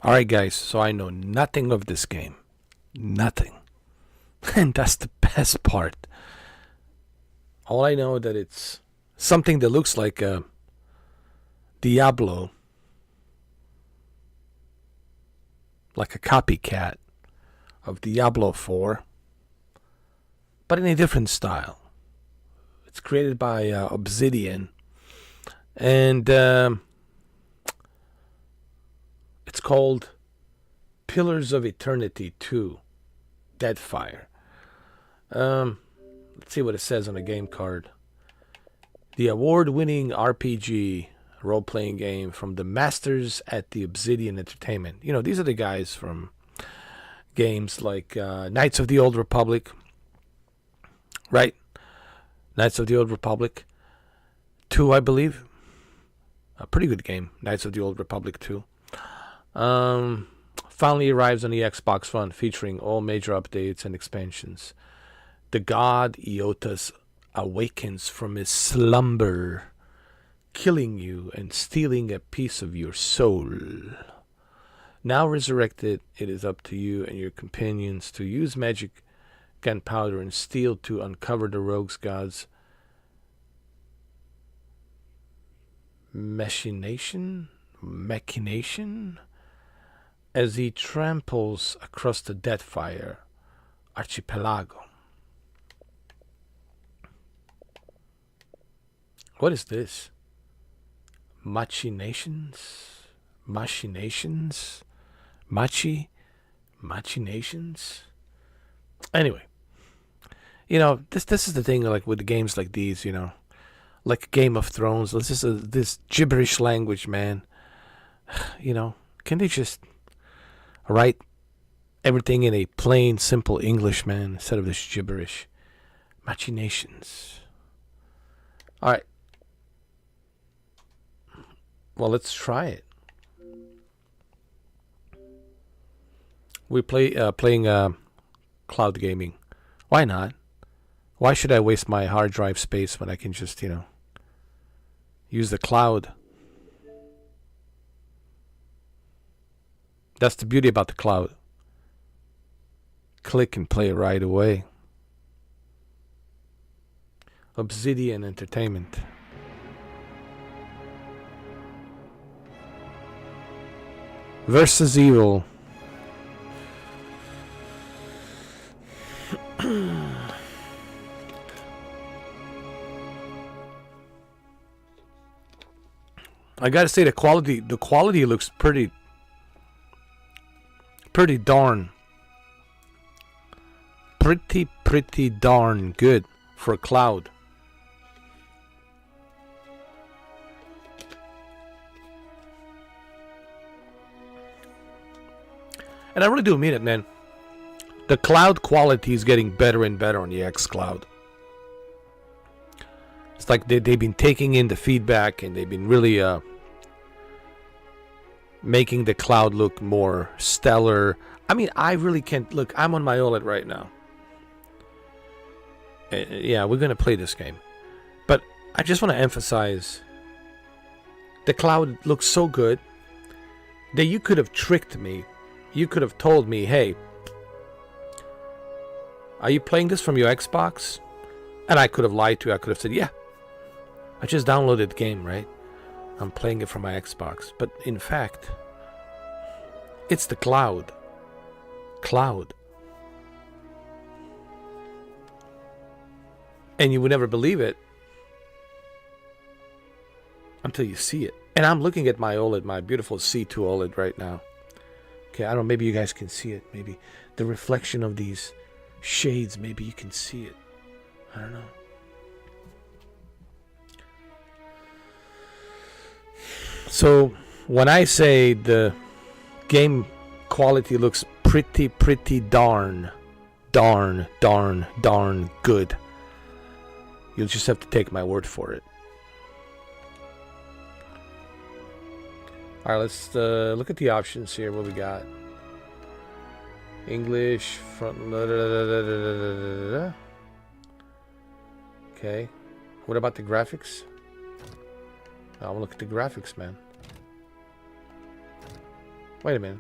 Alright guys, so I know nothing of this game. Nothing. And that's the best part. All I know that it's something that looks like a Diablo. Like a copycat of Diablo 4. But in a different style. It's created by Obsidian. And it's called Pillars of Eternity 2, Deadfire. Let's see what it says on the game card. The award-winning RPG role-playing game from the masters at the Obsidian Entertainment. You know, these are the guys from games like Knights of the Old Republic. Right? Knights of the Old Republic 2, I believe. A pretty good game, Knights of the Old Republic 2. Finally arrives on the Xbox One, featuring all major updates and expansions. The god Eotas awakens from his slumber, killing you and stealing a piece of your soul. Now resurrected, it is up to you and your companions to use magic, gunpowder, and steel to uncover the rogue's god's machination as he tramples across the Deadfire archipelago. What is this? Machinations? Anyway, you know, this is the thing, like with games like these, you know, like Game of Thrones. This is this gibberish language, man. You know, can they just write everything in a plain, simple English, man, instead of this gibberish? Machinations. All right. Well, let's try it. We playing cloud gaming. Why not? Why should I waste my hard drive space when I can just, you know, use the cloud? That's the beauty about the cloud. Click and play right away. Obsidian Entertainment. Versus Evil. I gotta say the quality looks pretty darn good for a cloud. And I really do mean it, man. The cloud quality is getting better and better on the xCloud. It's like they've been taking in the feedback and they've been really making the cloud look more stellar. I mean, I really can't... Look, I'm on my OLED right now. Yeah, we're going to play this game. But I just want to emphasize, the cloud looks so good that you could have tricked me. You could have told me, hey, are you playing this from your Xbox? And I could have lied to you. I could have said, yeah. I just downloaded the game, right? I'm playing it from my Xbox. But in fact, it's the cloud. Cloud. And you would never believe it until you see it. And I'm looking at my OLED, my beautiful C2 OLED right now. Okay, I don't know, maybe you guys can see it. Maybe the reflection of these shades, maybe you can see it. I don't know. So, when I say the game quality looks pretty darn good, you'll just have to take my word for it. Alright, let's look at the options here. What we got? English, front... Okay. What about the graphics? I want to look at the graphics, man. Wait a minute.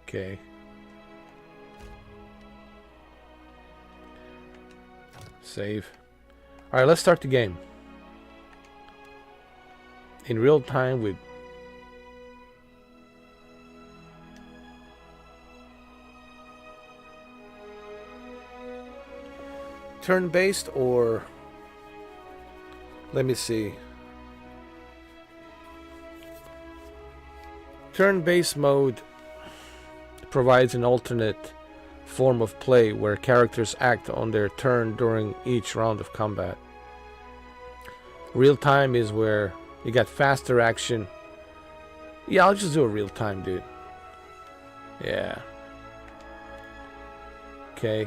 Okay. Save. Alright, let's start the game. In real time with... turn-based or... let me see. Turn-based mode provides an alternate form of play where characters act on their turn during each round of combat. Real time is where you got faster action. Yeah, I'll just do a real time, dude. Yeah. Okay.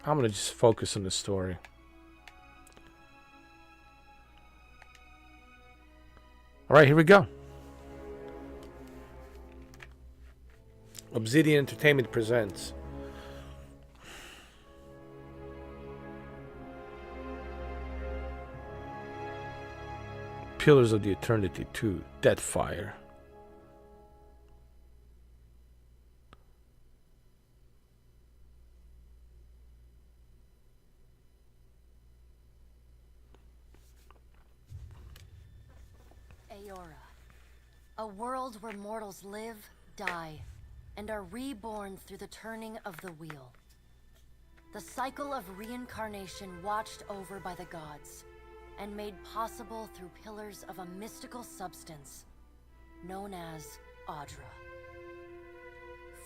I'm gonna just focus on the story. Alright, here we go. Obsidian Entertainment presents Pillars of the Eternity 2, Deadfire. A world where mortals live, die, and are reborn through the turning of the wheel. The cycle of reincarnation watched over by the gods, and made possible through pillars of a mystical substance known as Audra.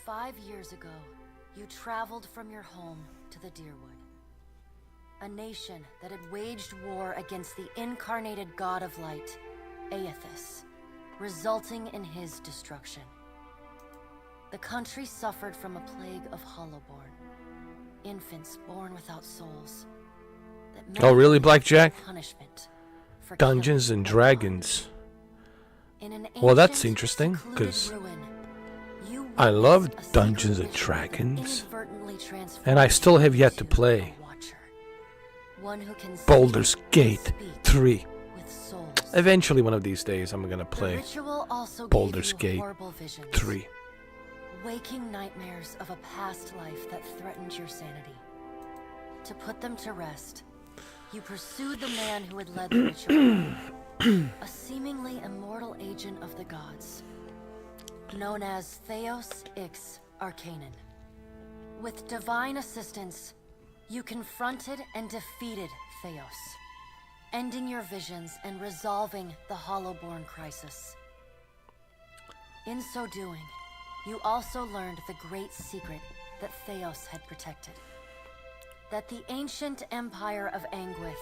5 years ago, you traveled from your home to the Deerwood, a nation that had waged war against the incarnated god of light, Aethys, resulting in his destruction. The country suffered from a plague of Hollowborn, infants born without souls. Oh, really, Blackjack? Punishment for Dungeons and Dragons. Well, that's interesting, because I love Dungeons and Dragons, and I still have yet to play Baldur's Gate 3. Eventually, one of these days, I'm gonna play Baldur's Gate 3. Waking nightmares of a past life that threatened your sanity. To put them to rest, you pursued the man who had led the ritual, a seemingly immortal agent of the gods, known as Theos Ix Arcanon. With divine assistance, you confronted and defeated Theos, ending your visions and resolving the Hollowborn crisis. In so doing, you also learned the great secret that Theos had protected. That the ancient empire of Anguith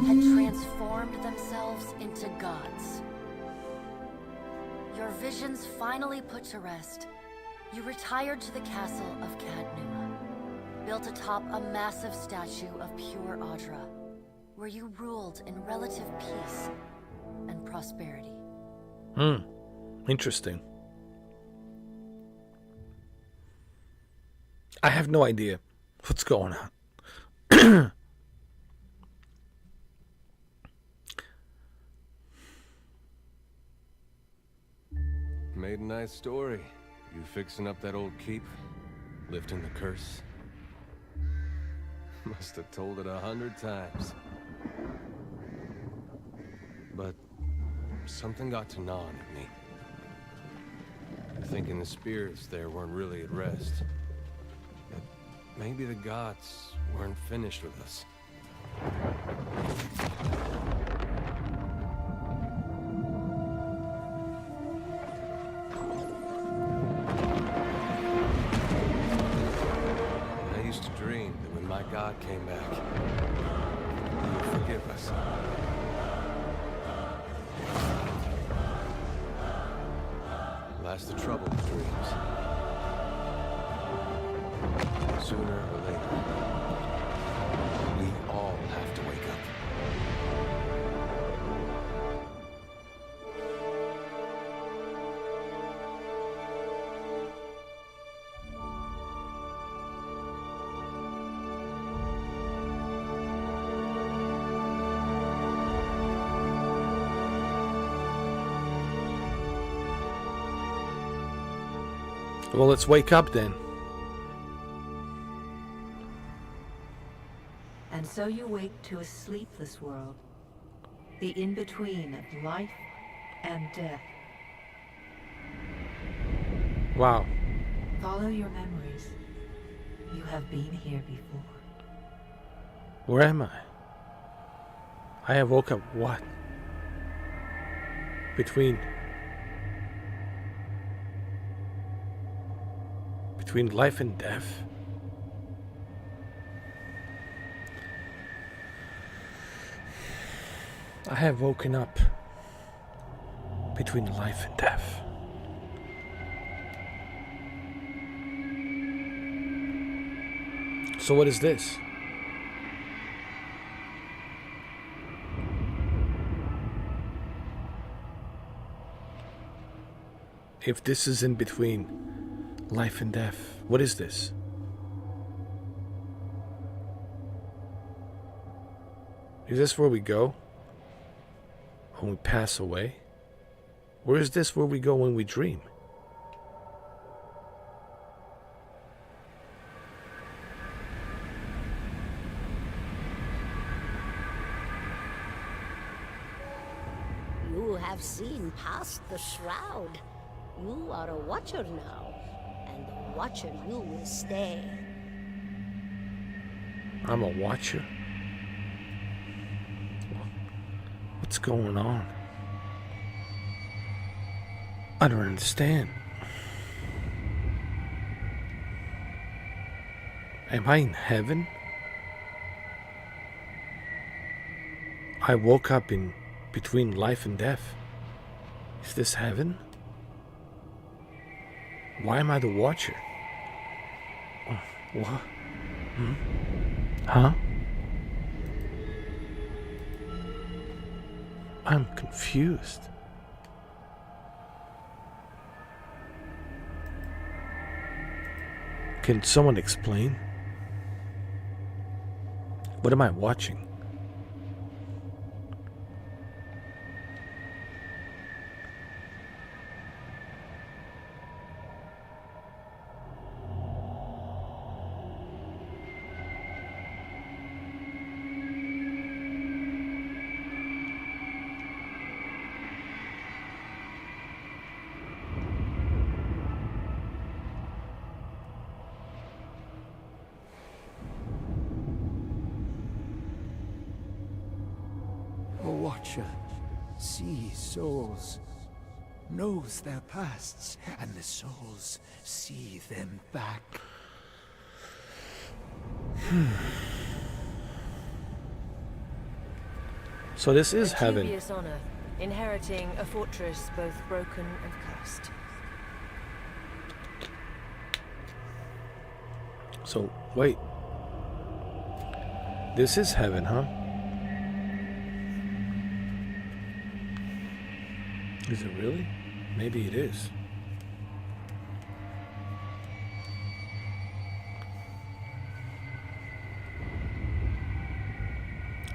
had transformed themselves into gods. Your visions finally put to rest, you retired to the castle of Cadnua, built atop a massive statue of pure Audra, where you ruled in relative peace and prosperity. Interesting. I have no idea what's going on. Made a nice story. You fixing up that old keep? Lifting the curse? Must have told it 100 times. But something got to gnawing at me. Thinking the spirits there weren't really at rest. That maybe the gods weren't finished with us. I used to dream that when my god came back, he would forgive us. Last the trouble of dreams. Sooner or later, we all have to wake up. Well, let's wake up then. And so you wake to a sleepless world. The in-between of life and death. Wow. Follow your memories. You have been here before. Where am I? I have woke up what? Between life and death? I have woken up between life and death. So what is this? If this is in between life and death, what is this? Is this where we go when we pass away? Or is this where we go when we dream? You have seen past the shroud. You are a watcher now, and a watcher you will stay. I'm a watcher? What's going on? I don't understand. Am I in heaven? I woke up in between life and death. Is this heaven? Why am I the watcher? What? Huh? I'm confused. Can someone explain? What am I watching? A watcher sees souls, knows their pasts, and the souls see them back. So this is A heaven. dubious honor, inheriting a fortress both broken and cursed. So, wait. This is heaven, huh? Is it really? Maybe it is.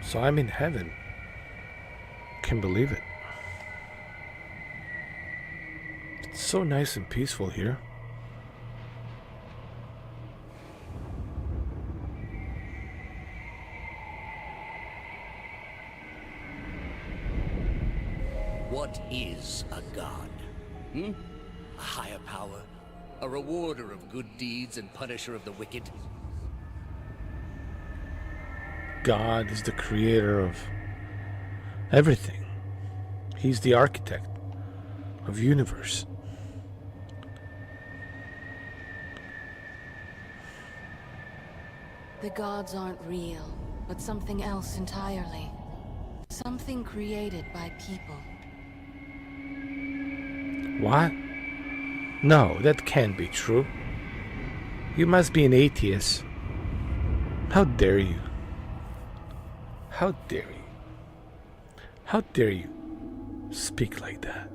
So I'm in heaven. Can believe it. It's so nice and peaceful here. What is a god? A higher power? A rewarder of good deeds and punisher of the wicked? God is the creator of everything. He's the architect of universe. The gods aren't real, but something else entirely. Something created by people. What? No, that can't be true. You must be an atheist. How dare you? How dare you? How dare you speak like that?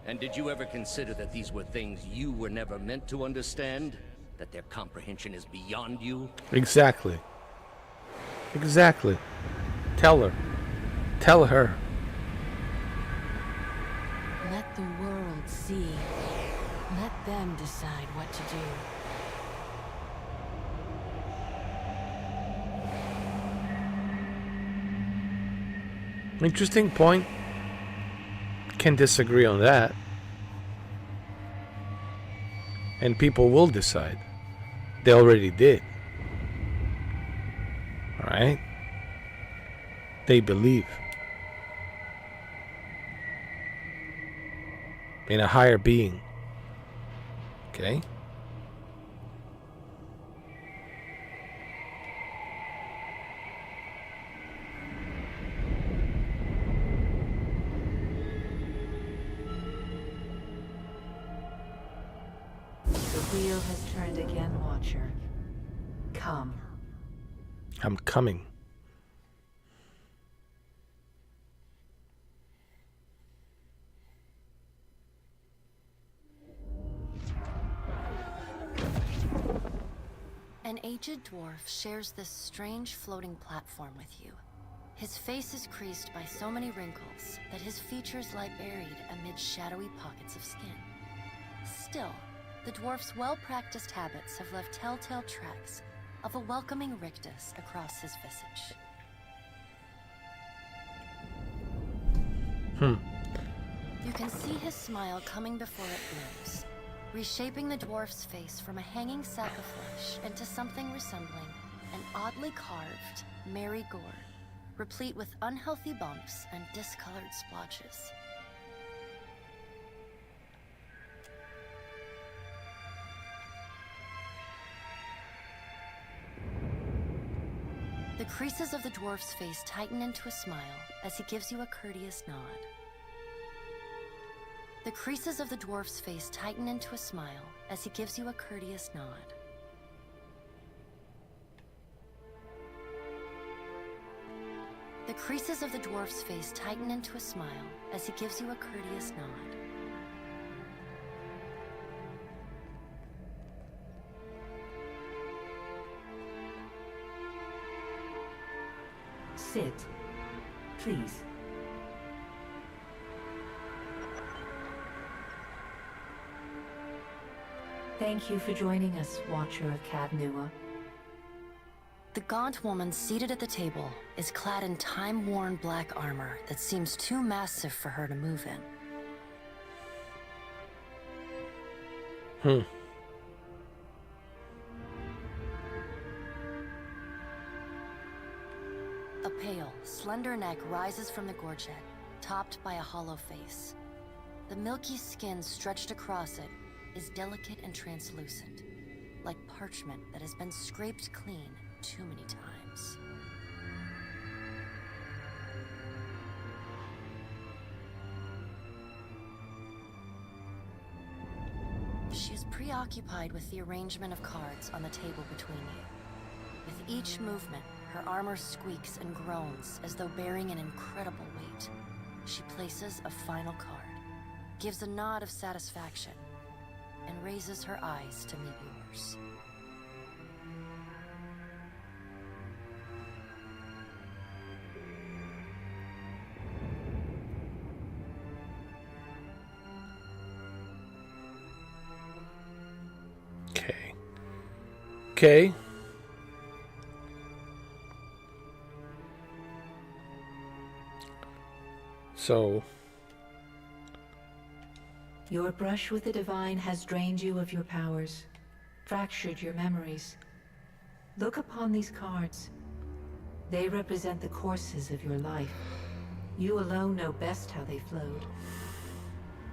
And did you ever consider that these were things you were never meant to understand? That their comprehension is beyond you? Exactly. Exactly. Tell her. Tell her. Let the world see. Let them decide what to do. Interesting point. Can disagree on that. And people will decide. They already did. Alright? They believe in a higher being. Okay? The wheel has turned again, Watcher. Come. I'm coming. An aged dwarf shares this strange floating platform with you. His face is creased by so many wrinkles that his features lie buried amid shadowy pockets of skin. Still, the dwarf's well-practiced habits have left telltale tracks of a welcoming rictus across his visage. You can see his smile coming before it blooms, reshaping the dwarf's face from a hanging sack of flesh into something resembling an oddly carved, merry gourd, replete with unhealthy bumps and discolored splotches. The creases of the dwarf's face tighten into a smile as he gives you a courteous nod. The creases of the dwarf's face tighten into a smile as he gives you a courteous nod. The creases of the dwarf's face tighten into a smile as he gives you a courteous nod. Sit. Please. Thank you for joining us, Watcher of Cadnua. The gaunt woman seated at the table is clad in time-worn black armor that seems too massive for her to move in. A pale, slender neck rises from the gorget, topped by a hollow face. The milky skin stretched across it is delicate and translucent, like parchment that has been scraped clean too many times. She is preoccupied with the arrangement of cards on the table between you. With each movement, her armor squeaks and groans as though bearing an incredible weight. She places a final card, gives a nod of satisfaction, and raises her eyes to meet yours. Okay. So, Your brush with the divine has drained you of your powers, fractured your memories. Look upon these cards. They represent the courses of your life. You alone know best how they flowed.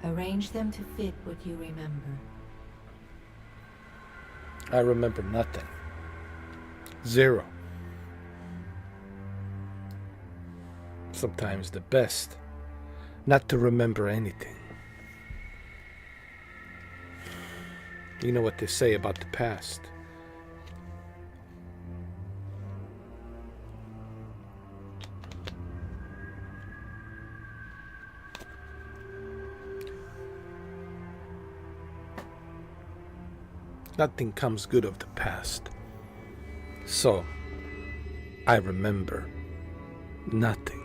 Arrange them to fit what you remember. I remember nothing. Zero. Sometimes the best not to remember anything. You know what they say about the past. Nothing comes good of the past. So, I remember nothing.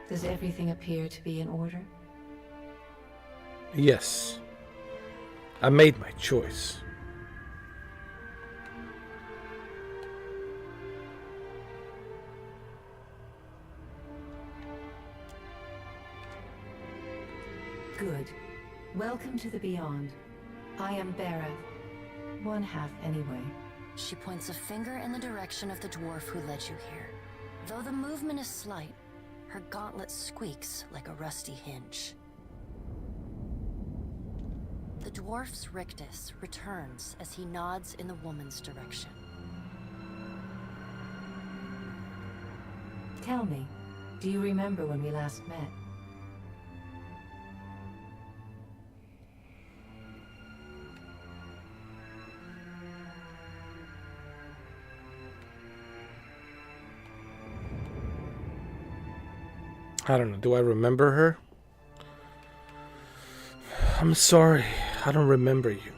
Does everything appear to be in order? Yes. I made my choice. Good. Welcome to the Beyond. I am Bareth. One half, anyway. She points a finger in the direction of the dwarf who led you here. Though the movement is slight, her gauntlet squeaks like a rusty hinge. The dwarf's rictus returns as he nods in the woman's direction. Tell me, do you remember when we last met? I don't know. Do I remember her? I'm sorry. I don't remember you.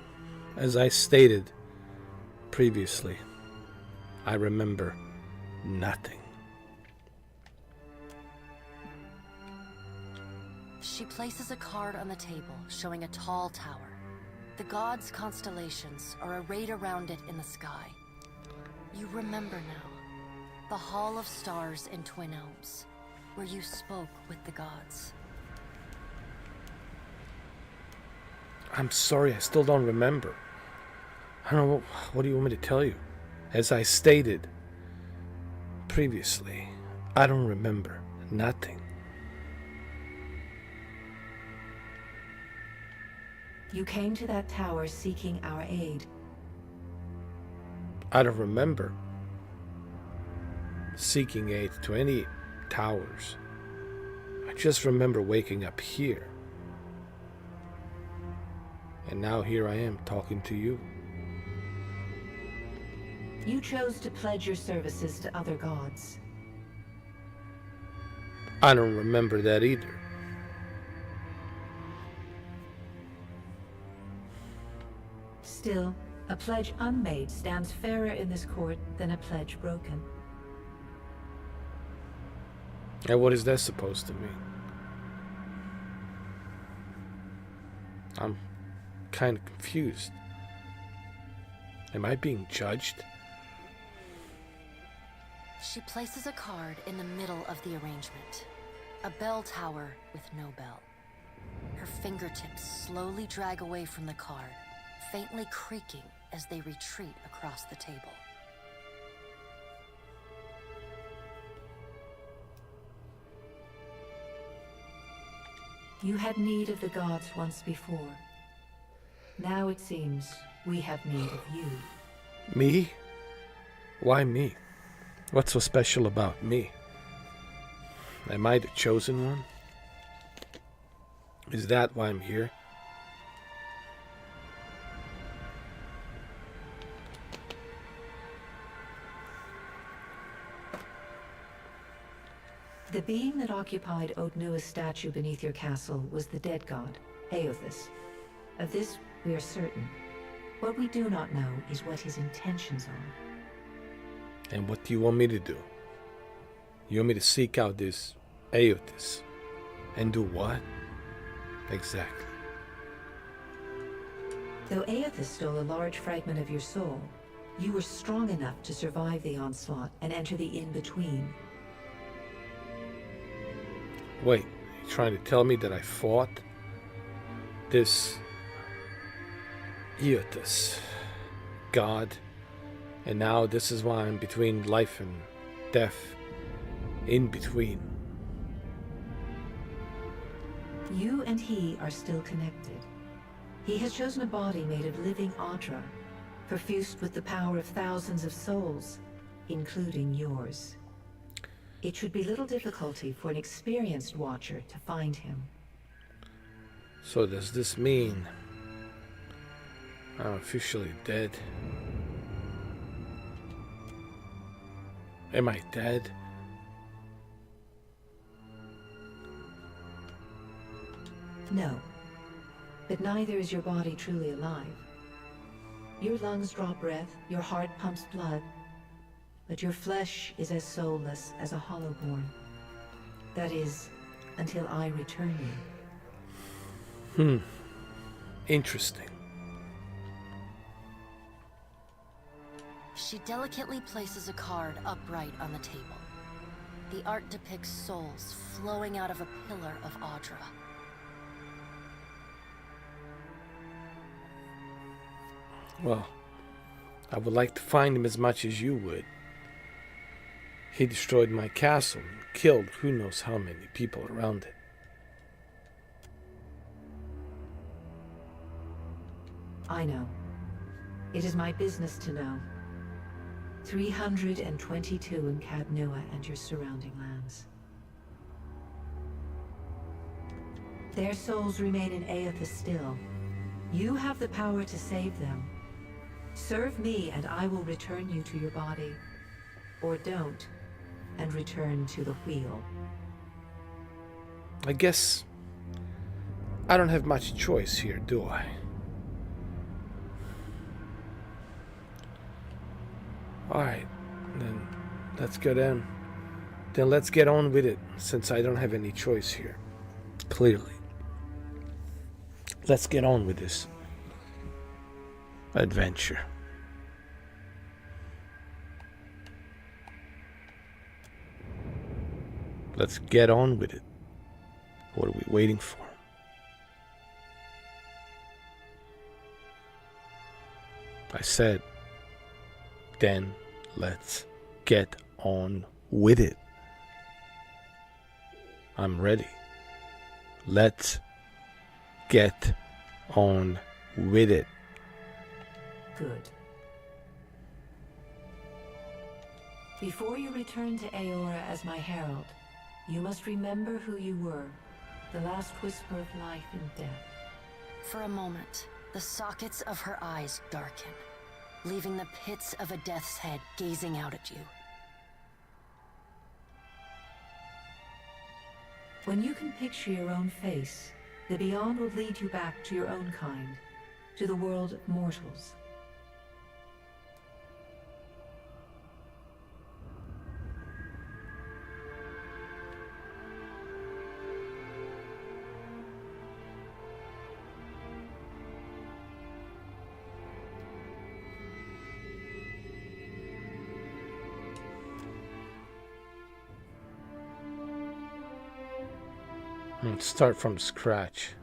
As I stated previously, I remember nothing. She places a card on the table showing a tall tower. The gods' constellations are arrayed around it in the sky. You remember now. The Hall of Stars in Twin Elms, where you spoke with the gods. I'm sorry, I still don't remember. I don't know, what do you want me to tell you? As I stated previously, I don't remember nothing. You came to that tower seeking our aid. I don't remember seeking aid to any towers. I just remember waking up here. And now here I am talking to you. You chose to pledge your services to other gods. I don't remember that either. Still, a pledge unmade stands fairer in this court than a pledge broken. And what is that supposed to mean? I'm kind of confused. Am I being judged? She places a card in the middle of the arrangement. A bell tower with no bell. Her fingertips slowly drag away from the card, faintly creaking as they retreat across the table. You had need of the gods once before. Now it seems we have need of you. Me? Why me? What's so special about me? Am I the chosen one? Is that why I'm here? The being that occupied Odnua's statue beneath your castle was the dead god, Eothas. Of this, we are certain. What we do not know is what his intentions are. And what do you want me to do? You want me to seek out this Eothas? And do what? Exactly. Though Eothas stole a large fragment of your soul, you were strong enough to survive the onslaught and enter the in-between. Wait, you trying to tell me that I fought this Eothas god, and now this is why I'm between life and death, in between? You and he are still connected. He has chosen a body made of living Audra, perfused with the power of thousands of souls, including yours. It should be little difficulty for an experienced watcher to find him. So does this mean I'm officially dead? Am I dead? No, but neither is your body truly alive. Your lungs draw breath, your heart pumps blood, but your flesh is as soulless as a hollowborn. That is, until I return you. Interesting. She delicately places a card upright on the table. The art depicts souls flowing out of a pillar of Audra. Well, I would like to find him as much as you would. He destroyed my castle and killed who knows how many people around it. I know. It is my business to know. 322 in Cadnua and your surrounding lands. Their souls remain in Aethys still. You have the power to save them. Serve me and I will return you to your body. Or don't, and return to the wheel. I guess I don't have much choice here, do I? Alright, then let's go down. Then let's get on with it, since I don't have any choice here. Clearly. Let's get on with this adventure. Let's get on with it. What are we waiting for? I said, then let's get on with it. I'm ready. Let's get on with it. Good. Before you return to Aora as my herald, you must remember who you were, the last whisper of life and death. For a moment, the sockets of her eyes darken, leaving the pits of a death's head gazing out at you. When you can picture your own face, the Beyond will lead you back to your own kind, to the world of mortals. Start from scratch.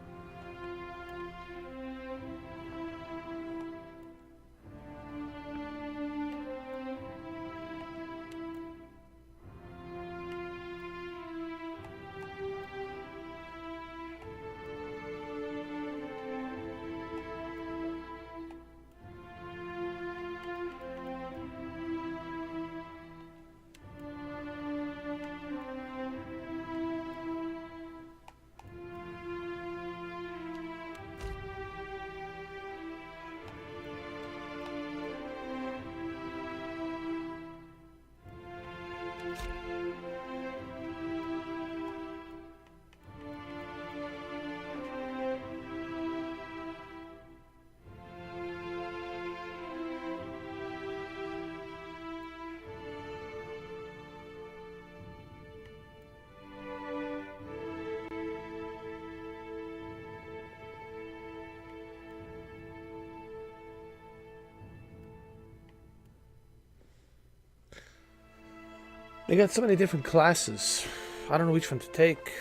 They got so many different classes. I don't know which one to take.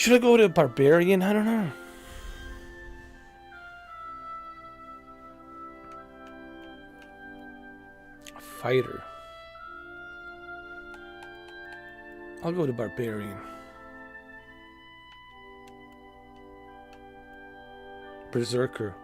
Should I go to barbarian? I don't know. Fighter. I'll go to barbarian. Berserker.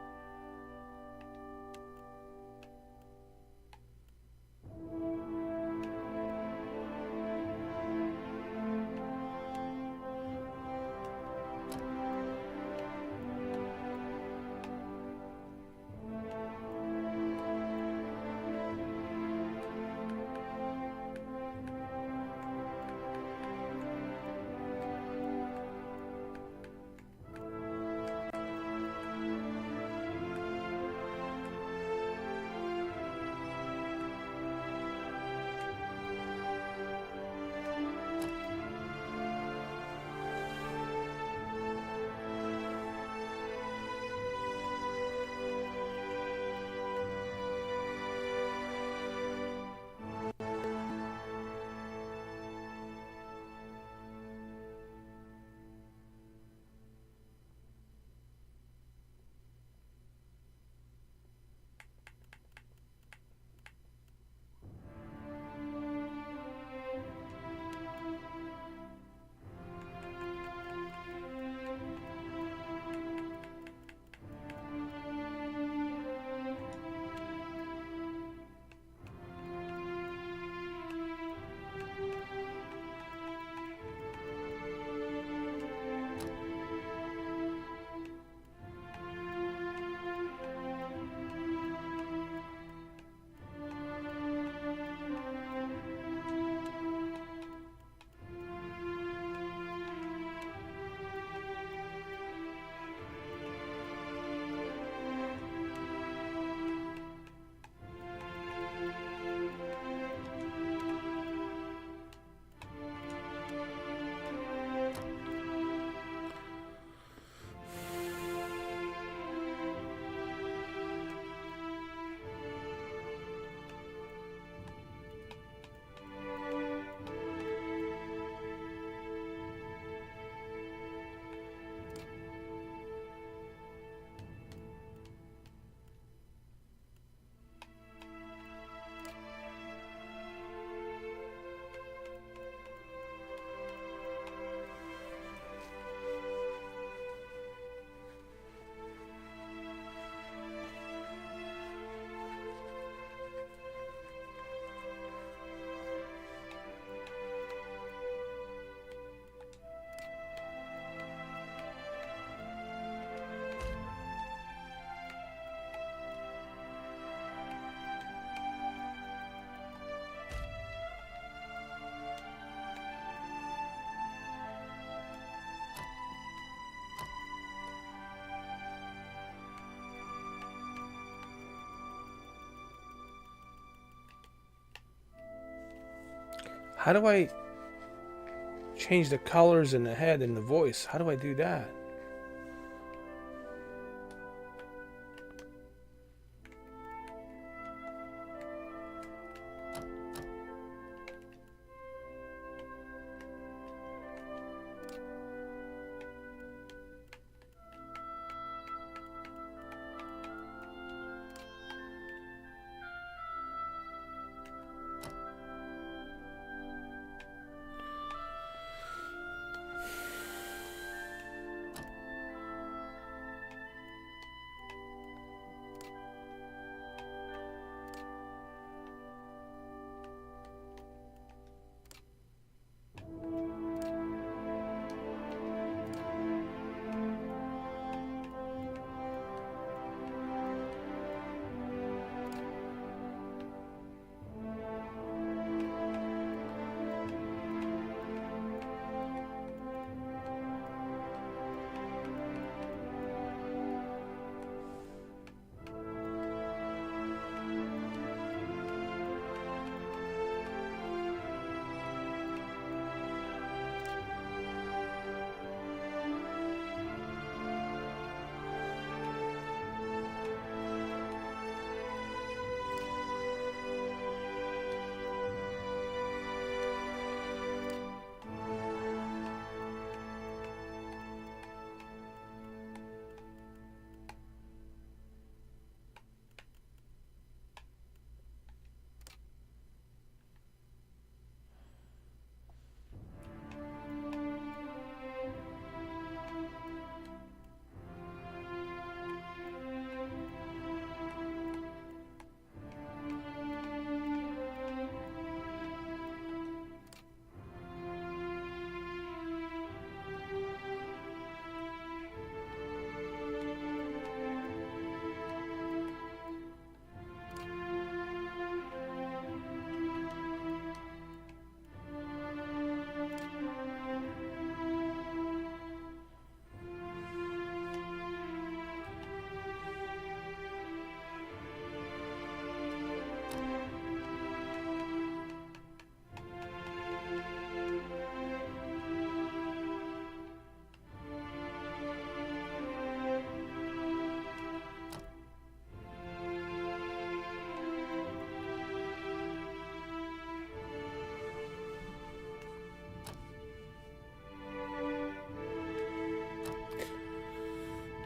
How do I change the colors in the head and the voice? How do I do that?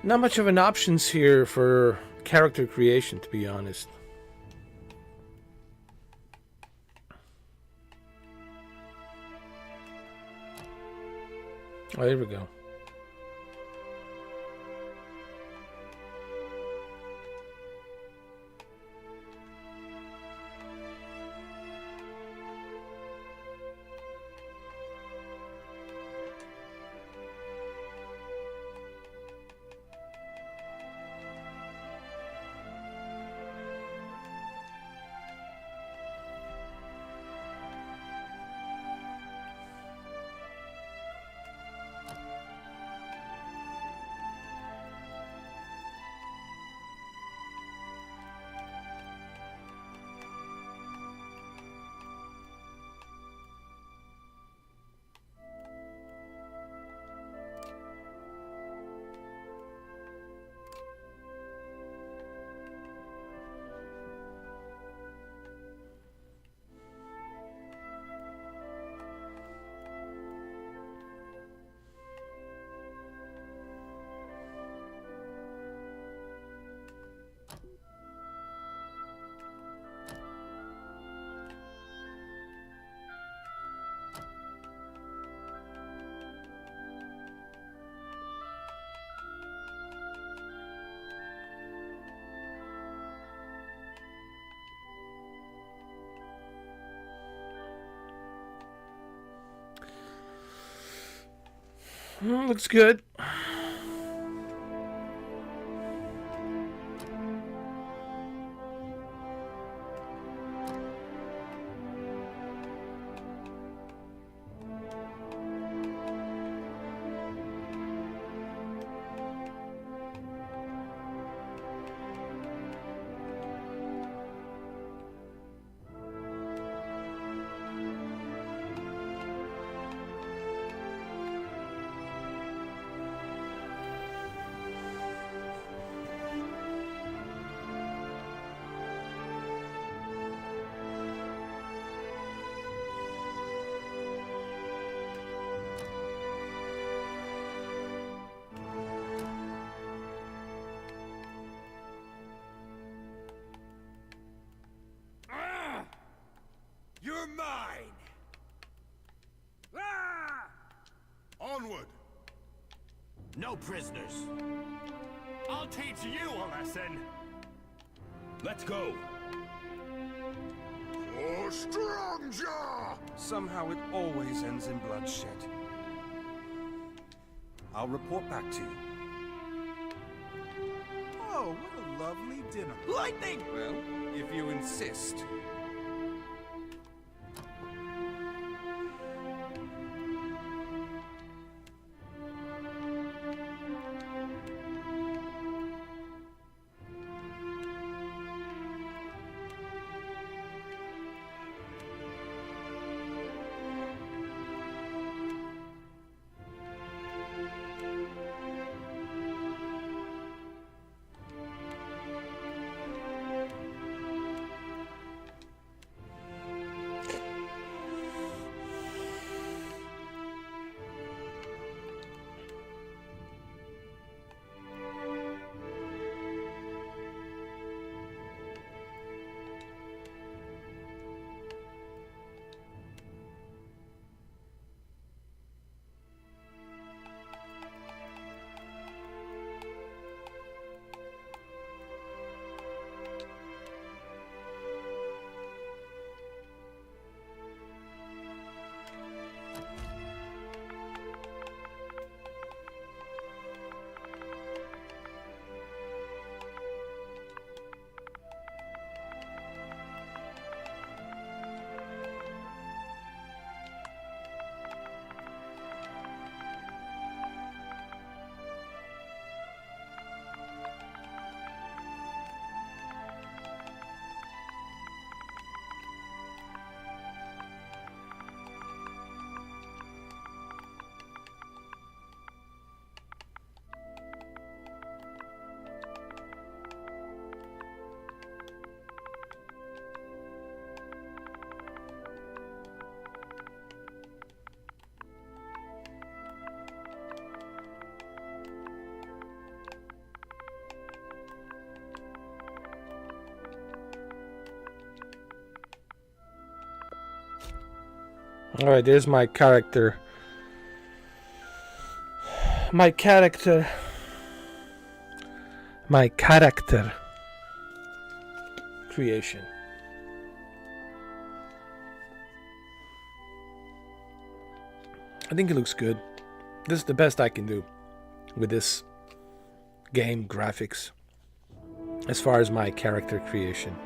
Not much of an options here for character creation, to be honest. Oh, here we go. Looks good. You're mine! Ah! Onward! No prisoners. I'll teach you a lesson! Let's go! For Strongjaw! Somehow it always ends in bloodshed. I'll report back to you. Oh, what a lovely dinner. Lightning! Well, if you insist. Alright, there's my character. My character creation. I think it looks good. This is the best I can do with this game graphics as far as my character creation.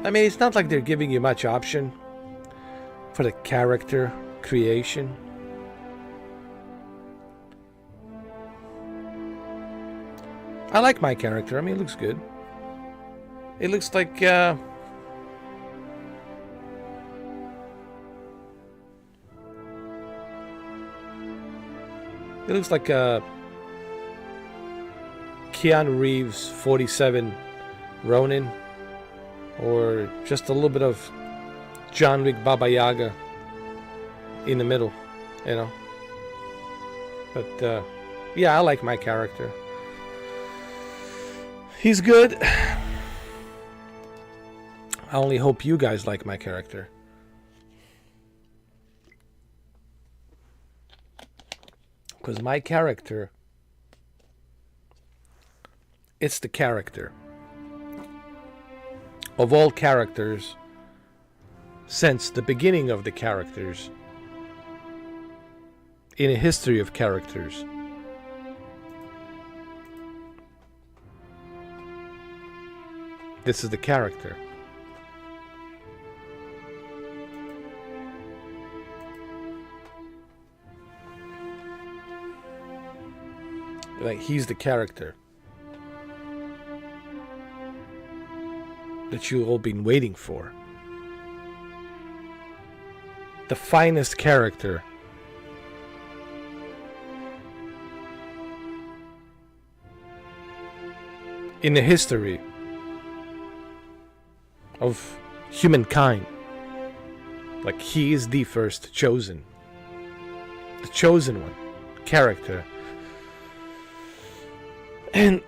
I mean, it's not like they're giving you much option for the character creation. I like my character. I mean, it looks good. It looks like it looks like Keanu Reeves 47 Ronin, or just a little bit of John Wick Baba Yaga in the middle, you know. But yeah, I like my character. He's good. I only hope you guys like my character. Because my character, it's the character of all characters since the beginning of the characters in a history of characters. This is the character. Like, he's the character that you've all been waiting for. The finest character in the history of humankind. Like, he is the first chosen. The chosen one. Character. And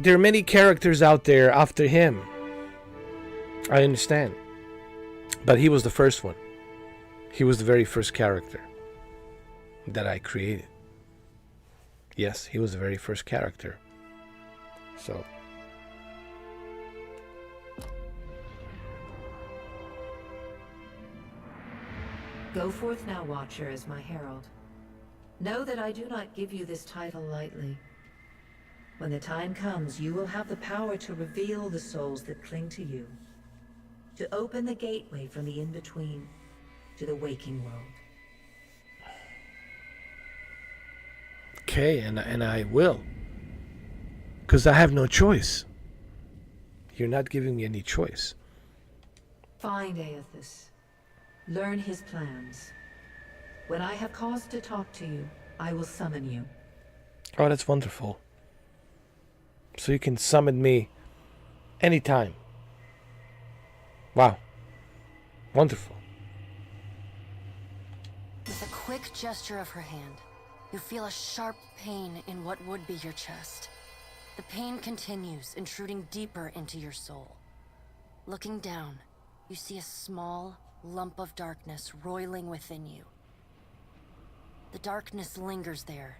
there are many characters out there after him. I understand. But he was the first one. He was the very first character that I created. Yes, he was the very first character. So. Go forth now, Watcher, as my herald. Know that I do not give you this title lightly. When the time comes, you will have the power to reveal the souls that cling to you, to open the gateway from the in-between to the waking world. Okay, and I will. Because I have no choice. You're not giving me any choice. Find Aethys. Learn his plans. When I have cause to talk to you, I will summon you. Oh, that's wonderful. So you can summon me anytime. Wow. Wonderful. With a quick gesture of her hand, you feel a sharp pain in what would be your chest. The pain continues, intruding deeper into your soul. Looking down, you see a small lump of darkness roiling within you. The darkness lingers there,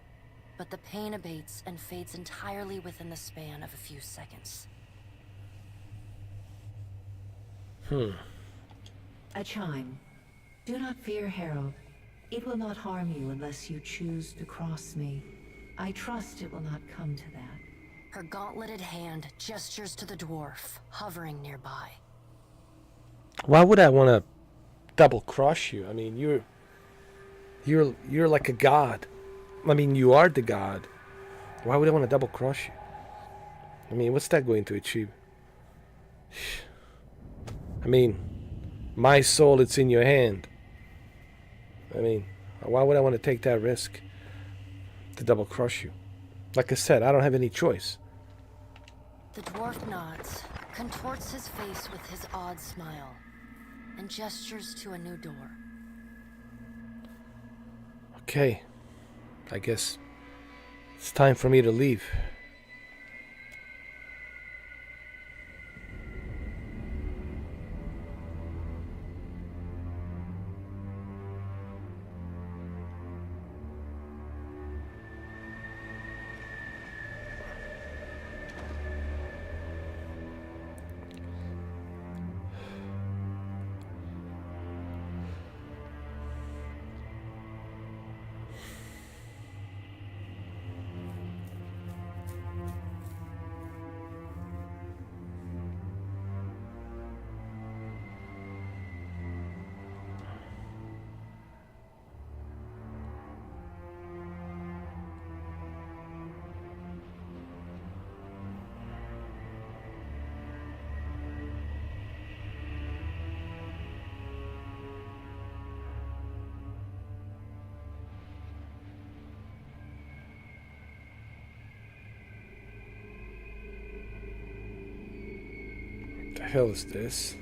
but the pain abates and fades entirely within the span of a few seconds. A chime. Do not fear, Herald. It will not harm you unless you choose to cross me. I trust it will not come to that. Her gauntleted hand gestures to the dwarf, hovering nearby. Why would I want to double cross you? I mean, you're like a god. I mean, you are the god. Why would I want to double cross you? I mean, what's that going to achieve? I mean, my soul, it's in your hand. I mean, why would I want to take that risk to double cross you? Like I said, I don't have any choice. The dwarf nods, contorts his face with his odd smile, and gestures to a new door. Okay. I guess it's time for me to leave. hell is this?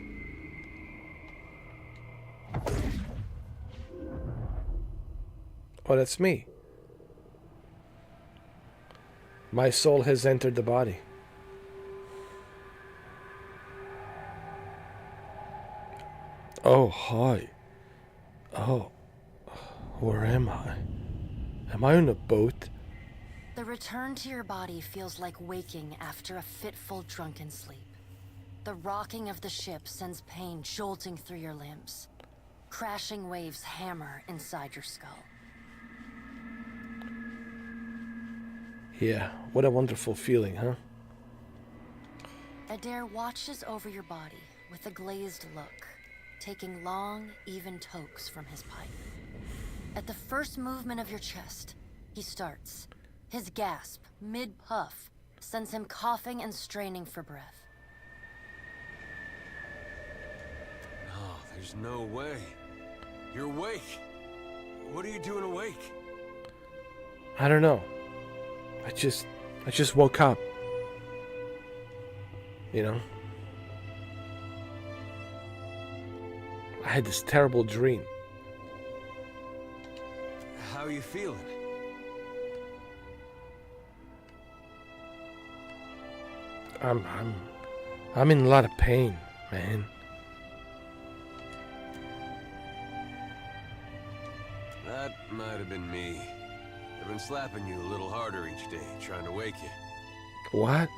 Oh, that's me. My soul has entered the body. Oh, hi. Oh, where am I? Am I on a boat? The return to your body feels like waking after a fitful drunken sleep. The rocking of the ship sends pain jolting through your limbs. Crashing waves hammer inside your skull. Yeah, what a wonderful feeling, huh? Adair watches over your body with a glazed look, taking long, even tokes from his pipe. At the first movement of your chest, he starts. His gasp, mid-puff, sends him coughing and straining for breath. No, there's no way. You're awake. What are you doing awake? I don't know. I just woke up. You know? I had this terrible dream. How are you feeling? I'm in a lot of pain, man. That might have been me. I've been slapping you a little harder each day, trying to wake you. What?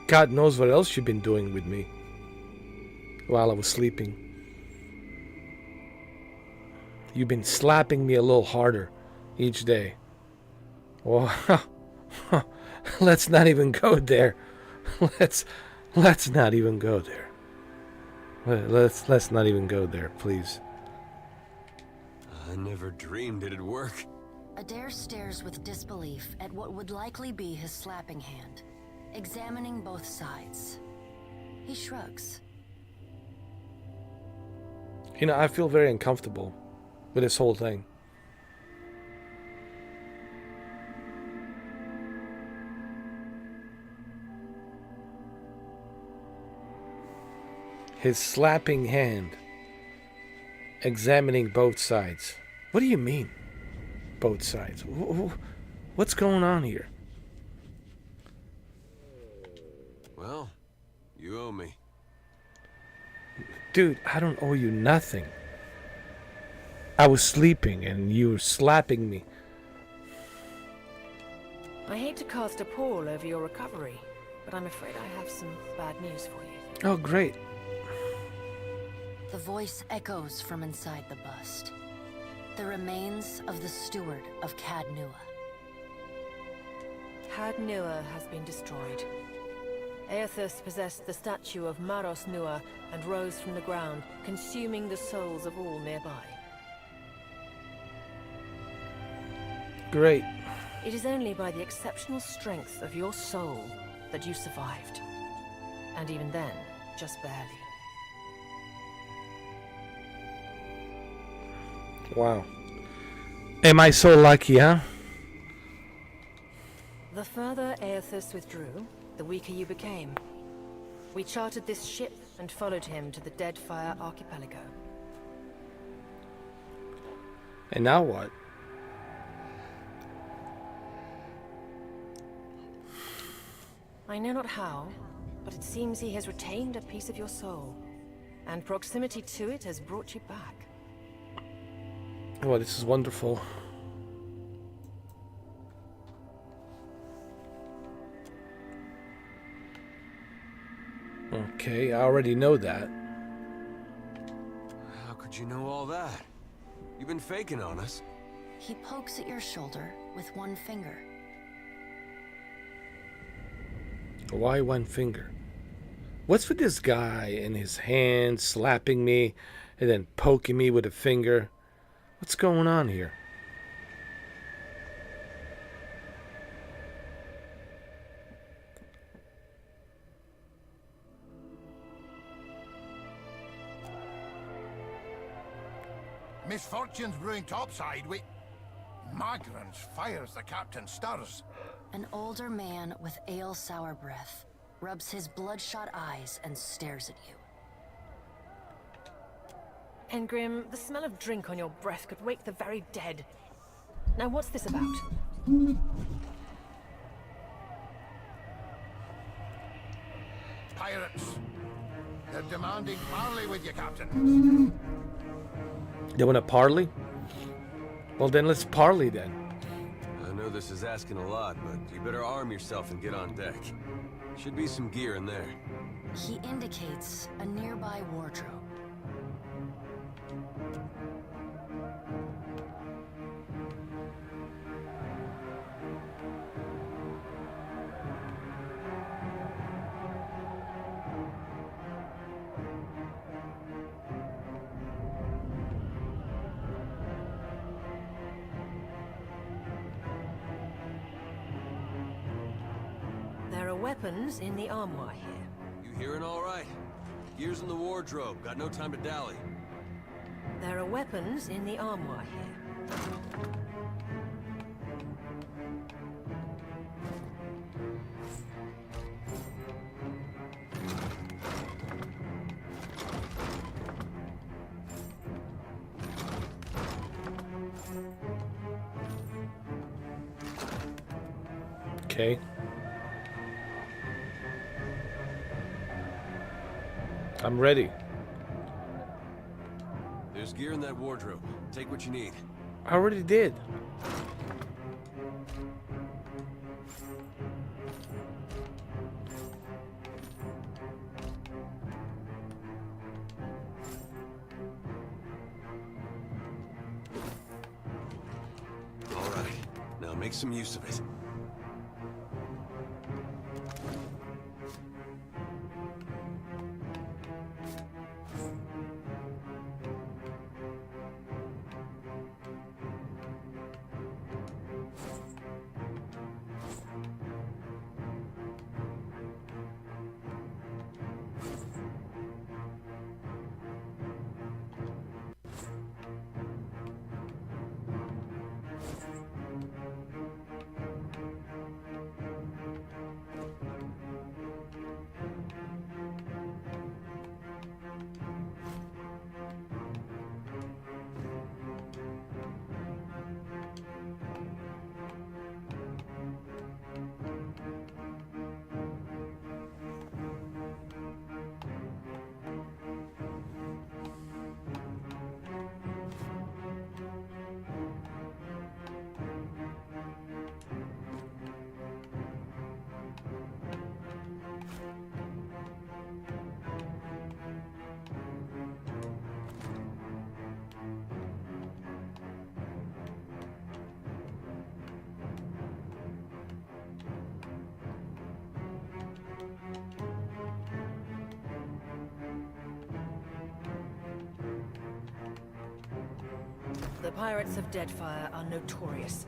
God knows what else you've been doing with me while I was sleeping. You've been slapping me a little harder each day. Well, let's not even go there. Let's not even go there. Let's not even go there, please. I never dreamed it'd work. Adair stares with disbelief at what would likely be his slapping hand, examining both sides. He shrugs. You know, I feel very uncomfortable with this whole thing. His slapping hand, examining both sides. What do you mean, both sides? What's going on here? Well, you owe me. Dude, I don't owe you nothing. I was sleeping and you were slapping me. I hate to cast a pall over your recovery, but I'm afraid I have some bad news for you. Oh, great. The voice echoes from inside the bust. The remains of the steward of Cad Nua. Cad Nua has been destroyed. Aethys possessed the statue of Maros Nua and rose from the ground, consuming the souls of all nearby. Great. It is only by the exceptional strength of your soul that you survived. And even then, just barely. Wow. Am I so lucky, huh? The further Aethys withdrew, the weaker you became. We chartered this ship and followed him to the Deadfire archipelago. And now what? I know not how, but it seems he has retained a piece of your soul, and proximity to it has brought you back. Oh, this is wonderful. Okay, I already know that. How could you know all that? You've been faking on us. He pokes at your shoulder with one finger. Why one finger? What's with this guy and his hand slapping me and then poking me with a finger? What's going on here? Misfortune's brewing topside. Magrans fires the captain stirs. An older man with ale-sour breath rubs his bloodshot eyes and stares at you. Engrim, the smell of drink on your breath could wake the very dead. Now what's this about? Pirates! They're demanding parley with you, Captain. They want to parley? Well, then let's parley then. I know this is asking a lot, but you better arm yourself and get on deck. Should be some gear in there. He indicates a nearby wardrobe. There are weapons in the armoire here. You hearing all right? Gear's in the wardrobe. Got no time to dally. There are weapons in the armoire here. Okay. I'm ready. There's gear in that wardrobe. Take what you need. I already did. All right. Now make some use of it. The pirates of Deadfire are notorious.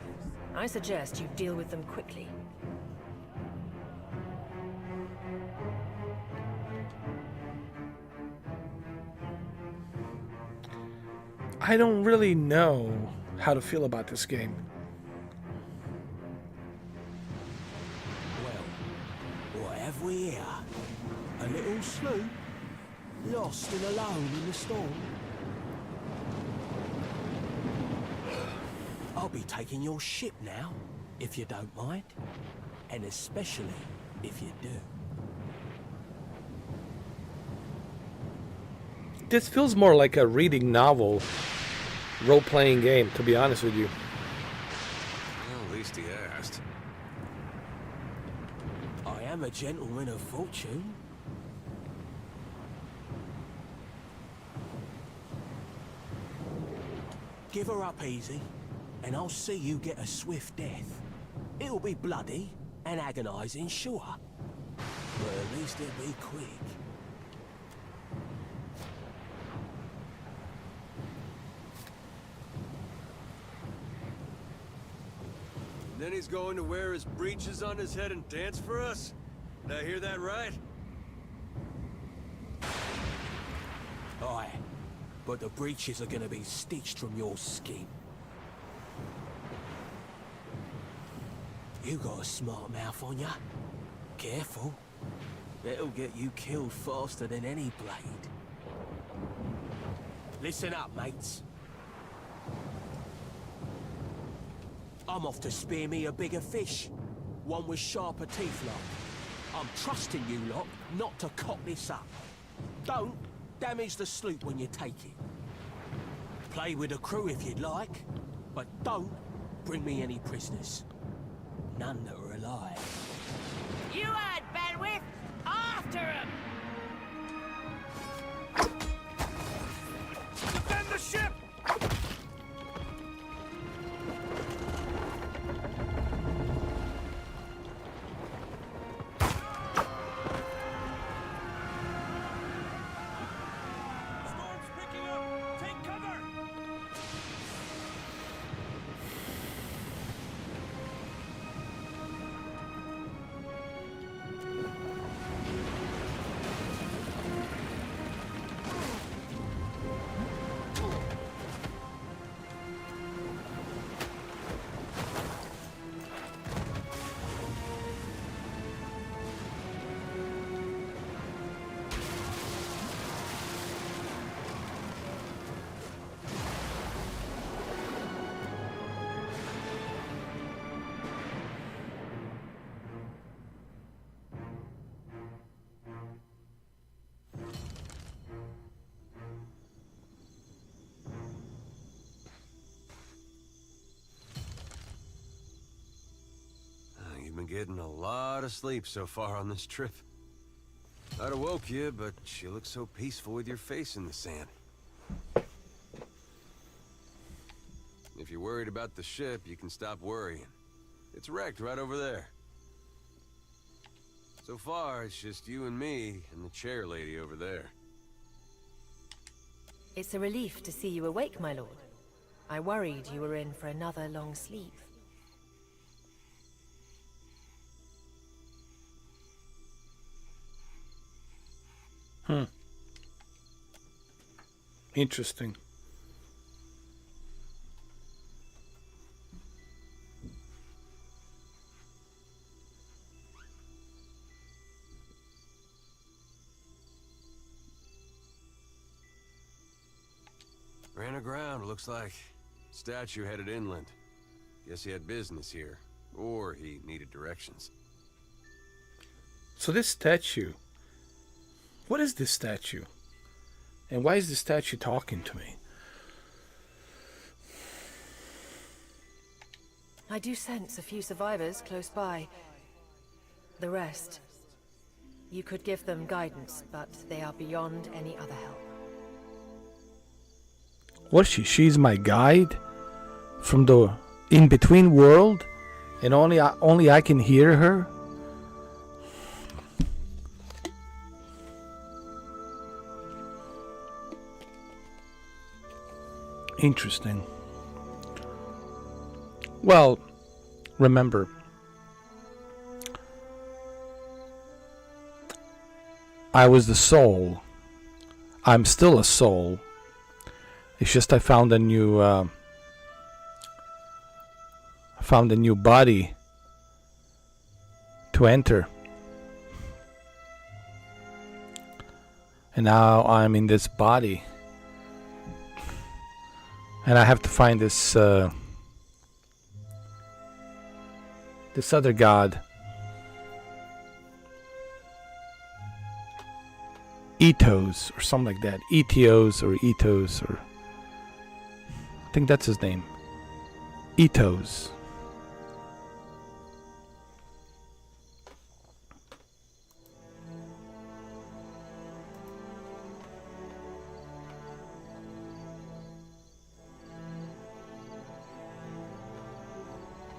I suggest you deal with them quickly. I don't really know how to feel about this game. Well, what have we here? A little sloop? Lost and alone in the storm? I'll be taking your ship now, if you don't mind. And especially if you do. This feels more like a reading novel, role-playing game, to be honest with you. Well, at least he asked. I am a gentleman of fortune. Give her up easy, and I'll see you get a swift death. It'll be bloody and agonizing, sure. But at least it'll be quick. Then he's going to wear his breeches on his head and dance for us? Did I hear that right? Aye, but the breeches are gonna be stitched from your skin. You got a smart mouth on ya. Careful. It'll get you killed faster than any blade. Listen up, mates. I'm off to spear me a bigger fish. One with sharper teeth, lot. I'm trusting you lot not to cock this up. Don't damage the sloop when you take it. Play with the crew if you'd like, but don't bring me any prisoners. None that are alive. You heard, Benwith! After him! Defend the ship! Storm's picking up! Take cover! You've been getting a lot of sleep so far on this trip. I'd have woke you, but you look so peaceful with your face in the sand. If you're worried about the ship, you can stop worrying. It's wrecked right over there. So far, it's just you and me and the chair lady over there. It's a relief to see you awake, my lord. I worried you were in for another long sleep. Interesting. Ran aground, looks like. Statue headed inland. Guess he had business here. Or he needed directions. So this statue, what is this statue? And why is this statue talking to me? I do sense a few survivors close by. The rest, you could give them guidance, but they are beyond any other help. What is she? She's my guide from the in-between world, and only I can hear her. Interesting. Well, remember, I was the soul. I'm still a soul. It's just I found a new body to enter. And now I'm in this body. And I have to find this this other god, Etos or something like that. Etios or Etos, or I think that's his name. Etos.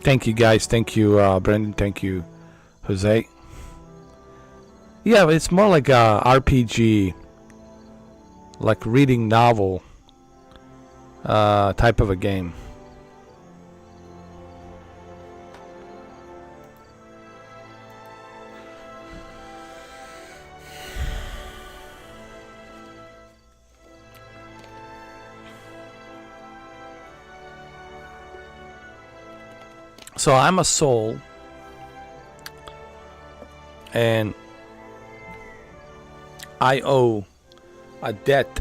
Thank you guys. Thank you, Brendan. Thank you, Jose. Yeah, it's more like a RPG, like reading novel type of a game. So I'm a soul, And I owe a debt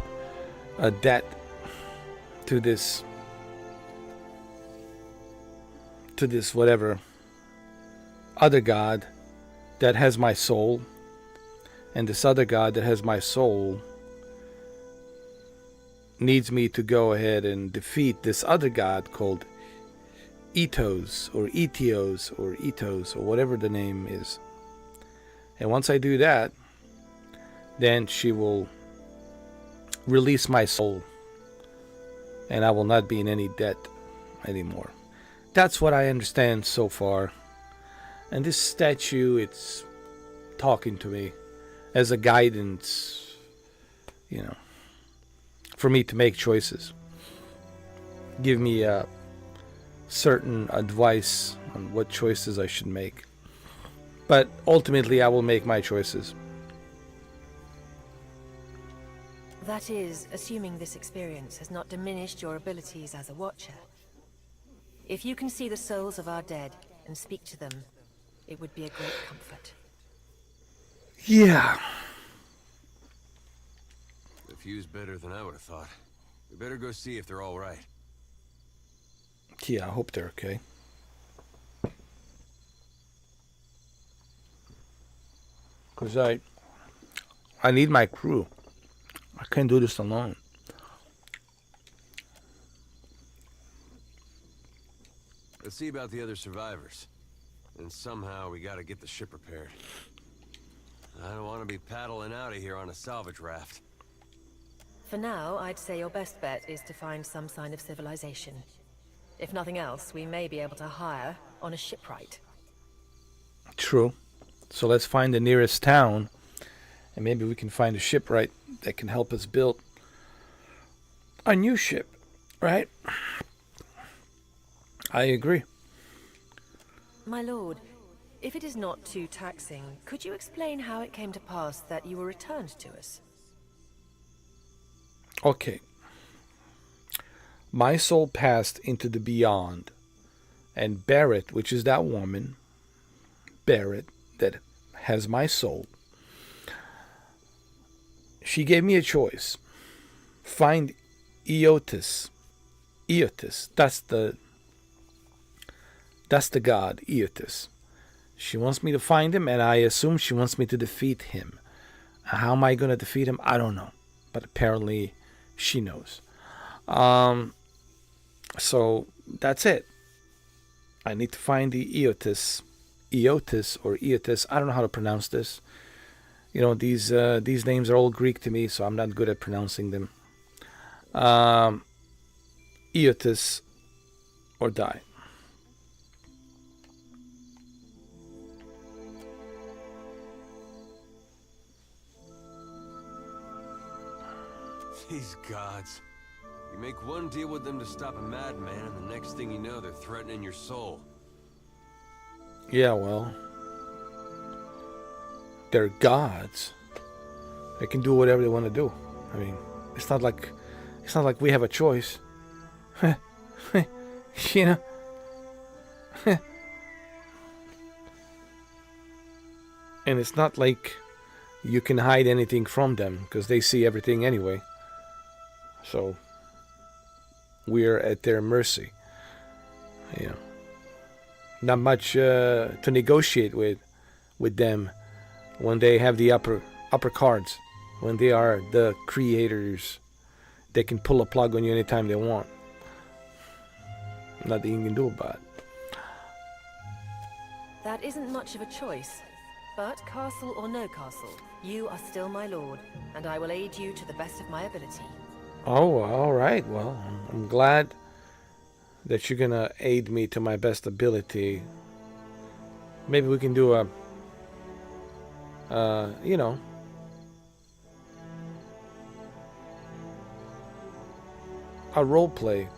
to this whatever other god that has my soul. And this other god that has my soul needs me to go ahead and defeat this other god called Etos or Etios or Etos or whatever the name is. And once I do that, then she will release my soul and I will not be in any debt anymore. That's what I understand so far. And this statue, it's talking to me as a guidance, you know, for me to make choices. Give me a certain advice on what choices I should make. But ultimately, I will make my choices. That is, assuming this experience has not diminished your abilities as a watcher. If you can see the souls of our dead and speak to them, it would be a great comfort. Yeah. The view's better than I would have thought. We better go see if they're all right. Yeah, I hope they're okay. Because I need my crew. I can't do this alone. Let's see about the other survivors. And somehow we gotta get the ship repaired. I don't want to be paddling out of here on a salvage raft. For now, I'd say your best bet is to find some sign of civilization. If nothing else, we may be able to hire on a shipwright. True. So let's find the nearest town, and maybe we can find a shipwright that can help us build a new ship, right? I agree. My lord, if it is not too taxing, could you explain how it came to pass that you were returned to us? Okay. My soul passed into the beyond, and Barrett, which is that woman, Barrett, that has my soul, she gave me a choice. Find Eotus. Eotus, that's the god, Eotus. She wants me to find him, and I assume she wants me to defeat him. How am I going to defeat him? I don't know. But apparently she knows. So that's it. I need to find the Eotus. Eotus or Eotus. I don't know how to pronounce this. You know, these names are all Greek to me, so I'm not good at pronouncing them. Eotus or die. These gods. You make one deal with them to stop a madman, and the next thing you know, they're threatening your soul. Yeah, well, they're gods. They can do whatever they want to do. I mean, it's not like we have a choice. You know? And it's not like you can hide anything from them, because they see everything anyway. So we're at their mercy. Yeah. Not much to negotiate with them when they have the upper cards. When they are the creators, they can pull a plug on you anytime they want. Nothing you can do about it. That isn't much of a choice. But castle or no castle, you are still my lord, and I will aid you to the best of my ability. Oh, all right. Well, I'm glad that you're gonna aid me to my best ability. Maybe we can do a role play.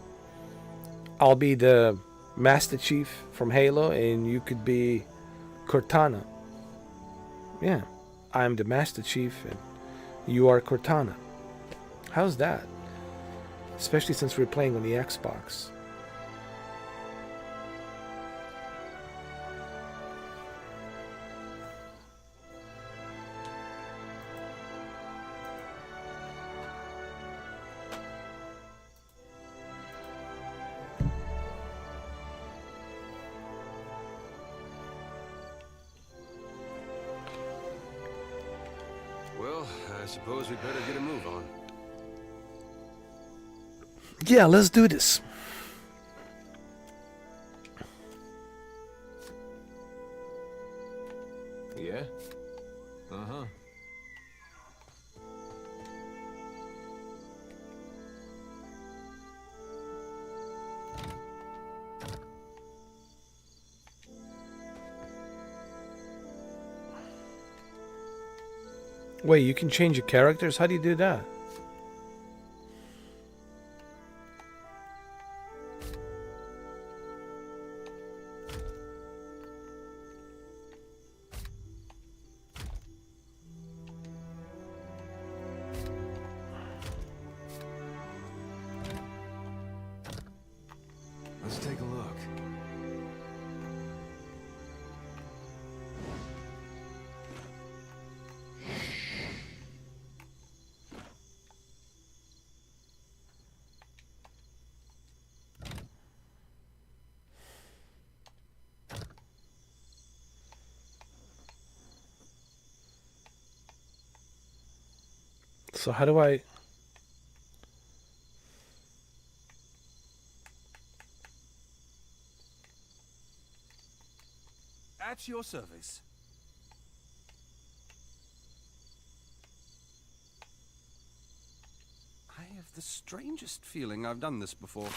I'll be the Master Chief from Halo, and you could be Cortana. Yeah, I'm the Master Chief, and you are Cortana. How's that? Especially since we're playing on the Xbox. suppose we better get a move on. Yeah, let's do this. Yeah? Uh-huh. Wait, you can change your characters? How do you do that? Let's take a look. So how do I... At your service. I have the strangest feeling I've done this before.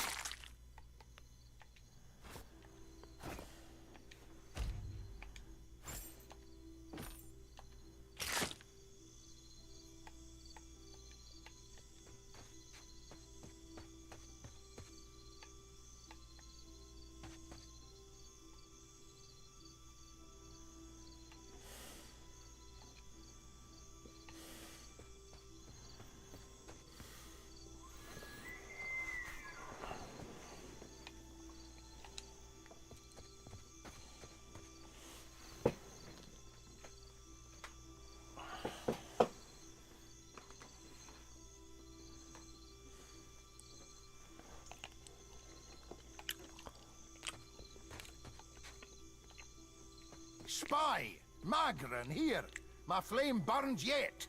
Spy! Magran, here! My flame burns yet!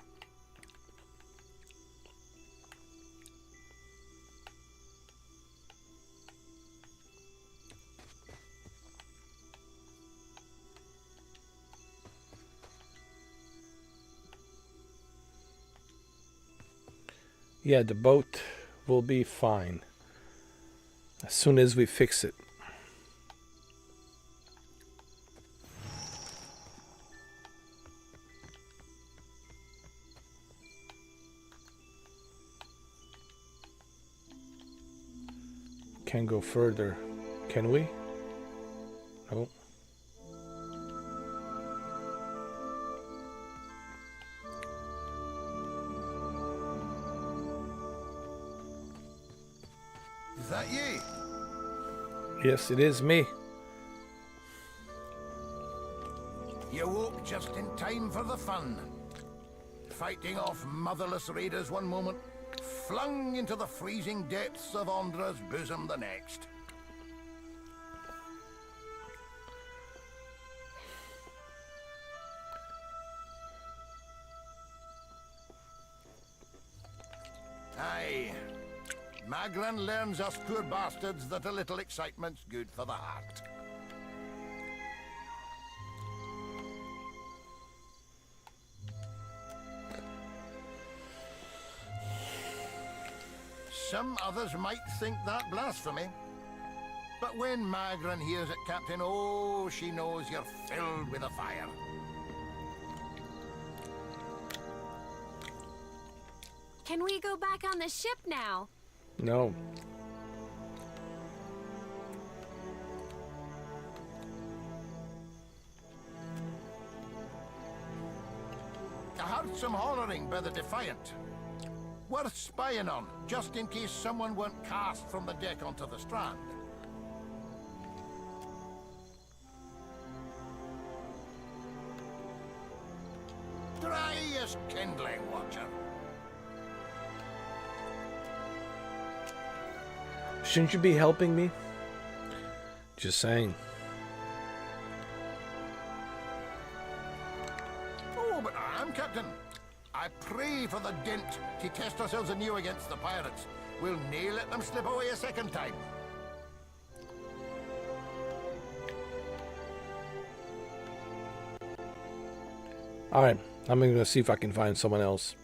Yeah, the boat will be fine as soon as we fix it. Can't go further, can we? No. Is that you? Yes, it is me. You woke just in time for the fun. Fighting off motherless raiders one moment, flung into the freezing depths of Ondra's bosom the next. Aye. Magran learns us poor bastards that a little excitement's good for the heart. Some others might think that blasphemy. But when Magran hears it, Captain, oh, she knows you're filled with a fire. Can we go back on the ship now? No. I heard some hollering by the Defiant. Worth spying on, just in case someone went cast from the deck onto the strand. Dry as kindling, Watcher. Shouldn't you be helping me? Just saying. Oh, but I am, Captain. I pray for the another dint to test ourselves anew against the pirates. We'll nae let them slip away a second time. Alright, I'm gonna see if I can find someone else.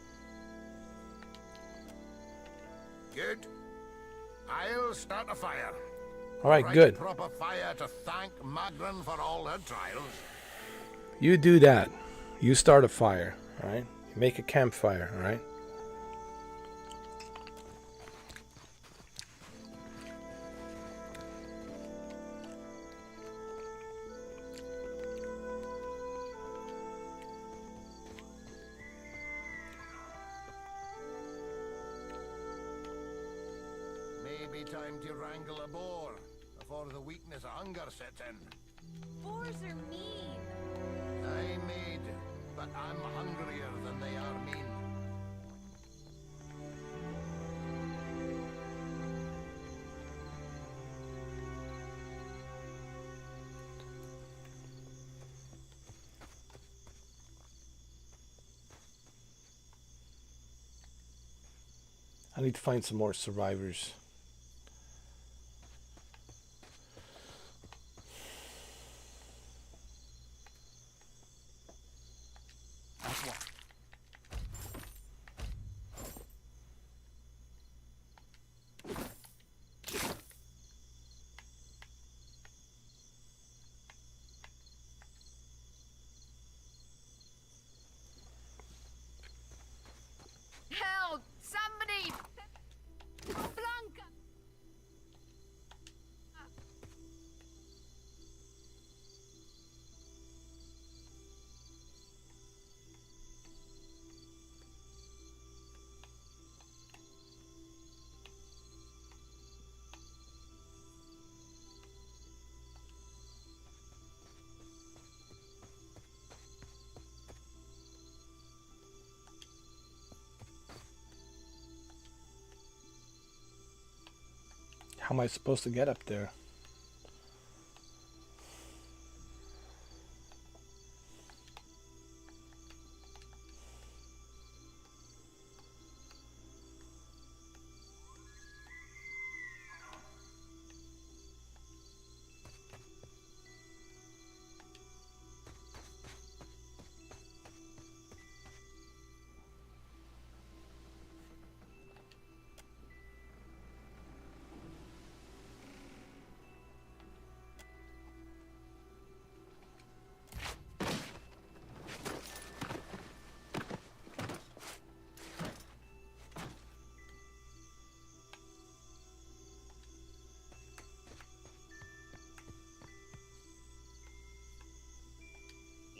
Good. I'll start a fire. Alright, Right good. proper fire to thank Magdalene for all her trials. You do that. You start a fire, alright? Make a campfire, alright? Maybe time to wrangle a boar before the weakness of hunger sets in. Boars are mean. I made, but I'm hungrier than they are mean. I need to find some more survivors. Help! Somebody! Blanca! How am I supposed to get up there?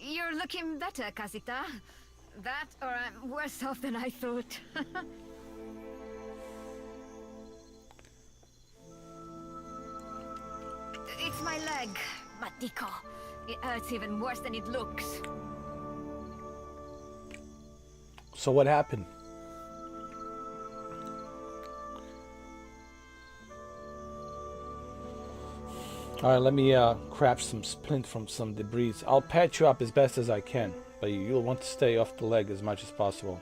You're looking better, Casita. That, or I'm worse off than I thought. It's my leg, Matiko. It hurts even worse than it looks. So what happened? Alright, let me craft some splint from some debris. I'll patch you up as best as I can, but you'll want to stay off the leg as much as possible.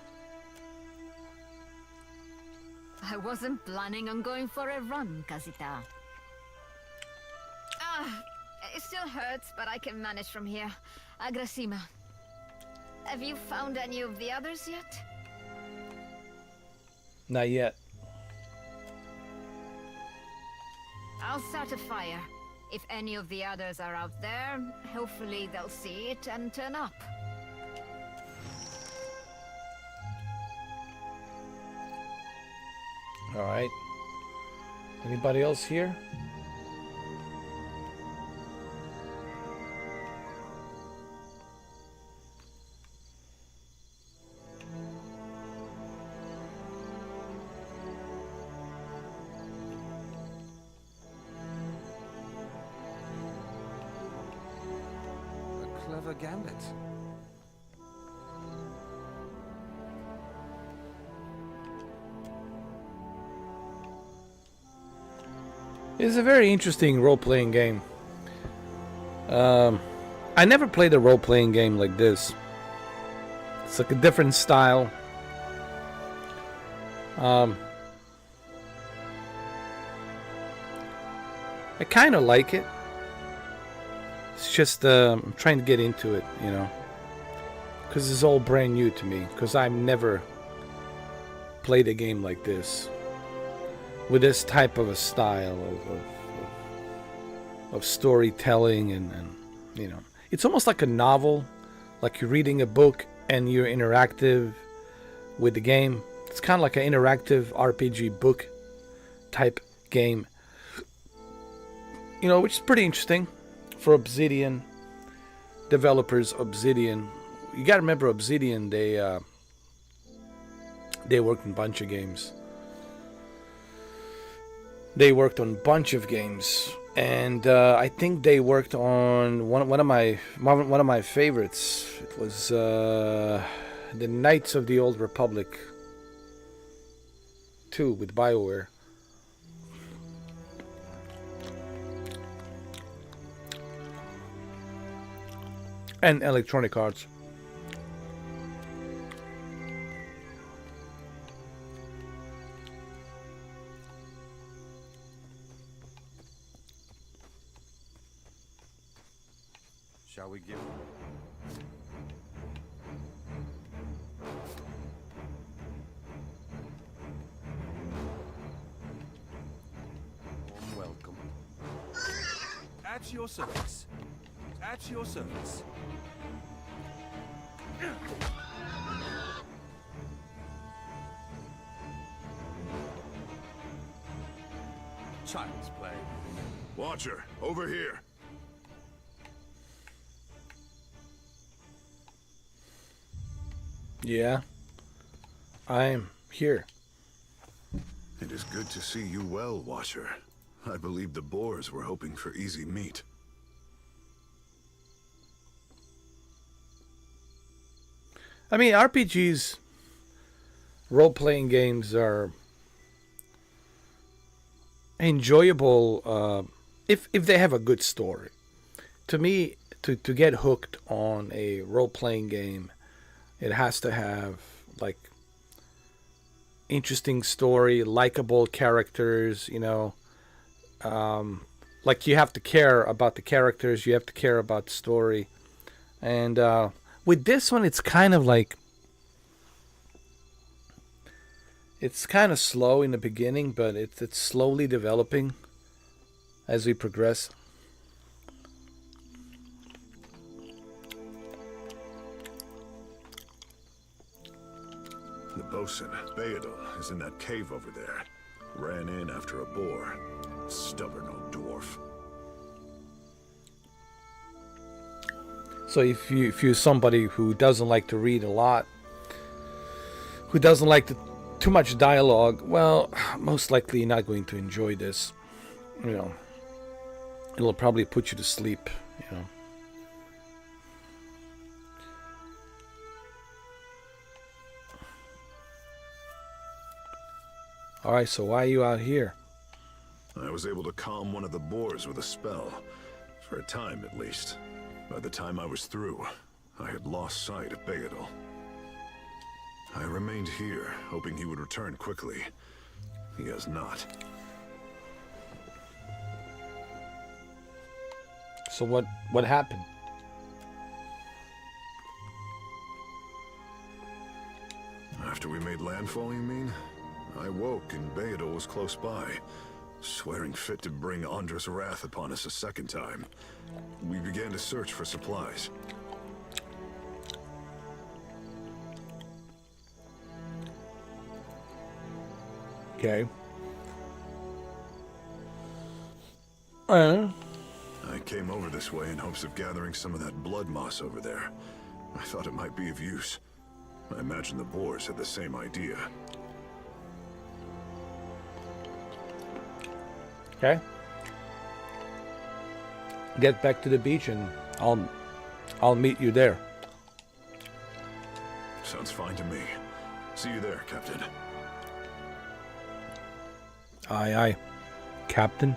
I wasn't planning on going for a run, Casita. It still hurts, but I can manage from here. Agrasima. Have you found any of the others yet? Not yet. I'll start a fire. If any of the others are out there, hopefully they'll see it and turn up. Alright. Anybody else here? Clever gambit. It's a very interesting role-playing game. I never played a role-playing game like this. It's like a different style. I kind of like it. It's just I'm trying to get into it, you know, because it's all brand new to me. Because I've never played a game like this with this type of a style of storytelling, and you know, it's almost like a novel, like you're reading a book and you're interactive with the game. It's kind of like an interactive RPG book type game, you know, which is pretty interesting for Obsidian developers. Obsidian, you gotta remember, Obsidian, they worked on a bunch of games. They worked on a bunch of games, and I think they worked on one of my favorites. It was the Knights of the Old Republic 2 with BioWare. And Electronic Arts. Shall we give? Warm welcome. At your service. At your service. Child's play. Watcher, over here. Yeah, I'm here. It is good to see you well, Watcher. I believe the boars were hoping for easy meat. I mean, RPGs, role-playing games are enjoyable if they have a good story. To me, to get hooked on a role-playing game, it has to have like interesting story, likable characters, you know. Like you have to care about the characters, you have to care about the story. And with this one, it's kind of like, it's kind of slow in the beginning, but it's slowly developing as we progress. The bosun, Beadle, is in that cave over there. Ran in after a boar. Stubborn old dwarf. So if you're somebody who doesn't like to read a lot, who doesn't like too much dialogue, well, most likely you're not going to enjoy this. You know, it'll probably put you to sleep, you know. Alright, so why are you out here? I was able to calm one of the boars with a spell. For a time, at least. By the time I was through, I had lost sight of Beadle. I remained here, hoping he would return quickly. He has not. So what happened? After we made landfall, you mean? I woke and Beadle was close by, swearing fit to bring Andra's wrath upon us a second time. We began to search for supplies. Okay. I came over this way in hopes of gathering some of that blood moss over there. I thought it might be of use. I imagine the boars had the same idea. Okay. Get back to the beach and I'll meet you there. Sounds fine to me. See you there, Captain. Aye, aye. Captain.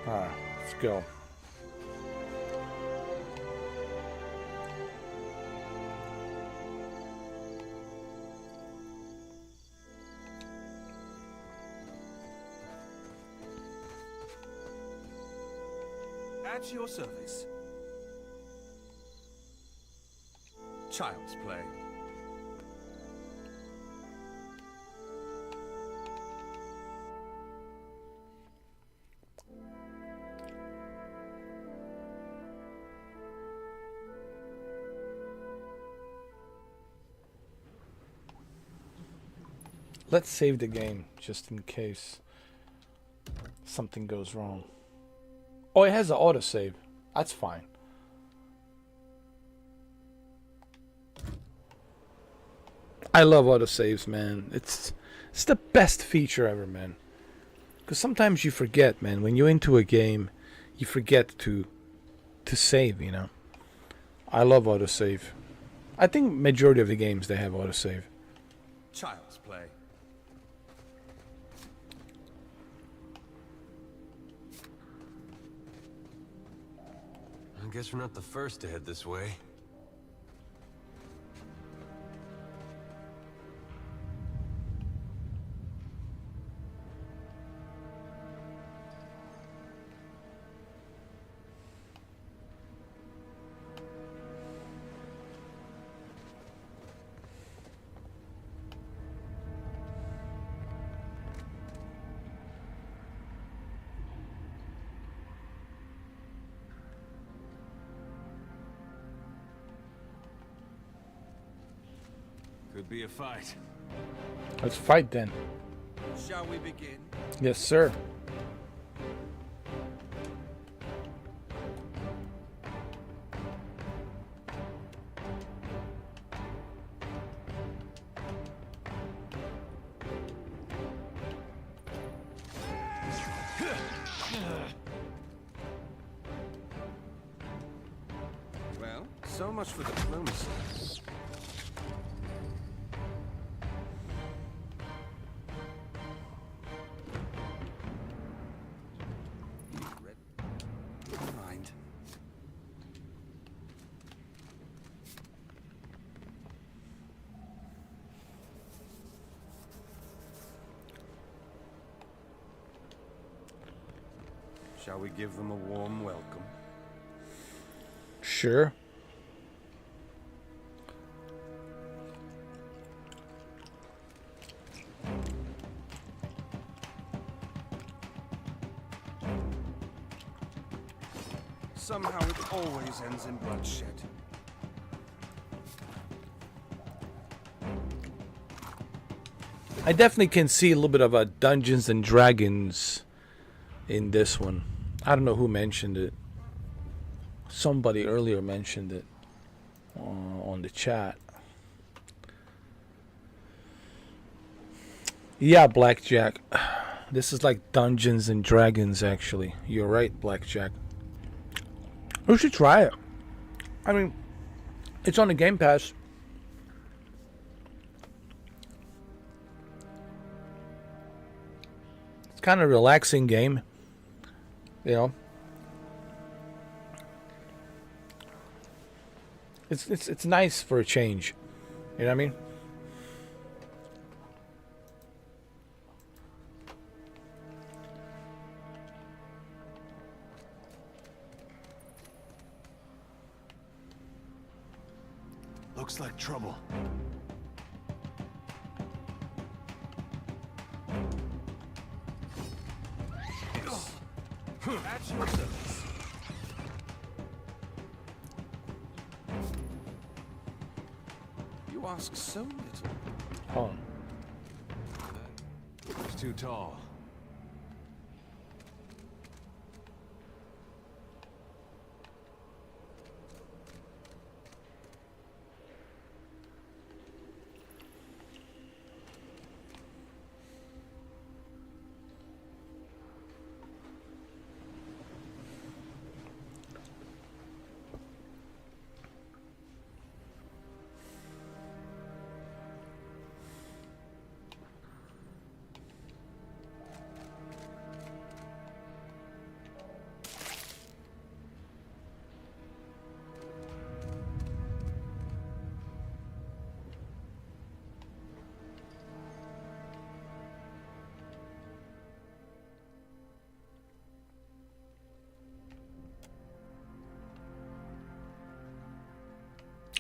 Alright, let's go. At your service. Child's play. Let's save the game just in case something goes wrong. Oh, it has an autosave. That's fine. I love autosaves, man. It's the best feature ever, man. Because sometimes you forget, man. When you're into a game, you forget to save, you know. I love autosave. I think majority of the games, they have autosave. Child's play. I guess we're not the first to head this way. Could be a fight. Let's fight then. Shall we begin? Yes, sir. Well, so much for diplomacy. Shall we give them a warm welcome? Sure. Somehow it always ends in bloodshed. I definitely can see a little bit of a Dungeons and Dragons in this one. I don't know who mentioned it. Somebody earlier mentioned it on the chat. Yeah, Blackjack. This is like Dungeons and Dragons, actually. You're right, Blackjack. We should try it. I mean, it's on the Game Pass. It's kind of a relaxing game. You know, it's nice for a change. You know what I mean? Looks like trouble. At your service. You ask so little. Oh. It's too tall.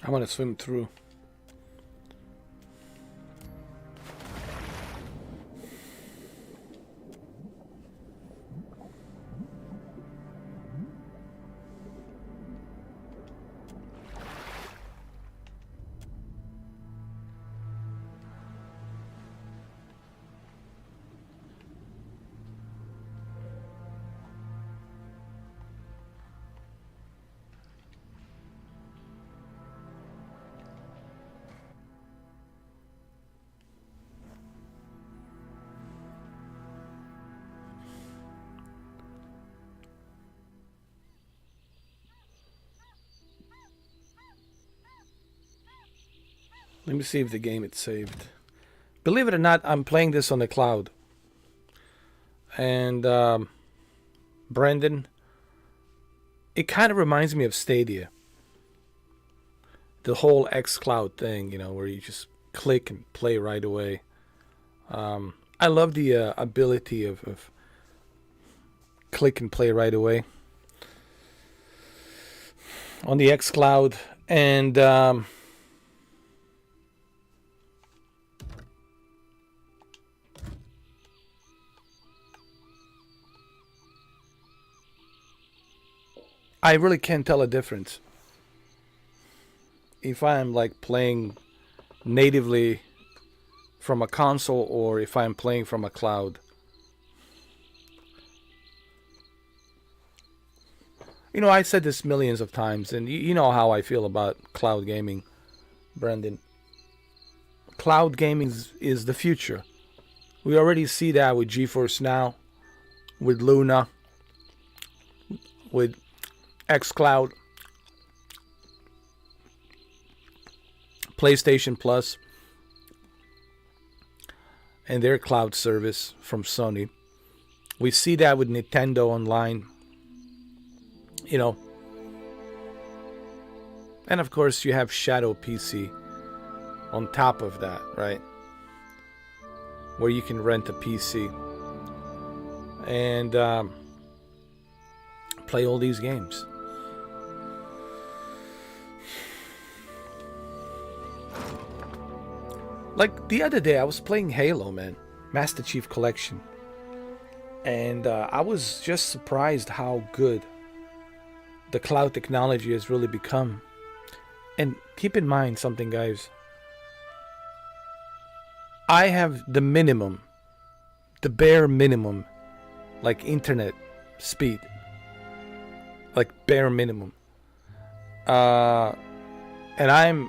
I want to swim through. Let me see if the game is saved. Believe it or not, I'm playing this on the cloud. And Brendan, it kind of reminds me of Stadia. The whole xCloud thing, you know, where you just click and play right away. I love the ability of click and play right away on the xCloud. And I really can't tell a difference if I'm like playing natively from a console or if I'm playing from a cloud. You know, I said this millions of times, and you know how I feel about cloud gaming, Brendan. Cloud gaming is the future. We already see that with GeForce Now, with Luna, with xCloud, PlayStation Plus, and their cloud service from Sony. We see that with Nintendo Online, you know. And of course, you have Shadow PC on top of that, right? Where you can rent a PC and play all these games. Like the other day, I was playing Halo, man, Master Chief Collection, and I was just surprised how good the cloud technology has really become. And keep in mind something, guys. I have the minimum, the bare minimum, like internet speed, like bare minimum. And I'm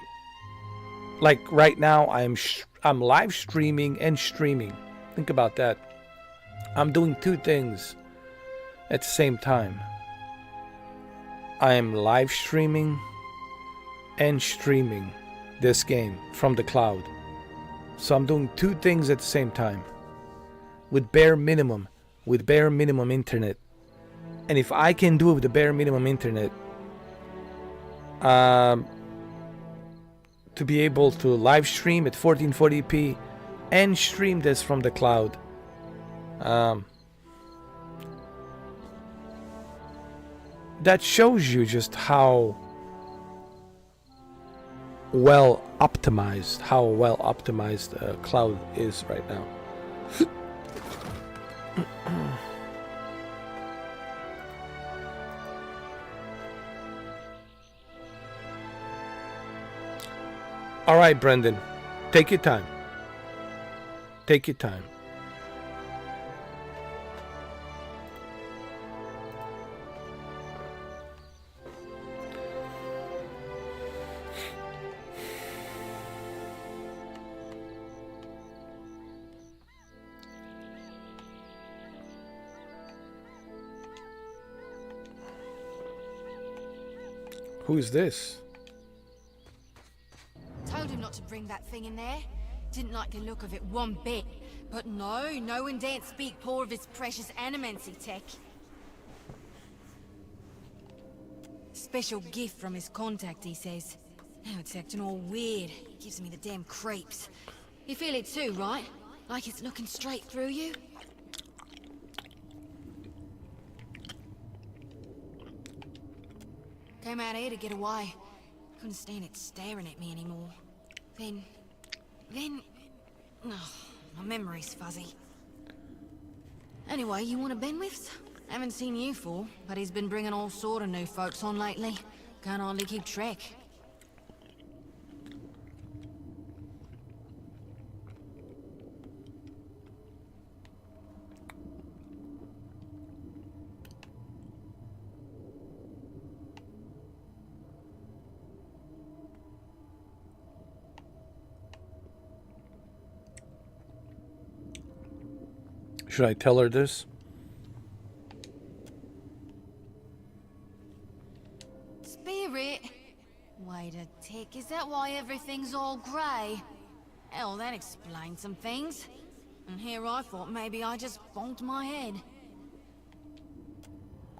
like right now I'm live streaming and streaming. Think about that. I'm doing two things at the same time. I am live streaming and streaming this game from the cloud. So I'm doing two things at the same time with bare minimum internet. And if I can do it with the bare minimum internet, to be able to live stream at 1440p and stream this from the cloud, that shows you just how well optimized cloud is right now. All right, Brendan, take your time. Take your time. Who is this? Told him not to bring that thing in there. Didn't like the look of it one bit. But no one daren't speak poor of his precious animancy tech. Special gift from his contact, he says. Now it's acting all weird. Gives me the damn creeps. You feel it too, right? Like it's looking straight through you? Came out here to get away. Couldn't stand it staring at me anymore. Then... Oh, my memory's fuzzy. Anyway, you want a Benwith's? Haven't seen you for, but he's been bringing all sort of new folks on lately. Can't hardly keep track. Should I tell her this? Spirit? Wait a tick, is that why everything's all grey? Hell, that explains some things. And here I thought maybe I just bonked my head.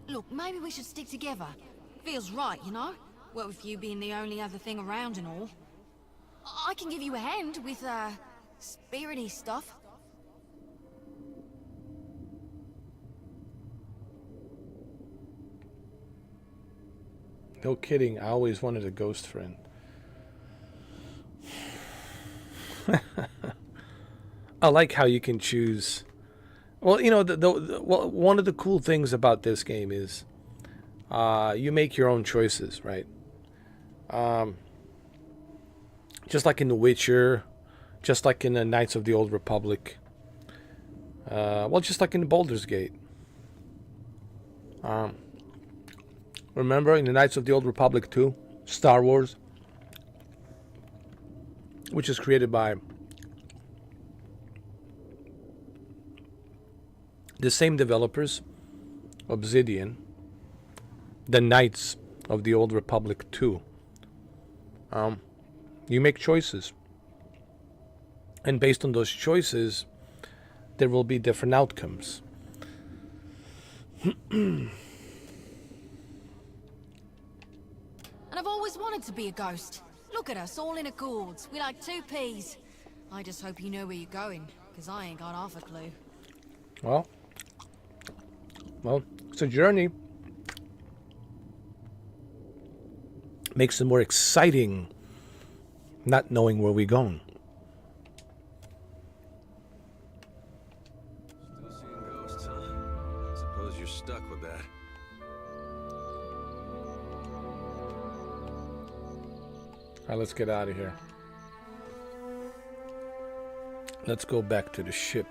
Look, maybe we should stick together. Feels right, you know? What with you being the only other thing around and all. I can give you a hand with, spirity stuff. No kidding, I always wanted a ghost friend. I like how you can choose. Well, you know, well, one of the cool things about this game is you make your own choices, right? Just like in The Witcher, just like in the Knights of the Old Republic. Well, just like in Baldur's Gate. Remember in the Knights of the Old Republic 2, Star Wars, which is created by the same developers, Obsidian, the Knights of the Old Republic 2. You make choices. And based on those choices, there will be different outcomes. And I've always wanted to be a ghost. Look at us, all in accords. We're like two peas. I just hope you know where you're going, because I ain't got half a clue. Well, it's a journey. Makes it more exciting not knowing where we're going. Still seeing ghosts, huh? Suppose you're stuck with that. All right, let's get out of here. Let's go back to the ship.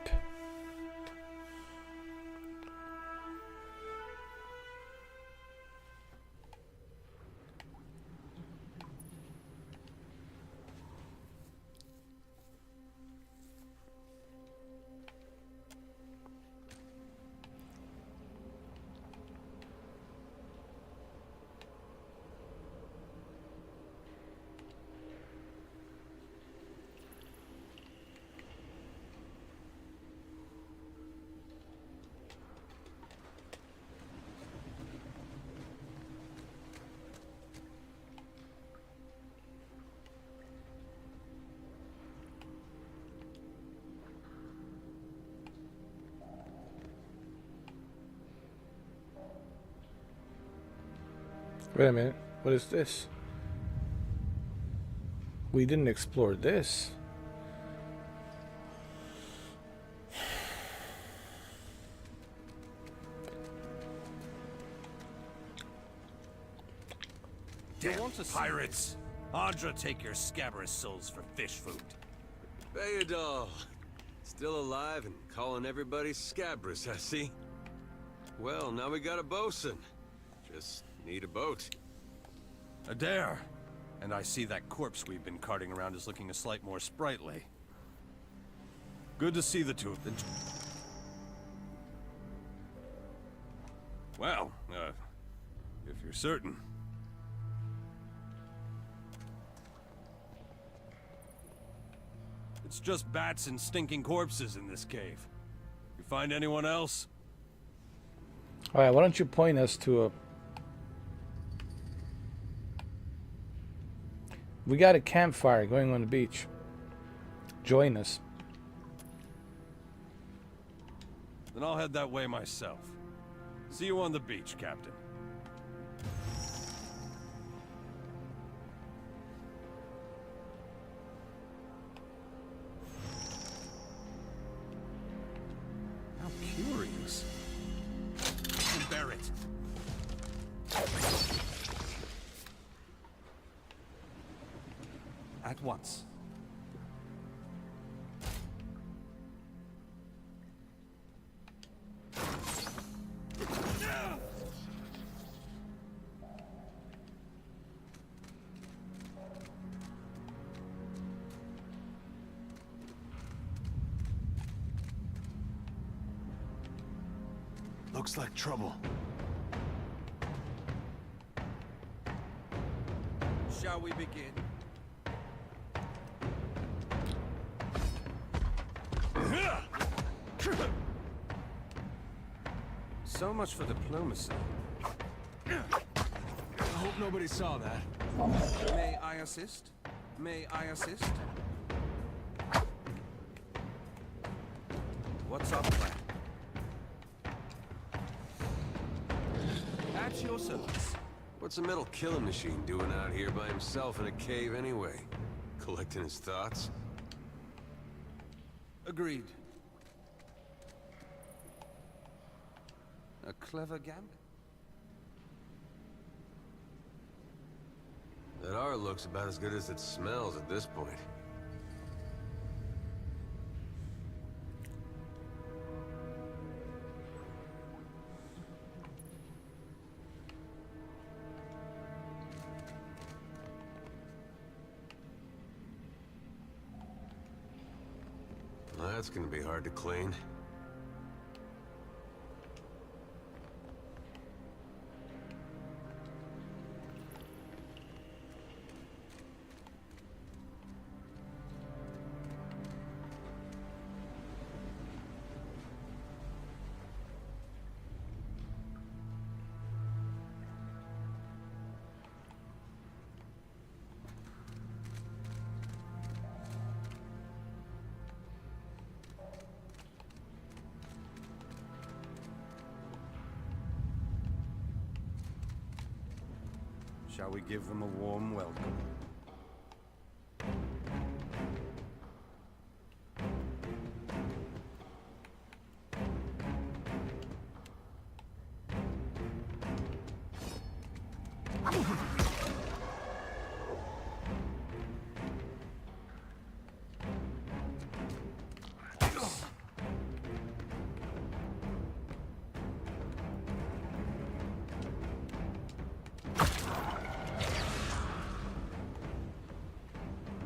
Wait a minute, what is this? We didn't explore this. Damn pirates! Andra, take your scabrous souls for fish food. Bayadol, still alive and calling everybody scabrous, I see. Well, now we got a bosun. Just need a boat. Adair. And I see that corpse we've been carting around is looking a slight more sprightly. Good to see the two of them. Well, if you're certain. It's just bats and stinking corpses in this cave. You find anyone else? All right, why don't you point us to a... We got a campfire going on the beach. Join us. Then I'll head that way myself. See you on the beach, Captain. it! At once. Looks like trouble. Shall we begin? So much for diplomacy. I hope nobody saw that. May I assist? May I assist? What's our plan? At your service. What's a metal killing machine doing out here by himself in a cave anyway? Collecting his thoughts? Agreed. A clever gambit? That art looks about as good as it smells at this point. Well, that's gonna be hard to clean. Shall we give them a warm welcome?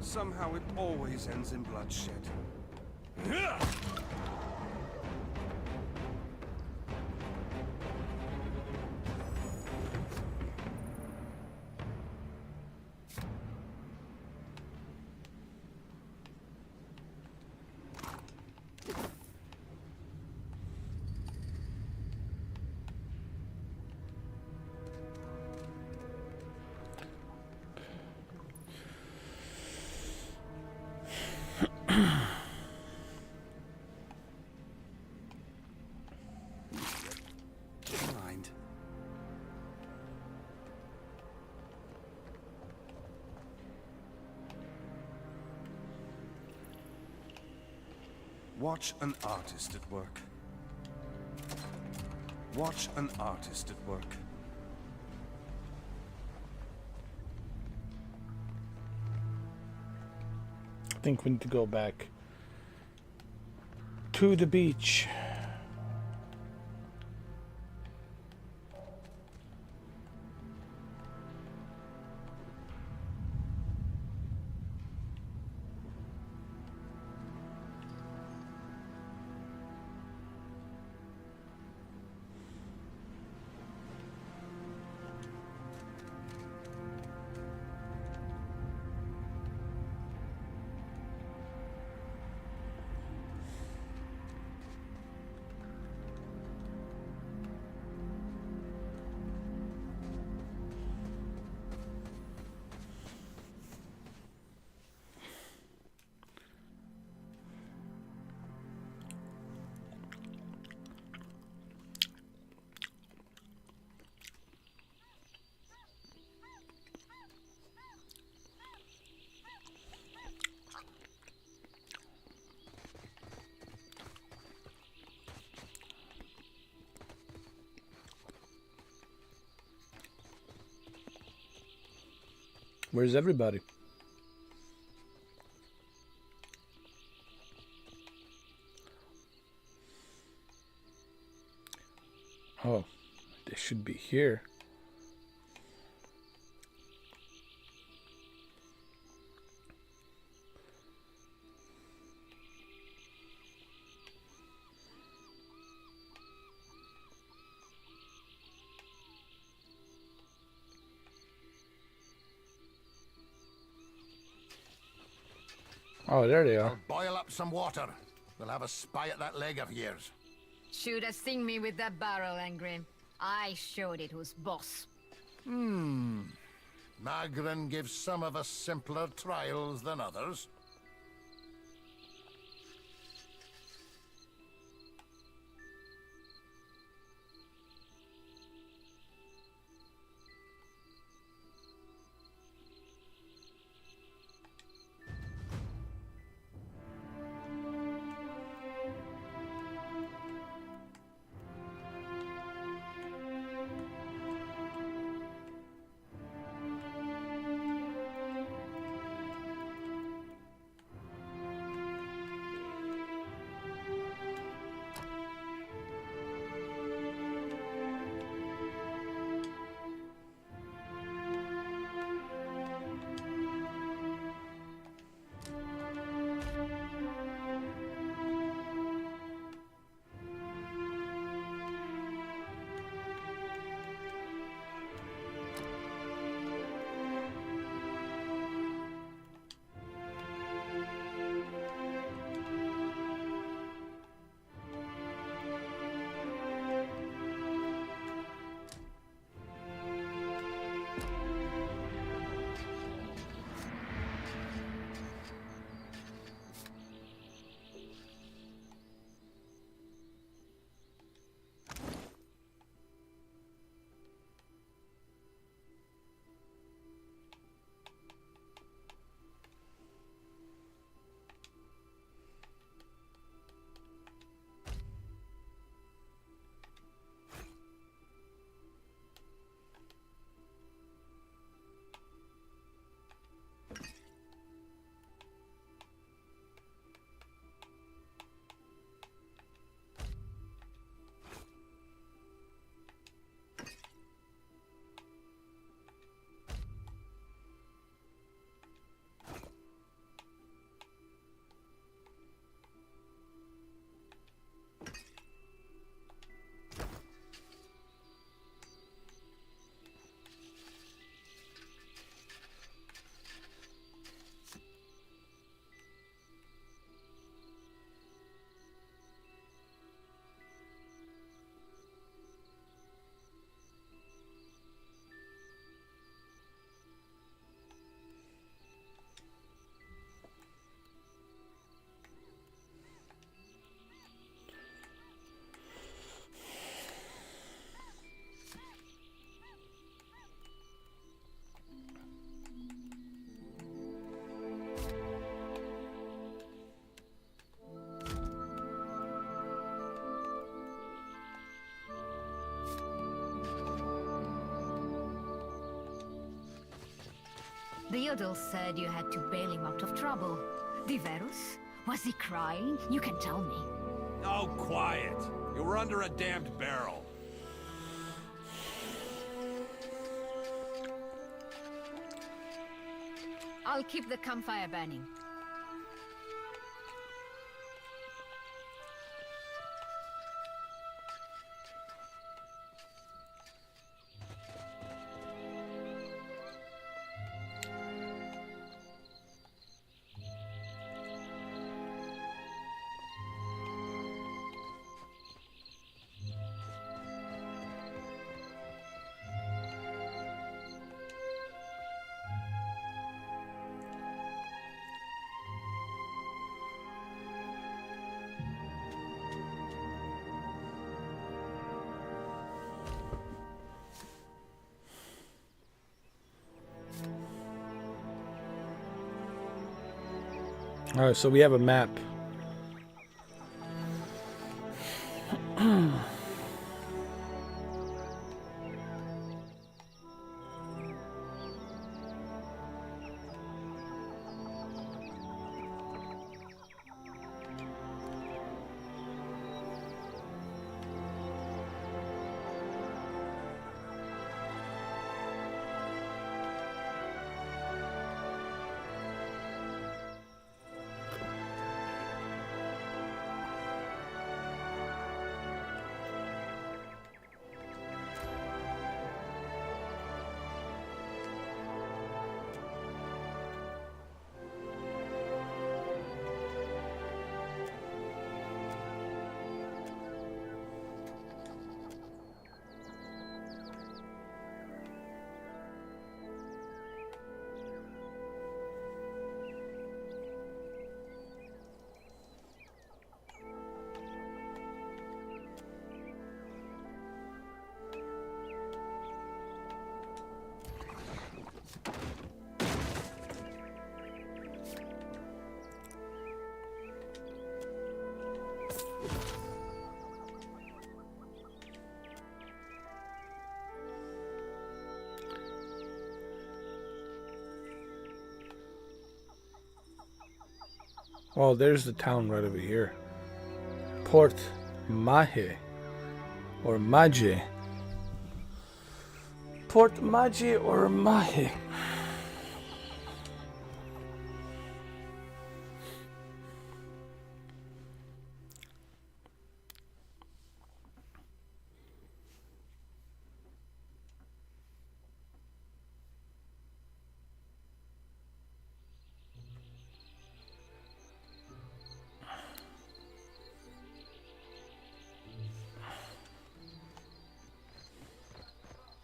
Somehow it always ends in bloodshed. Mind. Watch an artist at work. Watch an artist at work. I think we need to go back to the beach. Where's everybody? Oh, they should be here. Oh, there they are. I'll boil up some water. We'll have a spy at that leg of yours. Should have seen me with that barrel, Engrim. I showed it who's boss. Magrin gives some of us simpler trials than others. The Yodel said you had to bail him out of trouble. Diverus? Was he crying? You can tell me. Oh, quiet. You were under a damned barrel. I'll keep the campfire burning. Alright, so we have a map. Well, there's the town right over here. Port Maje. Or Maje. Port Maje or Maje.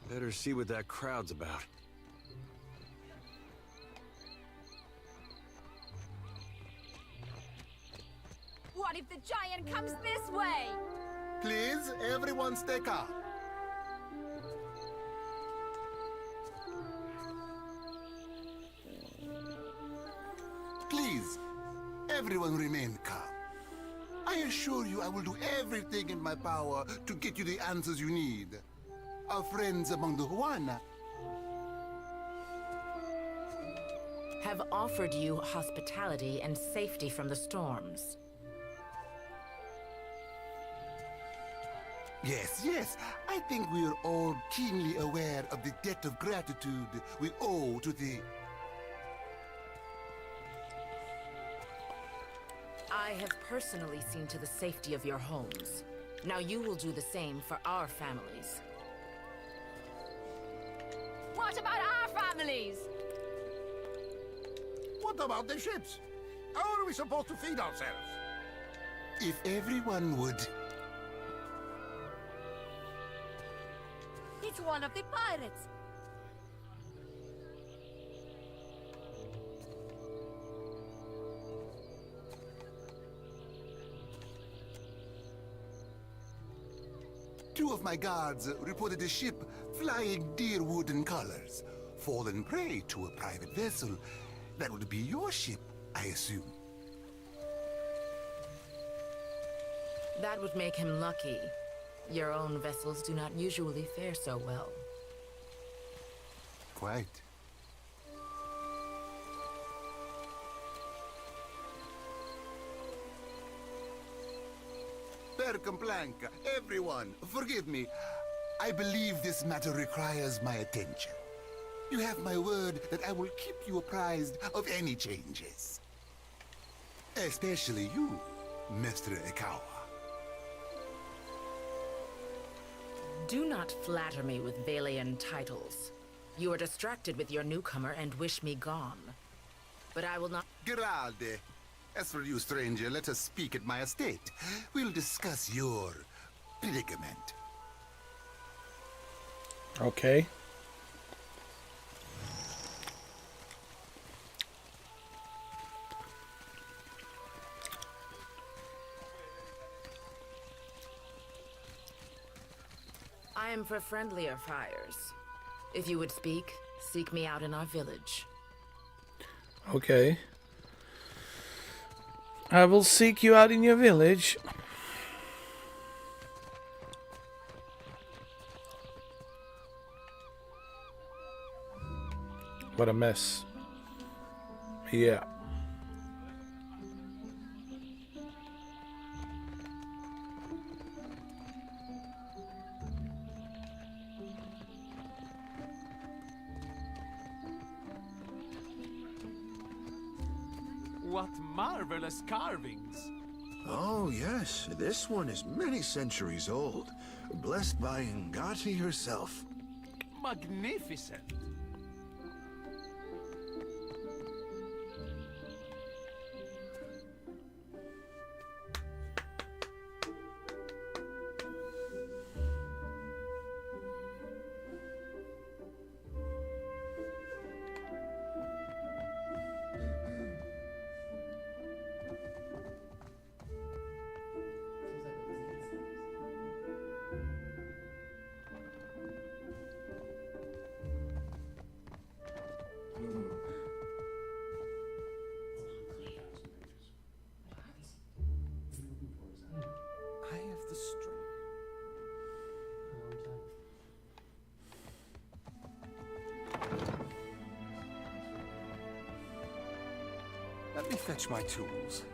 Better see what that crowd's about. What if the giant comes this way? Please, everyone stay calm. Please, everyone remain calm. I assure you I will do everything in my power to get you the answers you need. Our friends among the Huana have offered you hospitality and safety from the storms. Yes, yes. I think we are all keenly aware of the debt of gratitude we owe to the... I have personally seen to the safety of your homes. Now you will do the same for our families. What about our families? What about the ships? How are we supposed to feed ourselves? If everyone would... It's one of the pirates. Two of my guards reported a ship flying deer wooden colors, fallen prey to a private vessel. That would be your ship, I assume. That would make him lucky. Your own vessels do not usually fare so well. Quite. Per complanca, everyone, forgive me. I believe this matter requires my attention. You have my word that I will keep you apprised of any changes. Especially you, Mr. Ikawa. Do not flatter me with Valian titles. You are distracted with your newcomer and wish me gone. But I will not... Geralde. As for you, stranger, let us speak at my estate. We'll discuss your predicament. Okay. I am for friendlier fires. If you would speak, seek me out in our village. Okay. I will seek you out in your village. What a mess. Yeah. What marvelous carvings! Oh, yes. This one is many centuries old. Blessed by Ngati herself. Magnificent! Let me fetch my tools.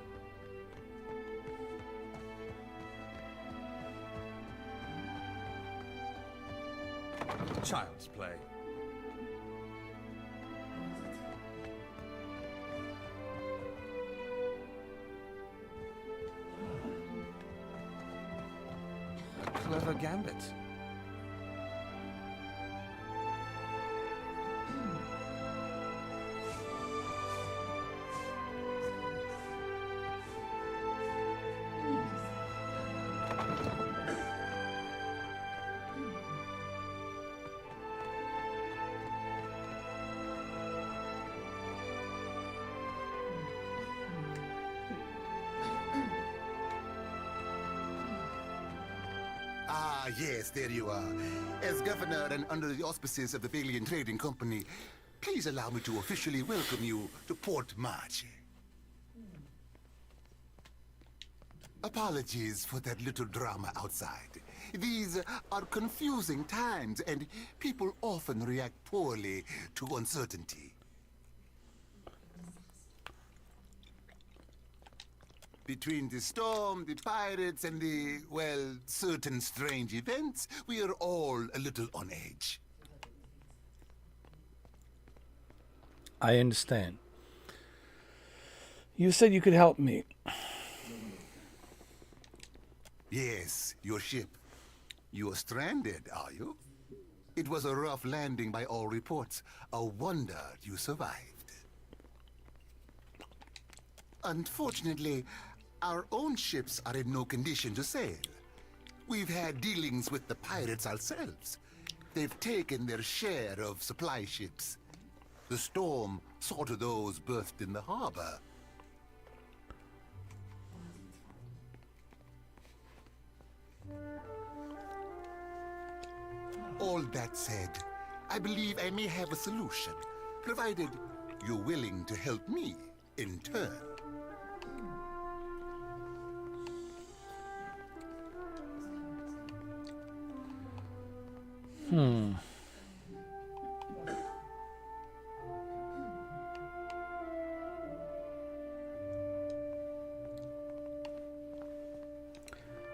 Child's play. A clever gambit. Ah, yes, there you are. As governor and under the auspices of the Valiant Trading Company, please allow me to officially welcome you to Port Maje. Apologies for that little drama outside. These are confusing times, and people often react poorly to uncertainty. Between the storm, the pirates, and the, well, certain strange events, we are all a little on edge. I understand. You said you could help me. Yes, your ship. You are stranded, are you? It was a rough landing by all reports. A wonder you survived. Unfortunately, our own ships are in no condition to sail. We've had dealings with the pirates ourselves. They've taken their share of supply ships. The storm saw to those berthed in the harbor. All that said, I believe I may have a solution, provided you're willing to help me in turn.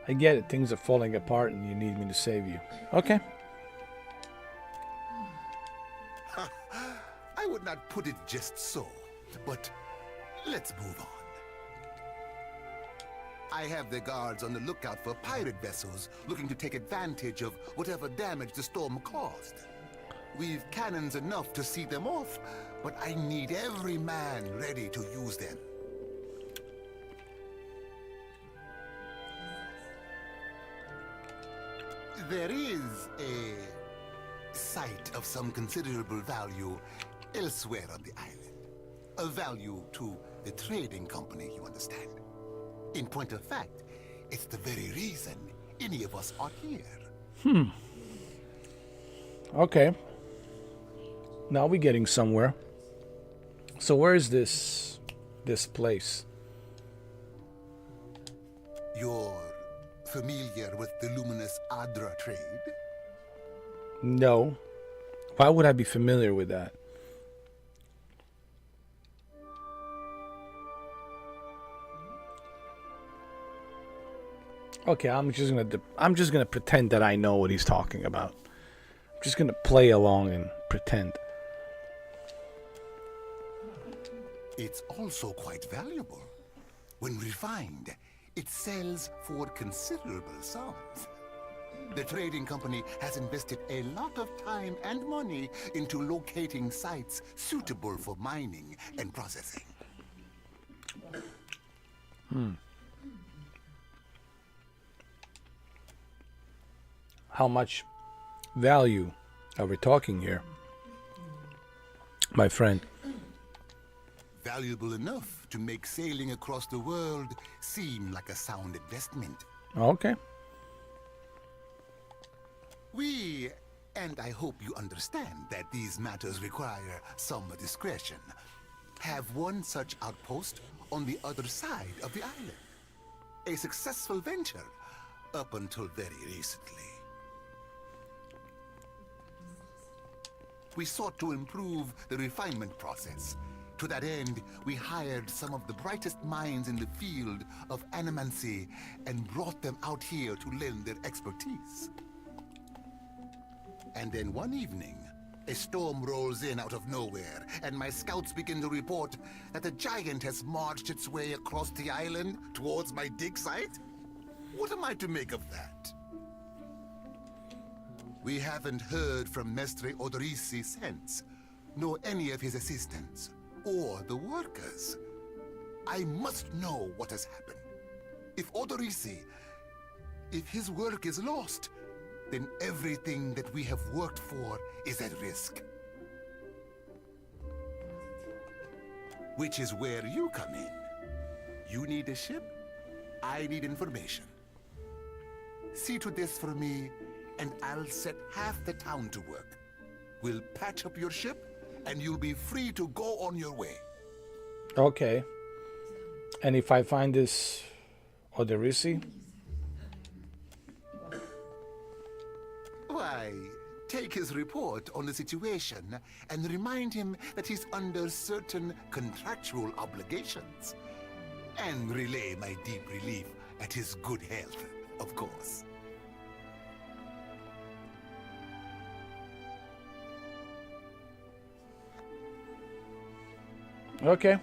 I get it. Things are falling apart and you need me to save you. Okay. I would not put it just so, but let's move on. I have the guards on the lookout for pirate vessels looking to take advantage of whatever damage the storm caused. We've cannons enough to see them off, but I need every man ready to use them. There is a site of some considerable value elsewhere on the island. A value to the trading company, you understand. In point of fact, it's the very reason any of us are here. Okay. Now we're getting somewhere. So where is this place? You're familiar with the luminous Adra trade? No. Why would I be familiar with that? Okay, I'm just gonna pretend that I know what he's talking about. I'm just gonna play along and pretend. It's also quite valuable. When refined, it sells for considerable sums. The trading company has invested a lot of time and money into locating sites suitable for mining and processing. How much value are we talking here, my friend? Valuable enough to make sailing across the world seem like a sound investment. Okay. We, and I hope you understand that these matters require some discretion, have one such outpost on the other side of the island. A successful venture up until very recently. We sought to improve the refinement process. To that end, we hired some of the brightest minds in the field of animancy and brought them out here to lend their expertise. And then one evening, a storm rolls in out of nowhere, and my scouts begin to report that a giant has marched its way across the island towards my dig site. What am I to make of that? We haven't heard from Mestre Odorisi since, nor any of his assistants, or the workers. I must know what has happened. If Odorisi, if his work is lost, then everything that we have worked for is at risk. Which is where you come in. You need a ship, I need information. See to this for me, and I'll set half the town to work. We'll patch up your ship, and you'll be free to go on your way. Okay. And if I find this Odorisi? Why, take his report on the situation and remind him that he's under certain contractual obligations. And relay my deep relief at his good health, of course. Okay.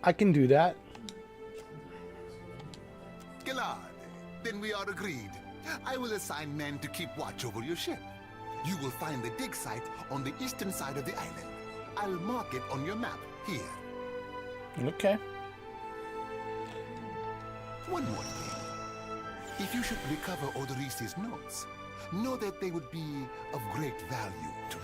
I can do that. Gilad, then we are agreed. I will assign men to keep watch over your ship. You will find the dig site on the eastern side of the island. I'll mark it on your map here. Okay. One more thing. If you should recover Odorisi's notes, know that they would be of great value to me.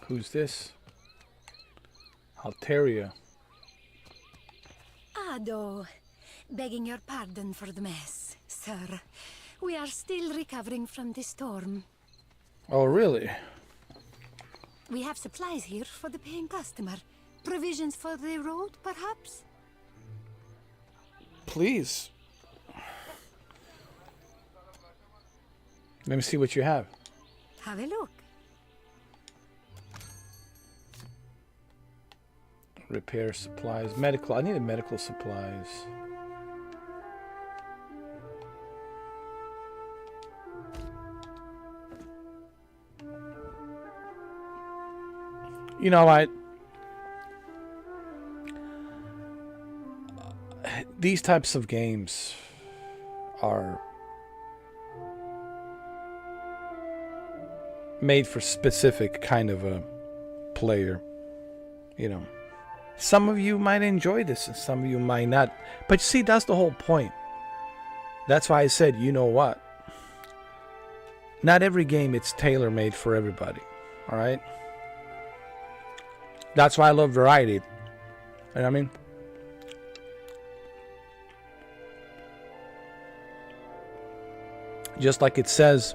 Who's this? Alteria. Ado, begging your pardon for the mess, sir. We are still recovering from the storm. Oh, really? We have supplies here for the paying customer. Provisions for the road, perhaps? Please. Let me see what you have. Have a look. Repair supplies, medical. I needed medical supplies. You know what? These types of games are made for specific kind of a player, you know. Some of you might enjoy this and some of you might not. But see, that's the whole point. That's why I said, you know what? Not every game it's tailor-made for everybody. All right? That's why I love variety. You know what I mean? Just like it says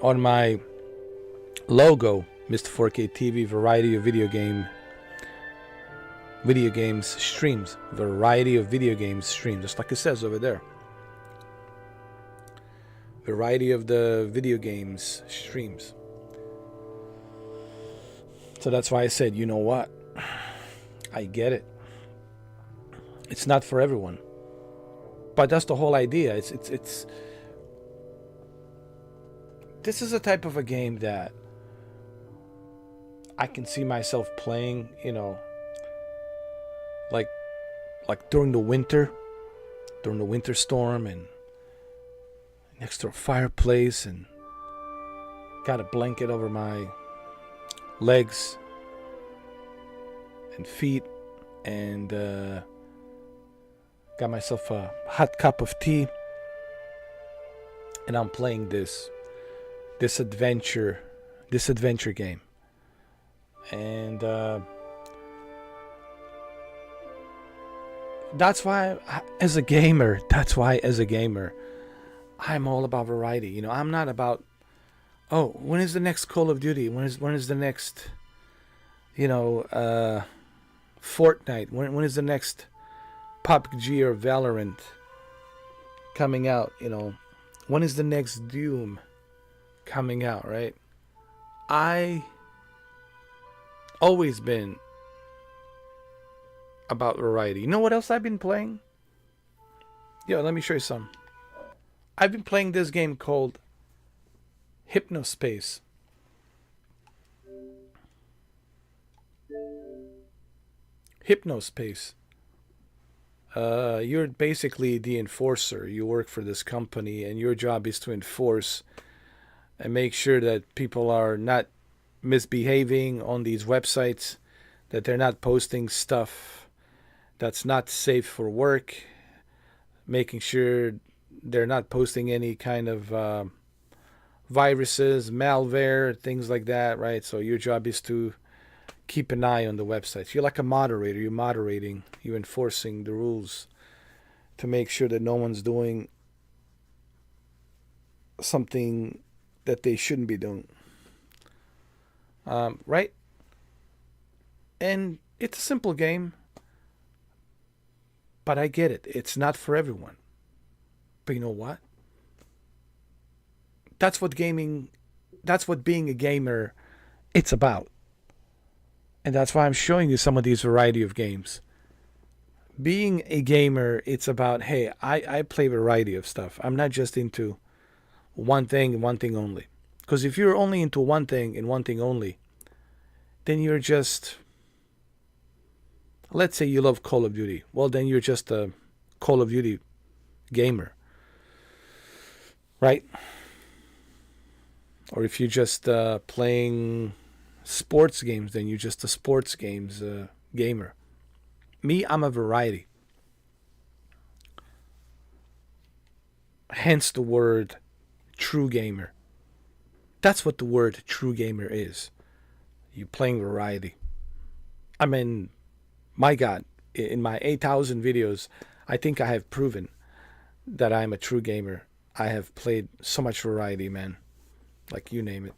on my logo, Mr. 4K TV, variety of video games streams. Variety of video games streams. Just like it says over there. Variety of the video games streams. So that's why I said, you know what? I get it. It's not for everyone. But that's the whole idea. It's this is a type of a game that I can see myself playing, you know, like during the winter storm, and next to a fireplace, and got a blanket over my legs and feet, and got myself a hot cup of tea, and I'm playing this adventure game. And that's why as a gamer, I'm all about variety. You know, I'm not about, oh, when is the next Call of Duty? When is the next, you know, Fortnite? When is the next PUBG or Valorant coming out? You know, when is the next Doom coming out, right? I always been about variety. You know what else I've been playing? Yo, let me show you some. I've been playing this game called Hypnospace. Hypnospace. You're basically the enforcer. You work for this company, and your job is to enforce and make sure that people are not misbehaving on these websites, that they're not posting stuff that's not safe for work, making sure they're not posting any kind of viruses, malware, things like that, right? So your job is to keep an eye on the websites. You're like a moderator. You're moderating. You're enforcing the rules to make sure that no one's doing something that they shouldn't be doing. Right? And it's a simple game, but I get it. It's not for everyone. But you know what? That's what being a gamer, it's about. And that's why I'm showing you some of these variety of games. Being a gamer, it's about, hey, I play a variety of stuff. I'm not just into one thing and one thing only. Because if you're only into one thing and one thing only, then you're just, let's say you love Call of Duty. Well, then you're just a Call of Duty gamer. Right? Or if you're just playing sports games, then you're just a sports games gamer. Me, I'm a variety. Hence the word true gamer. That's what the word true gamer is. You're playing variety. I mean, my God, in my 8,000 videos, I think I have proven that I'm a true gamer. I have played so much variety, man. Like, you name it.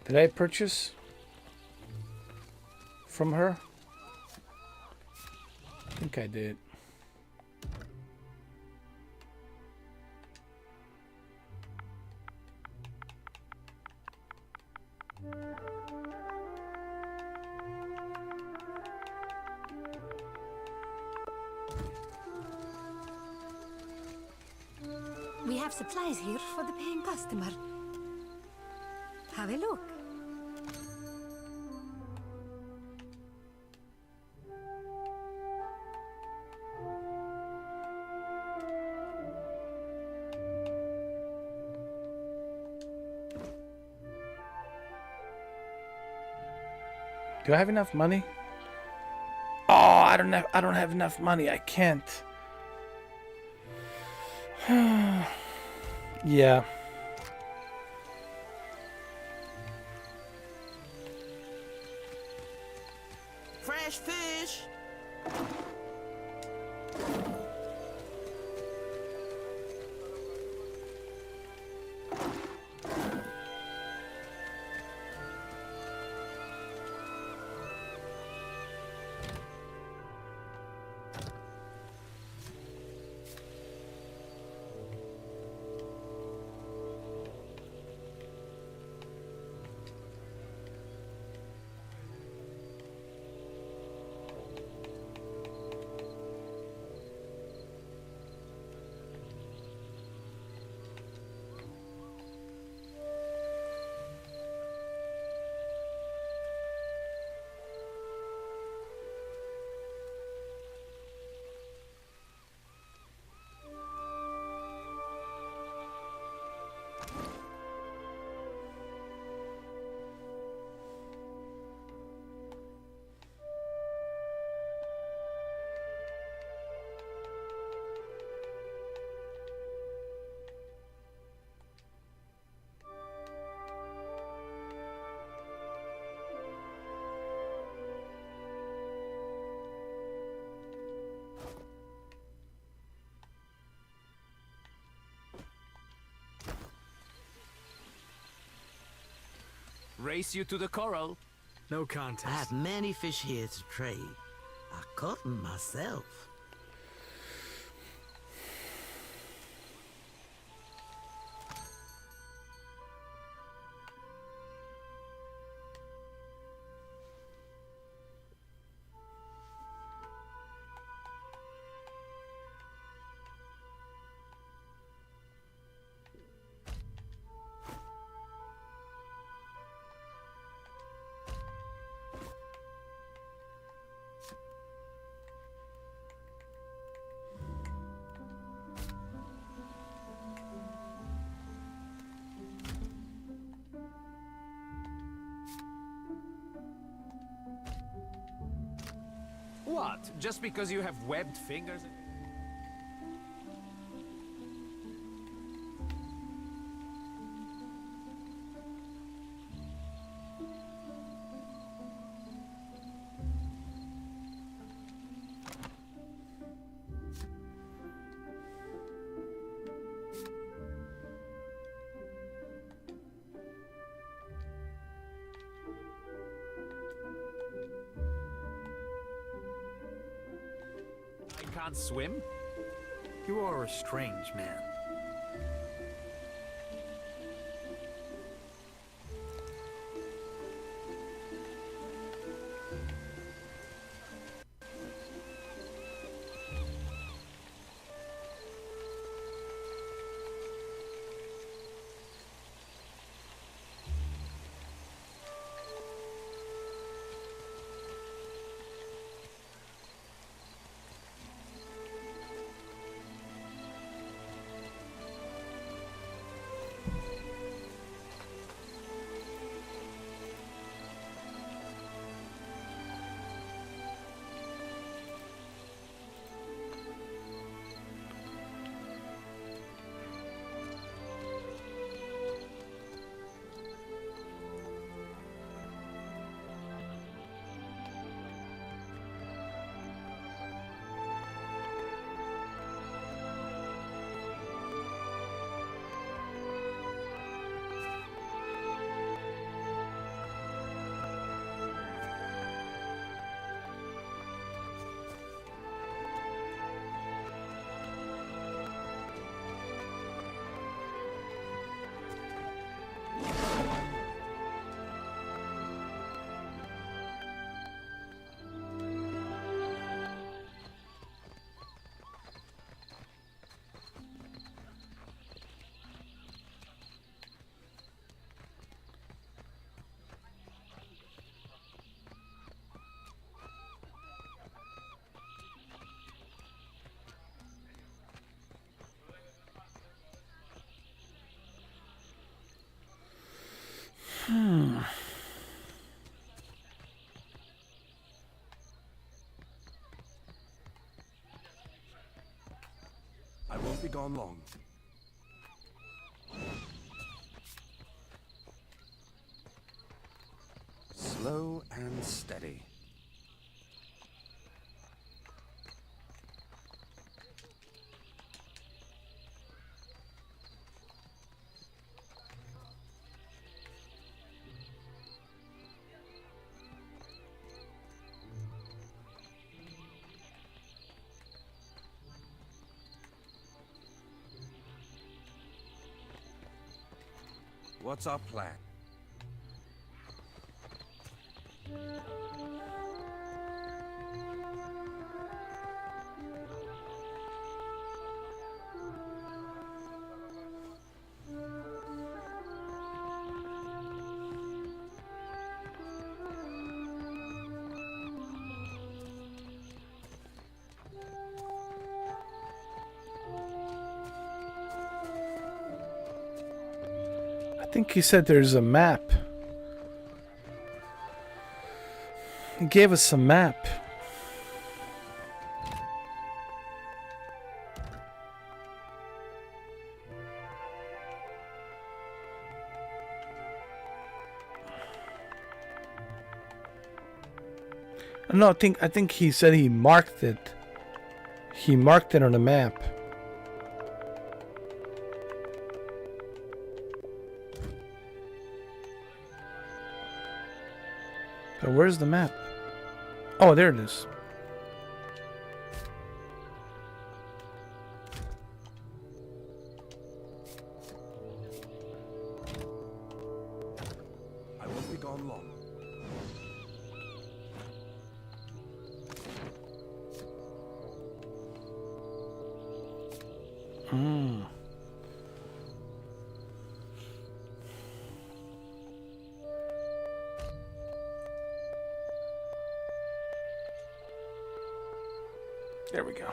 Did I purchase from her? I think I did. We have supplies here for the paying customer. Have a look. Do I have enough money? Oh, I don't have enough money. I can't. Yeah. Fresh fish! Race you to the coral. No contest. I have many fish here to trade. I caught them myself. What? Just because you have webbed fingers? Can't swim? You are a strange man. won't be gone long. Slow and steady. What's our plan? I think he said there's a map. He gave us a map. No, I think he said he marked it. He marked it on a map. So where's the map? Oh, there it is. I won't be gone long. Hmm. There we go.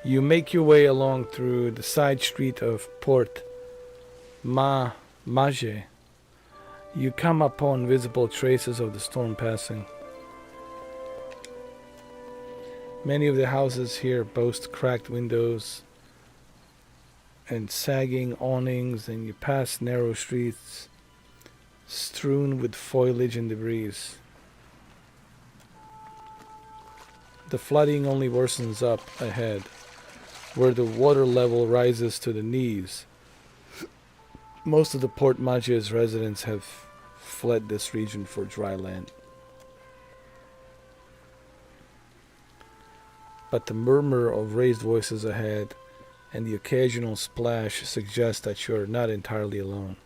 You make your way along through the side street of Port Maje. You come upon visible traces of the storm passing. Many of the houses here boast cracked windows and sagging awnings, and you pass narrow streets strewn with foliage and debris. The flooding only worsens up ahead, where the water level rises to the knees. Most of the Port Maje's residents have fled this region for dry land. But the murmur of raised voices ahead and the occasional splash suggest that you're not entirely alone.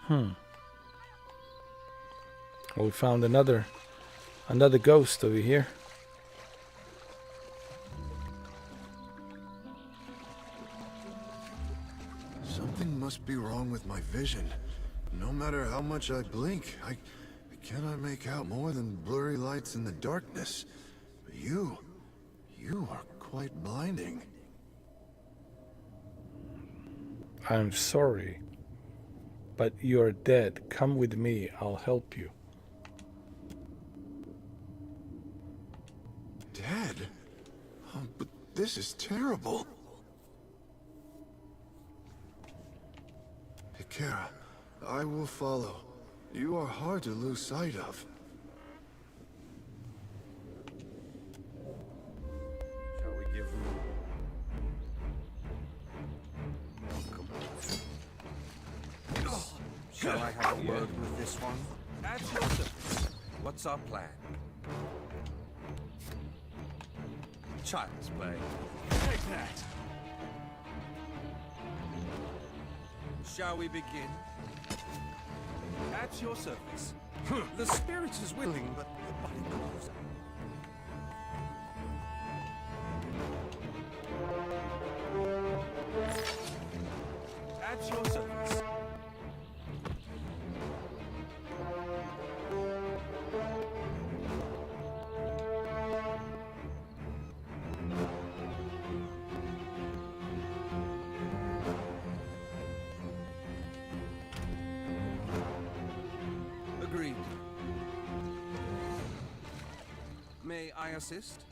Well, we found another ghost over here. Something must be wrong with my vision. No matter how much I blink, I cannot make out more than blurry lights in the darkness. But you are quite blinding. I'm sorry, but you're dead. Come with me, I'll help you. Dead? Oh, but this is terrible. Hikara, I will follow. You are hard to lose sight of. Shall we give room? Shall I have a word with this one? At your service. What's our plan? Child's play. Take that. Shall we begin? At your service. The spirit is willing, but the body calls. At your service. I assist?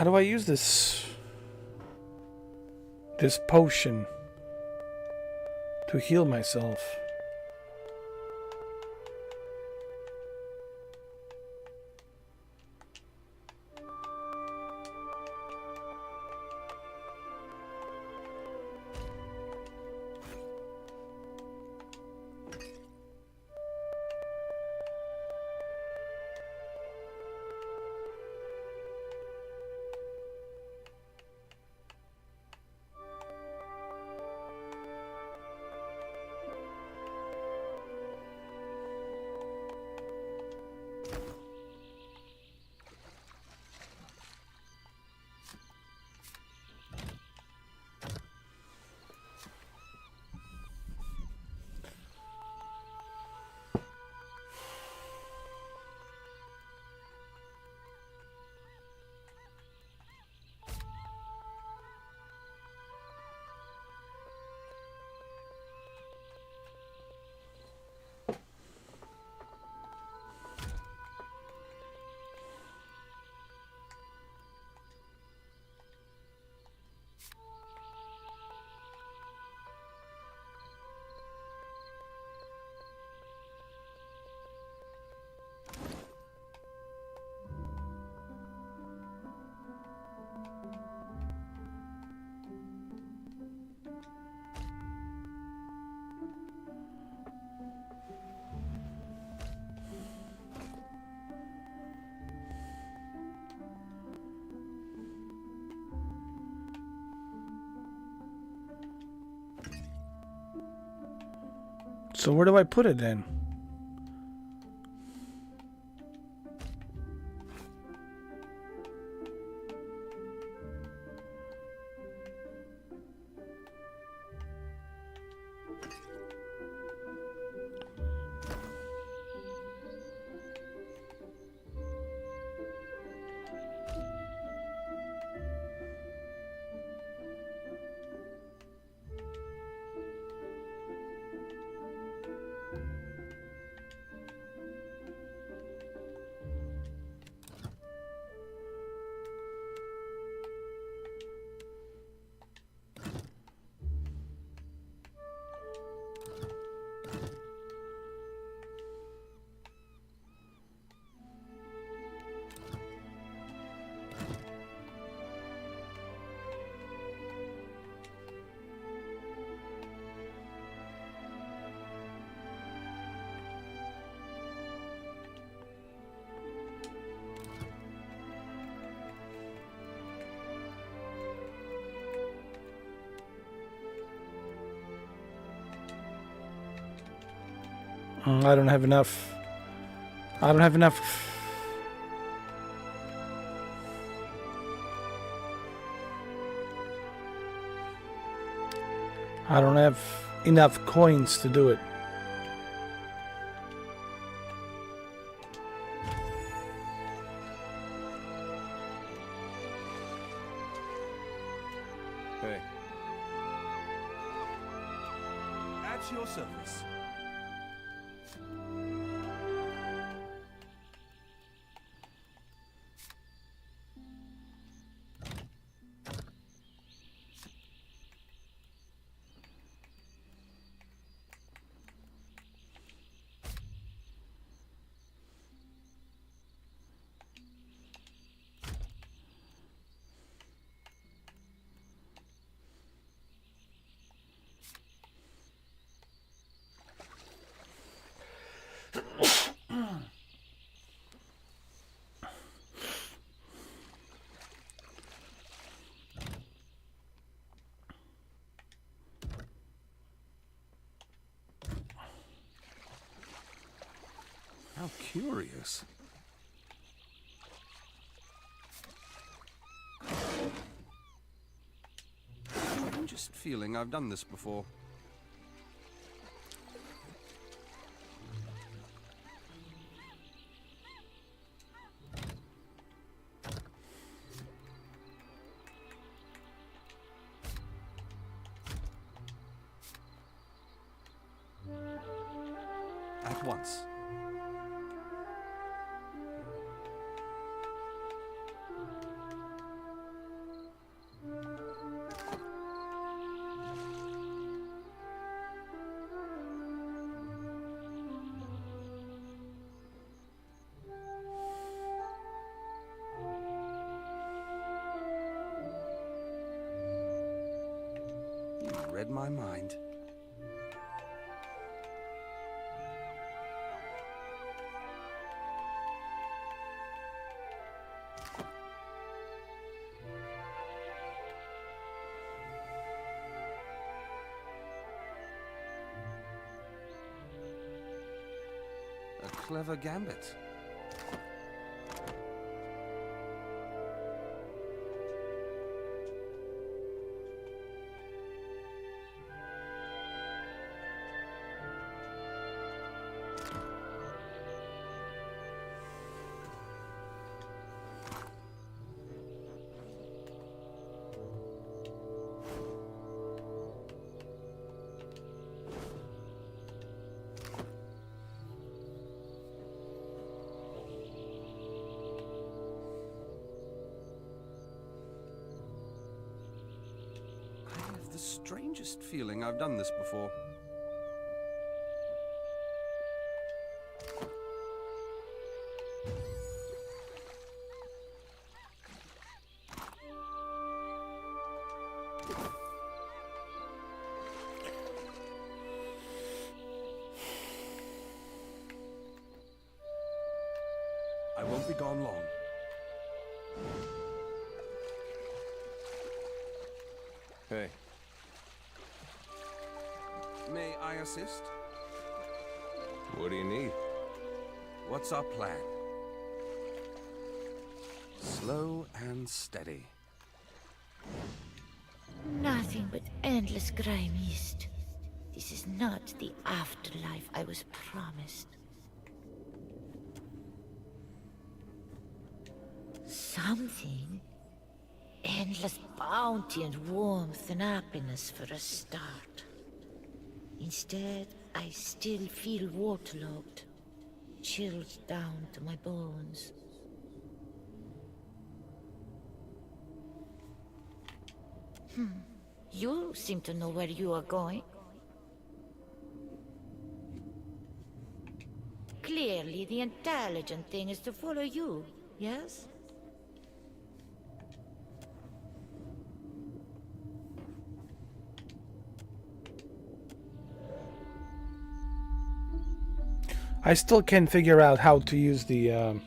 How do I use this potion to heal myself? So where do I put it then? I don't have enough. I don't have enough. I don't have enough coins to do it. Hey. At your service. curious. Strangest feeling I've done this before. At once. You read my mind. A clever gambit. The strangest feeling I've done this before. I won't be gone long. Hey. May I assist? What do you need? What's our plan? Slow and steady. Nothing but endless grey mist. This is not the afterlife I was promised. Something. Endless bounty and warmth and happiness for a start. Instead, I still feel waterlogged, chilled down to my bones. You seem to know where you are going. Clearly, the intelligent thing is to follow you, yes? I still can't figure out how to use the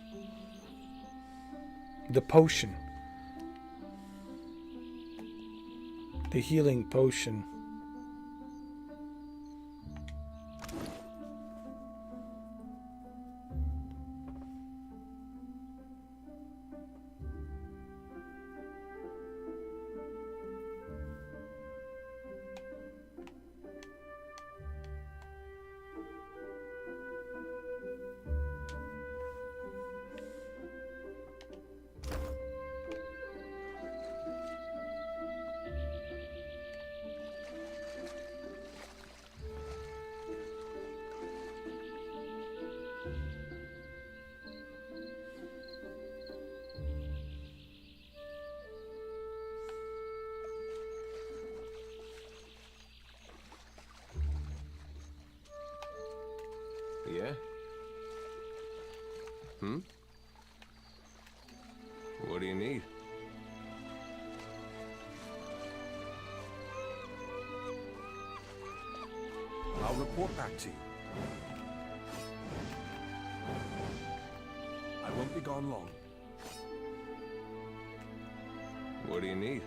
potion. The healing potion. Yeah? What do you need? I'll report back to you. I won't be gone long. What do you need?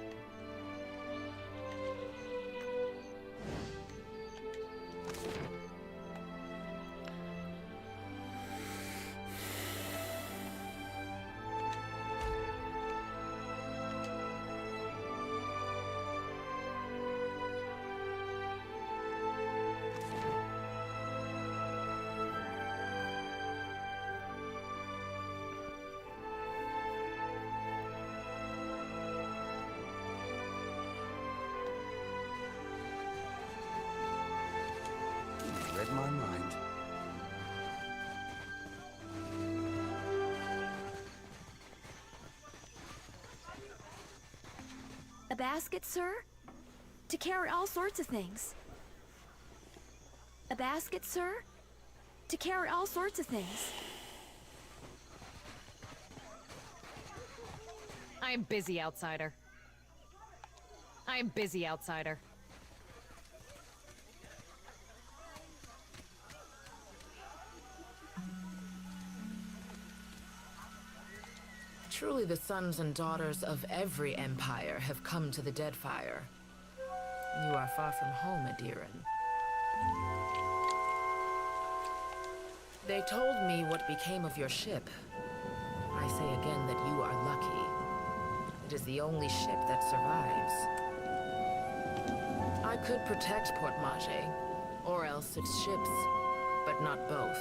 basket, sir? To carry all sorts of things. A basket, sir? To carry all sorts of things. I am busy, outsider. I am busy, outsider. Truly the sons and daughters of every empire have come to the Deadfire. You are far from home, Adiran. They told me what became of your ship. I say again that you are lucky. It is the only ship that survives. I could protect Port Maje, or else its ships, but not both.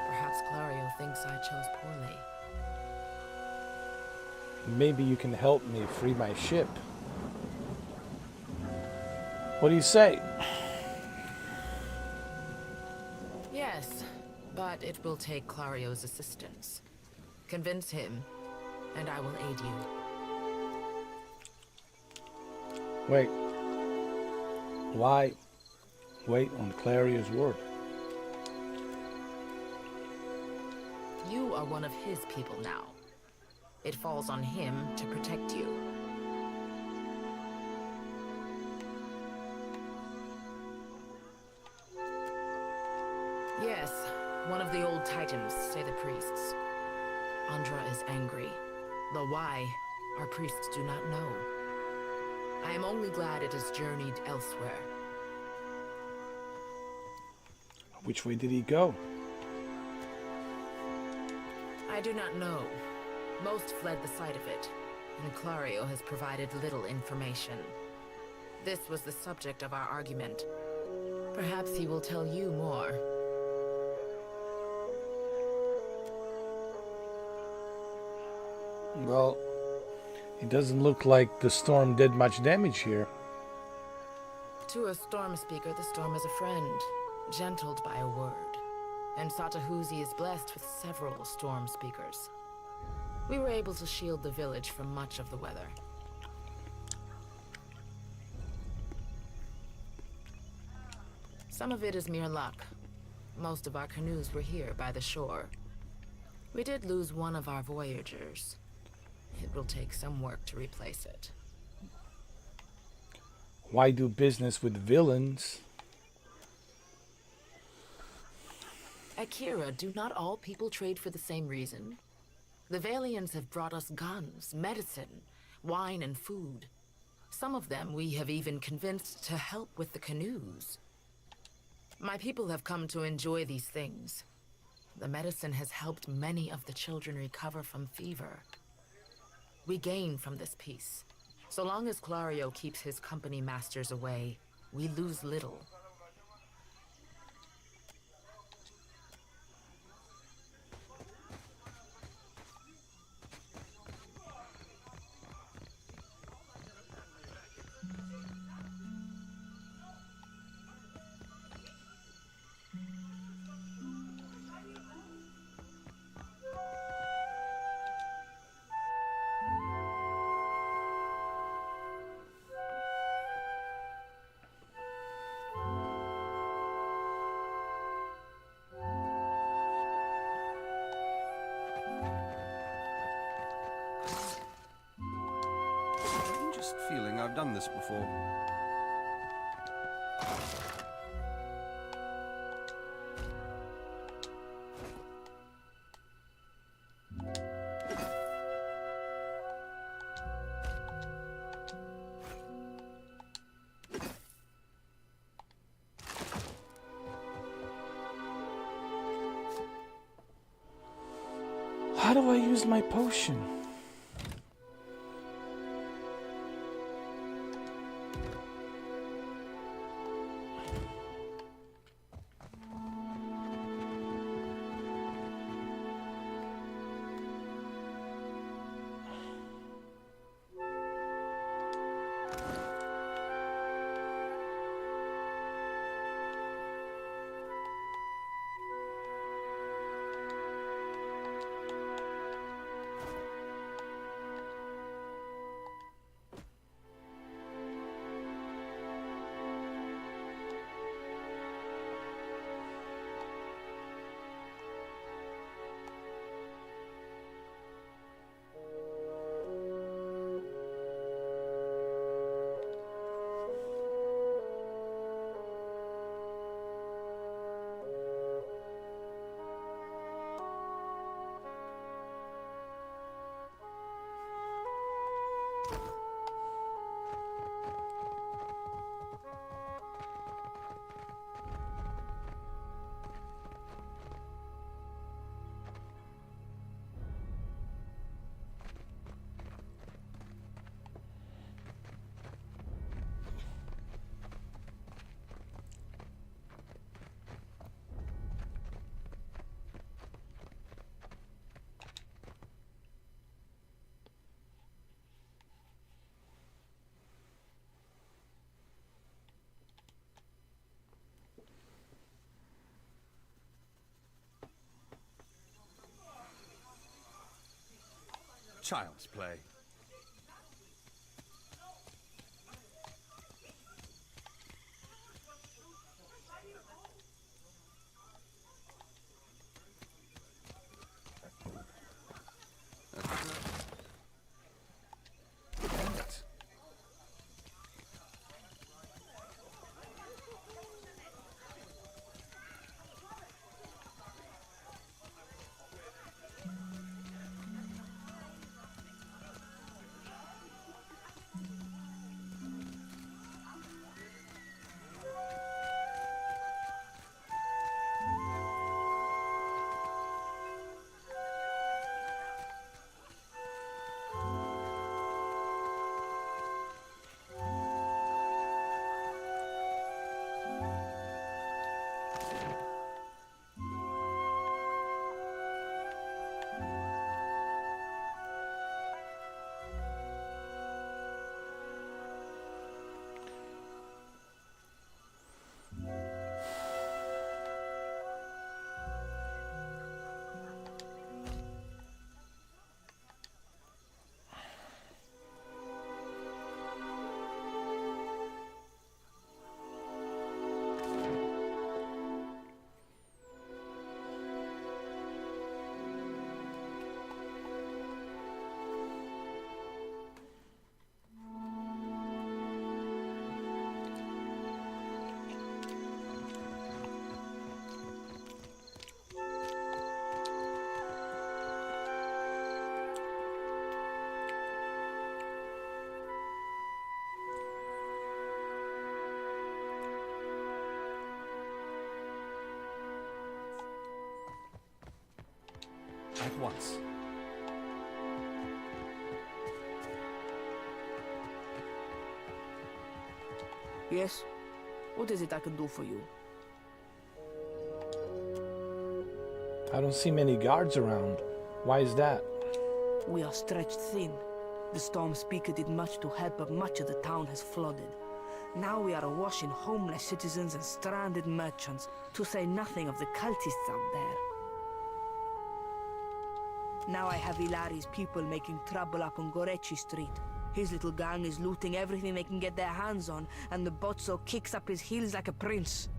Perhaps Clario thinks I chose poorly. Maybe you can help me free my ship. What do you say? Yes, but it will take Clario's assistance. Convince him, and I will aid you. Wait. Why wait on Clario's word? You are one of his people now. It falls on him to protect you. Yes, one of the old titans, say the priests. Andra is angry, though why, our priests do not know. I am only glad it has journeyed elsewhere. Which way did he go? I do not know. Most fled the sight of it, and Clario has provided little information. This was the subject of our argument. Perhaps he will tell you more. Well, it doesn't look like the storm did much damage here. To a storm speaker, the storm is a friend, gentled by a word. And Satahuzi is blessed with several storm speakers. We were able to shield the village from much of the weather. Some of it is mere luck. Most of our canoes were here by the shore. We did lose one of our voyagers. It will take some work to replace it. Why do business with villains? Akira, do not all people trade for the same reason? The Valians have brought us guns, medicine, wine, and food. Some of them we have even convinced to help with the canoes. My people have come to enjoy these things. The medicine has helped many of the children recover from fever. We gain from this peace. So long as Clario keeps his company masters away, we lose little. Strangest feeling I've done this before. How do I use my potion? child's play. At once. Yes? What is it I can do for you? I don't see many guards around. Why is that? We are stretched thin. The Storm Speaker did much to help, but much of the town has flooded. Now we are awash in homeless citizens and stranded merchants, to say nothing of the cultists out there. Now I have Ilari's people making trouble up on Gorechi Street. His little gang is looting everything they can get their hands on, and the Bozzo kicks up his heels like a prince.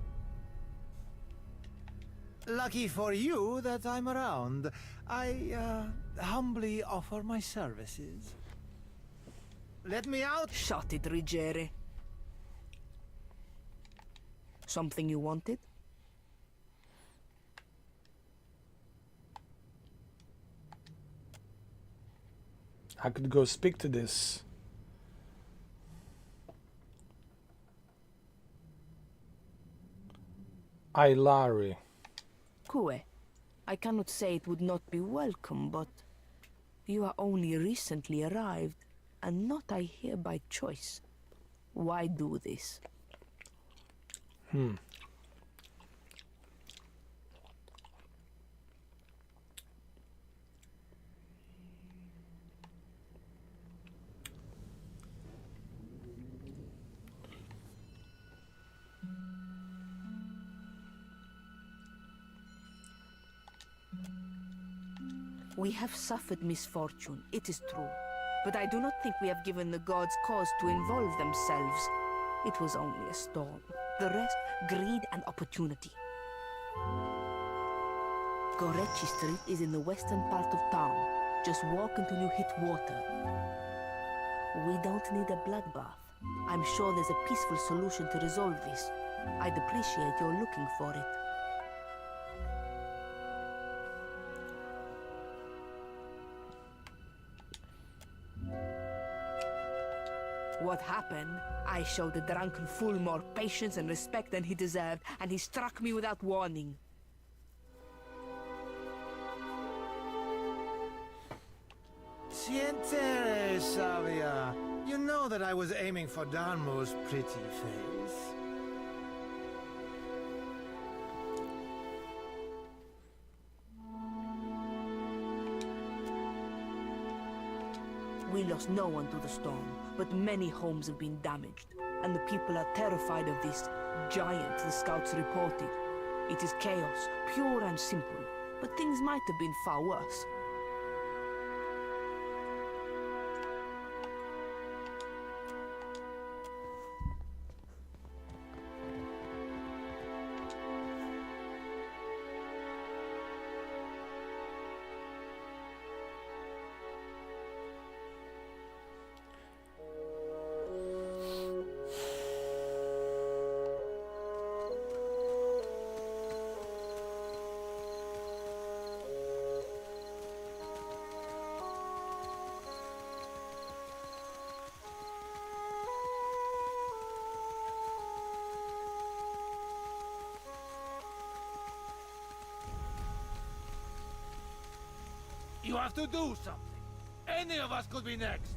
Lucky for you that I'm around. I humbly offer my services. Let me out! Shut it, Rigere. Something you wanted? I could go speak to this. Ilari. Kue, I cannot say it would not be welcome, but you are only recently arrived, and not I here by choice. Why do this? We have suffered misfortune, it is true. But I do not think we have given the gods cause to involve themselves. It was only a storm. The rest, greed and opportunity. Gorechi Street is in the western part of town. Just walk until you hit water. We don't need a bloodbath. I'm sure there's a peaceful solution to resolve this. I'd appreciate your looking for it. What happened? I showed the drunken fool more patience and respect than he deserved, and he struck me without warning. Sientere, Savia. You know that I was aiming for Darmo's pretty face. We lost no one to the storm, but many homes have been damaged, and the people are terrified of this giant the scouts reported. It is chaos, pure and simple, but things might have been far worse. You have to do something. Any of us could be next.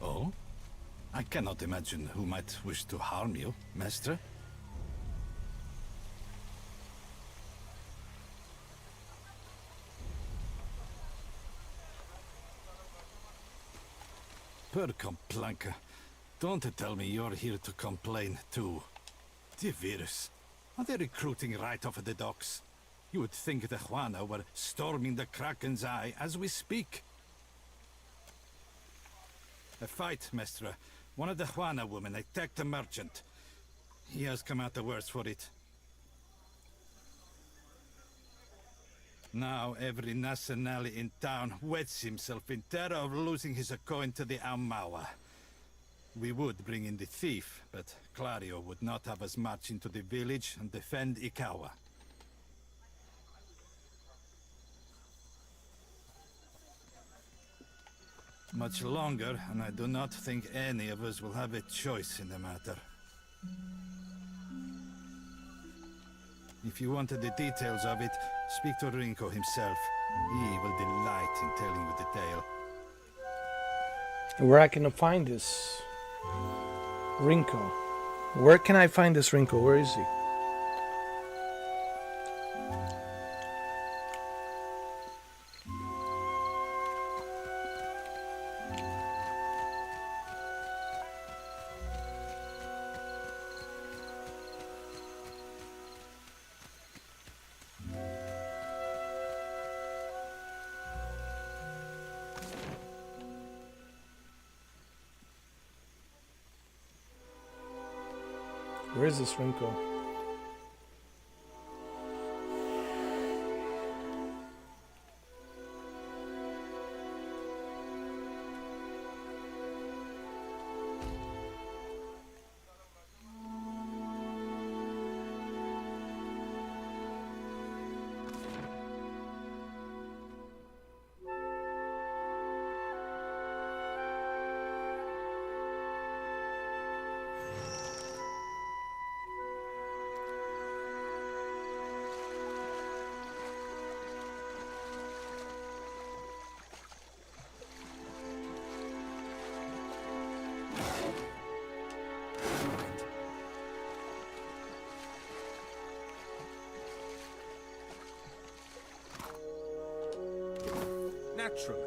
Oh? I cannot imagine who might wish to harm you, Master. Per complanka. Don't tell me you're here to complain too. The virus. Are they recruiting right off of the docks? You would think the Juana were storming the Kraken's Eye as we speak. A fight, Mestra. One of the Juana women attacked a merchant. He has come out the worse for it. Now every nationale in town wets himself in terror of losing his coin to the Aumaua. We would bring in the thief, but Clario would not have us march into the village and defend Ikawa. Much longer, and I do not think any of us will have a choice in the matter. If you wanted the details of it, speak to Rinko himself. He will delight in telling you the tale. Where I can find this Rinko? Where can I find this Rinko? Where is he? Where is this Rinko? Naturally.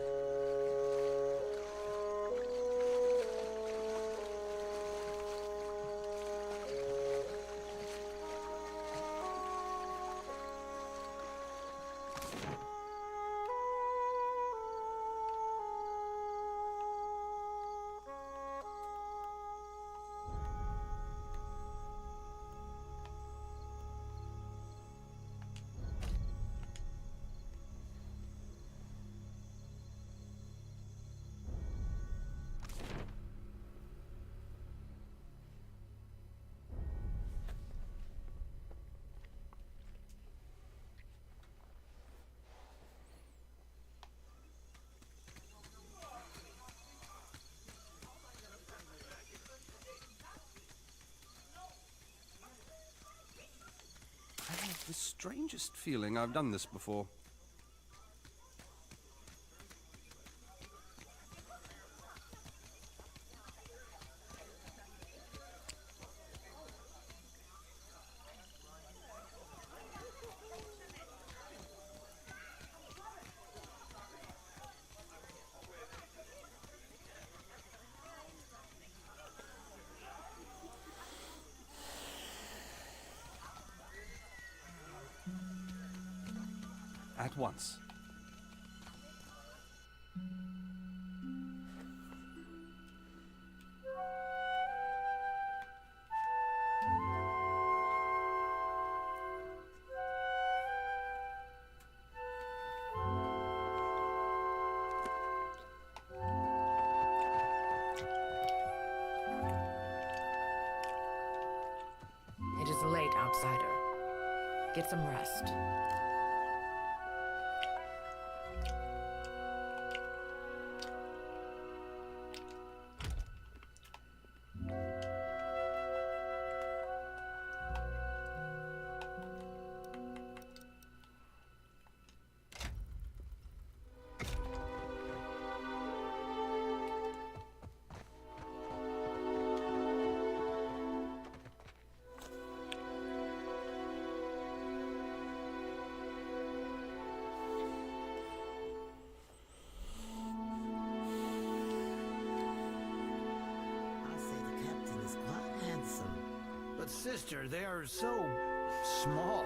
I have the strangest feeling I've done this before. At once. It is late, outsider. Get some rest. sister, they are so small.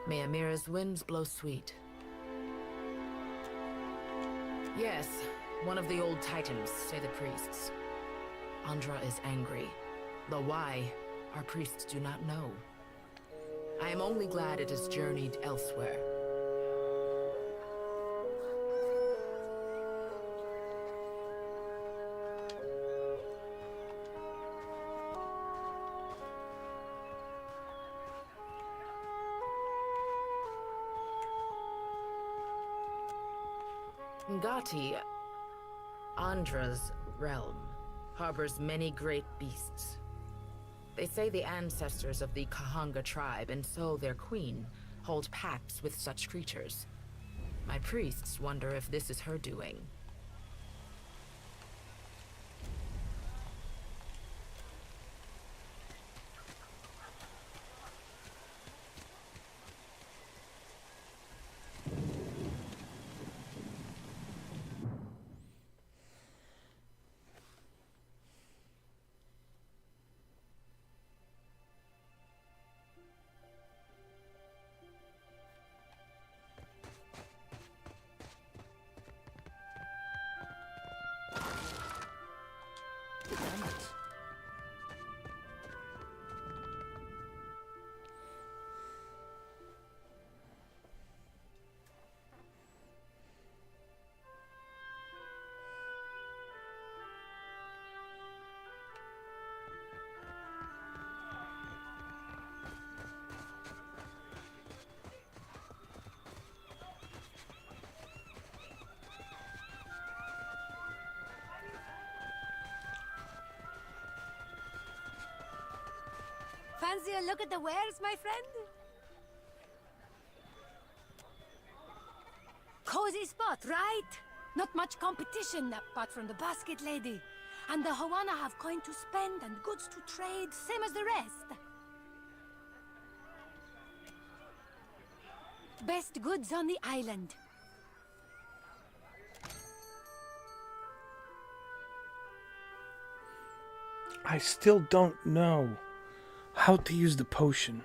May Amira's winds blow sweet. Yes, one of the old titans, say the priests. Andra is angry, though why, our priests do not know. I am only glad it has journeyed elsewhere. Ngati, Andra's realm, harbors many great beasts. They say the ancestors of the Kahanga tribe, and so their queen, hold pacts with such creatures. My priests wonder if this is her doing. Fancy a look at the wares, my friend? Cozy spot, right? Not much competition apart from the basket lady. And the Hawana have coin to spend and goods to trade, same as the rest. Best goods on the island. I still don't know how to use the potion.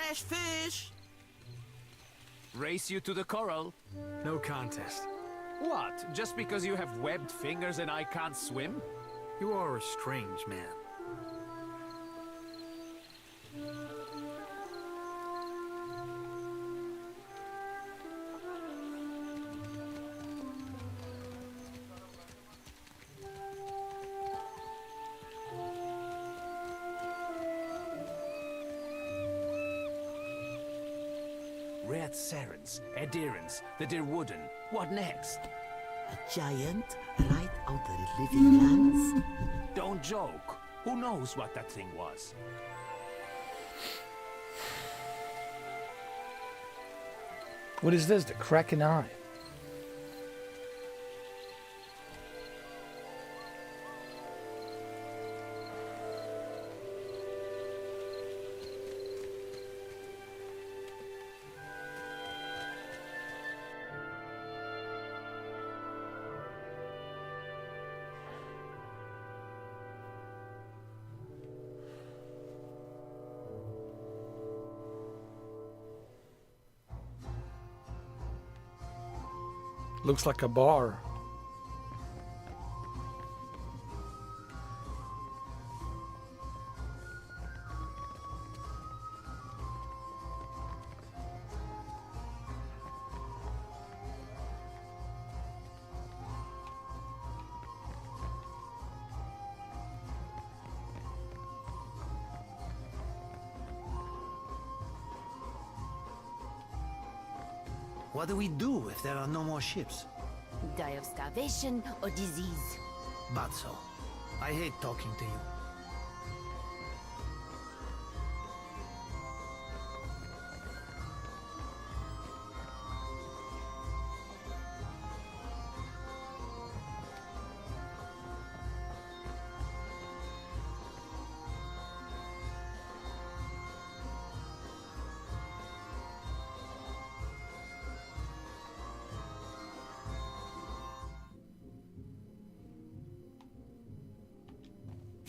fresh fish. Race you to the coral. No contest. What? Just because you have webbed fingers and I can't swim? You are a strange man. Red Serens, adherents, the dear wooden. What next? A giant right out the living lands. Don't joke. Who knows what that thing was? What is this? The Kraken Eye. Looks like a bar. What do we do if there are no more ships? Die of starvation or disease. But so. I hate talking to you.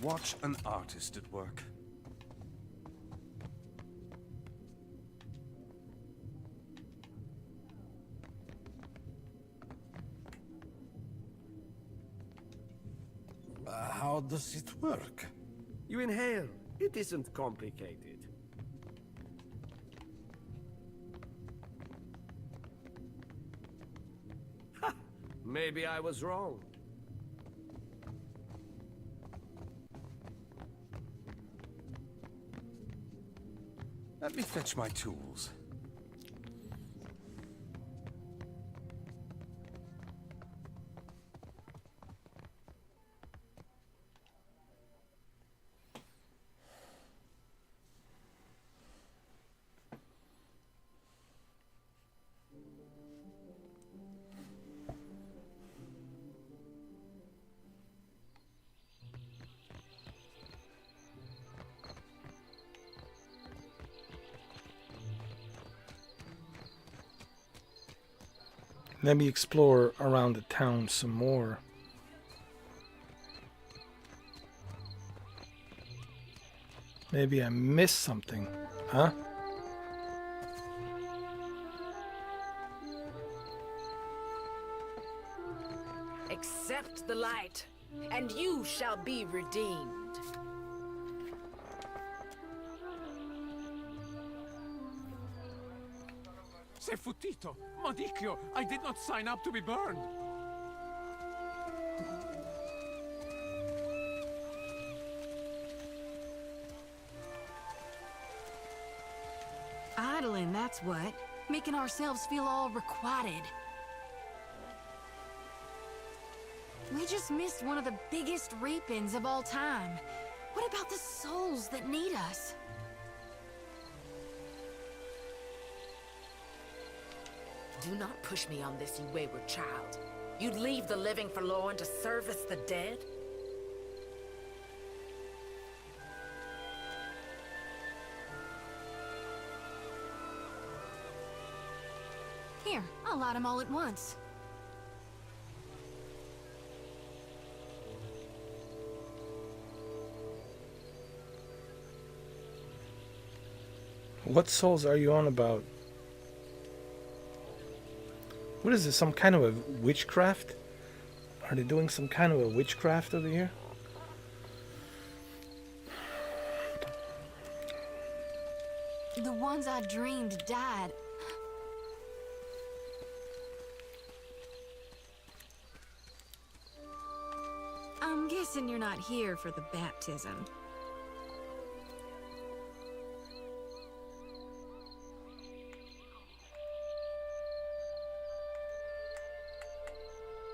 Watch an artist at work. How does it work? You inhale. It isn't complicated. Ha! Maybe I was wrong. Let me fetch my tools. Let me explore around the town some more. Maybe I missed something, huh? Accept the light, and you shall be redeemed. Se futito! Madicchio! I did not sign up to be burned! Idling, that's what. Making ourselves feel all requited. We just missed one of the biggest reap-ins of all time. What about the souls that need us? Do not push me on this, you wayward child. You'd leave the living forlorn to service the dead? Here, I'll light them all at once. What souls are you on about? What is this? Some kind of a witchcraft? Are they doing some kind of a witchcraft over here? The ones I dreamed died. I'm guessing you're not here for the baptism.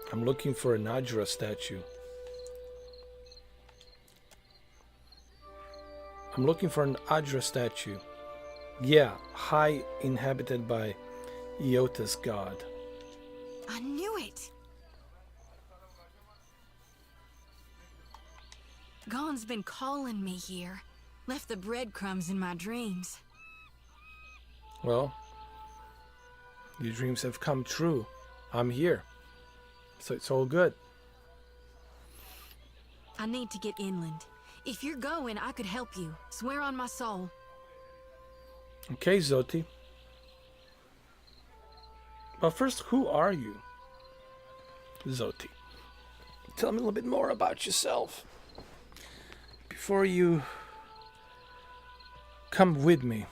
I'm looking for an Adra statue. I'm looking for an Adra statue. Yeah, high inhabited by Eota's god. I knew it! Gon's been calling me here. Left the breadcrumbs in my dreams. Well, your dreams have come true. I'm here. So it's all good. I need to get inland. If you're going, I could help you. Swear on my soul. Okay, Zoti. But first, who are you? Zoti. Tell me a little bit more about yourself. Before you come with me.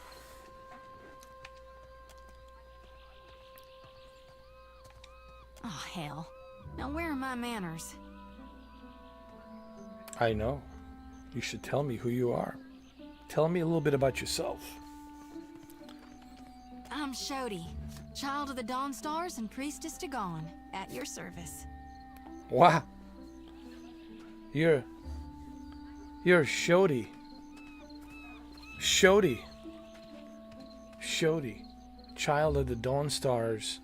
Oh, hell. Now where are my manners? I know. You should tell me who you are. Tell me a little bit about yourself. I'm Shodi, child of the Dawn Stars and priestess to Gon, at your service. Wow. You're Shodi. Shodi. Shodi, child of the Dawn Stars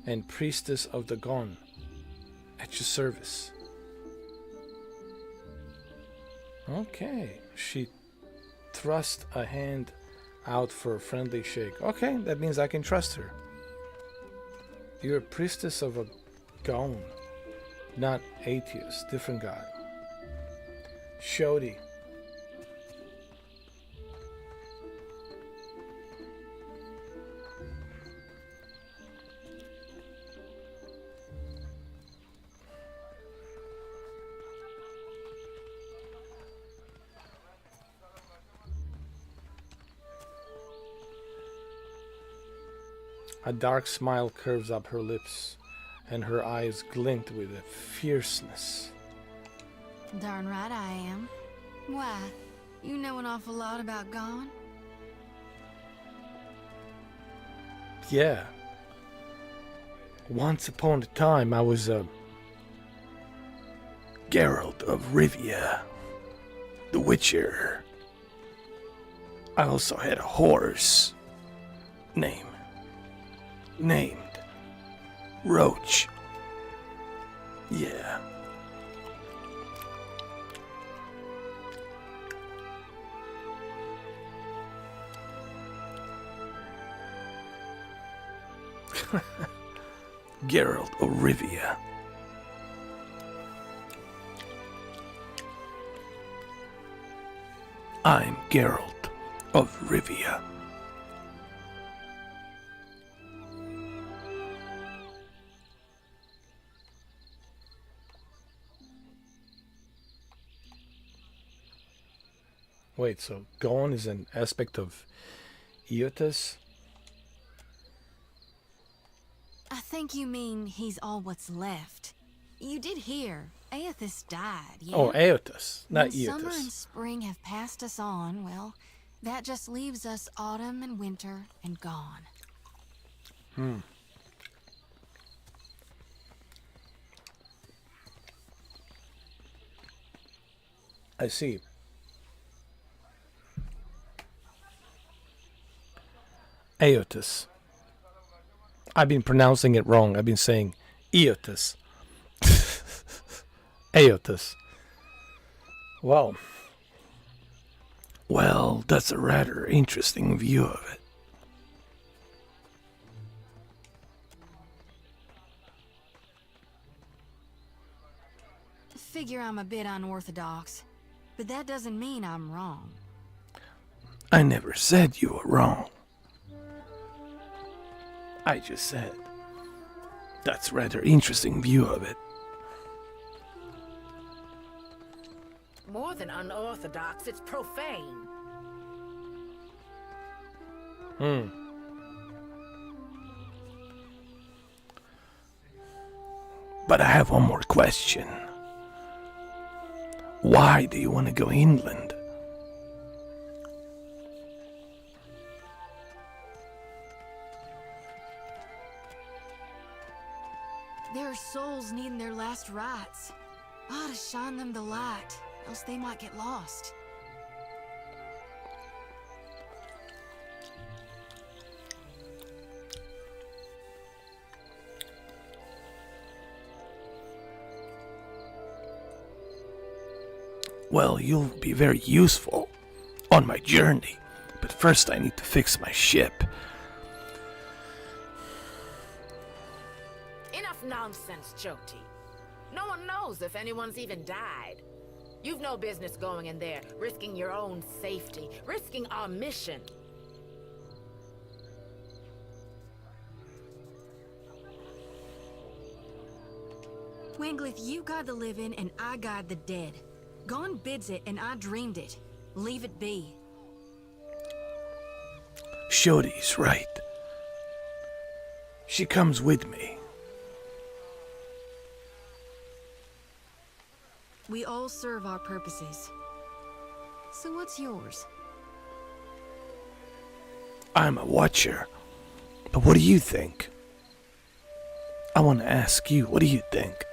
and priestess of the Gon, at your service. Okay. She thrust a hand out for a friendly shake. Okay, that means I can trust her. You're a priestess of a Gon, not Aetius, different god. Shodi. A dark smile curves up her lips, and her eyes glint with a fierceness. Darn right I am. Why? You know an awful lot about Gon? Yeah. Once upon a time, I was a Geralt of Rivia, the Witcher. I also had a horse named Roach. Yeah. Geralt of Rivia. I'm Geralt of Rivia. Wait, so Gon is an aspect of Eotus? I think you mean he's all what's left. You did hear, Aethys died, yeah? Oh, Eotus, not When summer and Eotus. spring have passed us on, well, that just leaves us autumn and winter and gone. I see. Eotus. I've been pronouncing it wrong. I've been saying Eotus. Eotus. Well, that's a rather interesting view of it. Figure I'm a bit unorthodox, but that doesn't mean I'm wrong. I never said you were wrong. I just said. That's rather interesting view of it. More than unorthodox, it's profane. But I have one more question. Why do you want to go inland? There are souls needing their last rites. I ought to shine them the light, else they might get lost. Well, you'll be very useful on my journey, but first I need to fix my ship. Enough nonsense, Joti. No one knows if anyone's even died. You've no business going in there, risking your own safety, risking our mission. Wingleth, you guide the living and I guide the dead. Gone bids it and I dreamed it. Leave it be. Shodi's right. She comes with me. We all serve our purposes. So what's yours? I'm a watcher. But what do you think? I want to ask you, what do you think?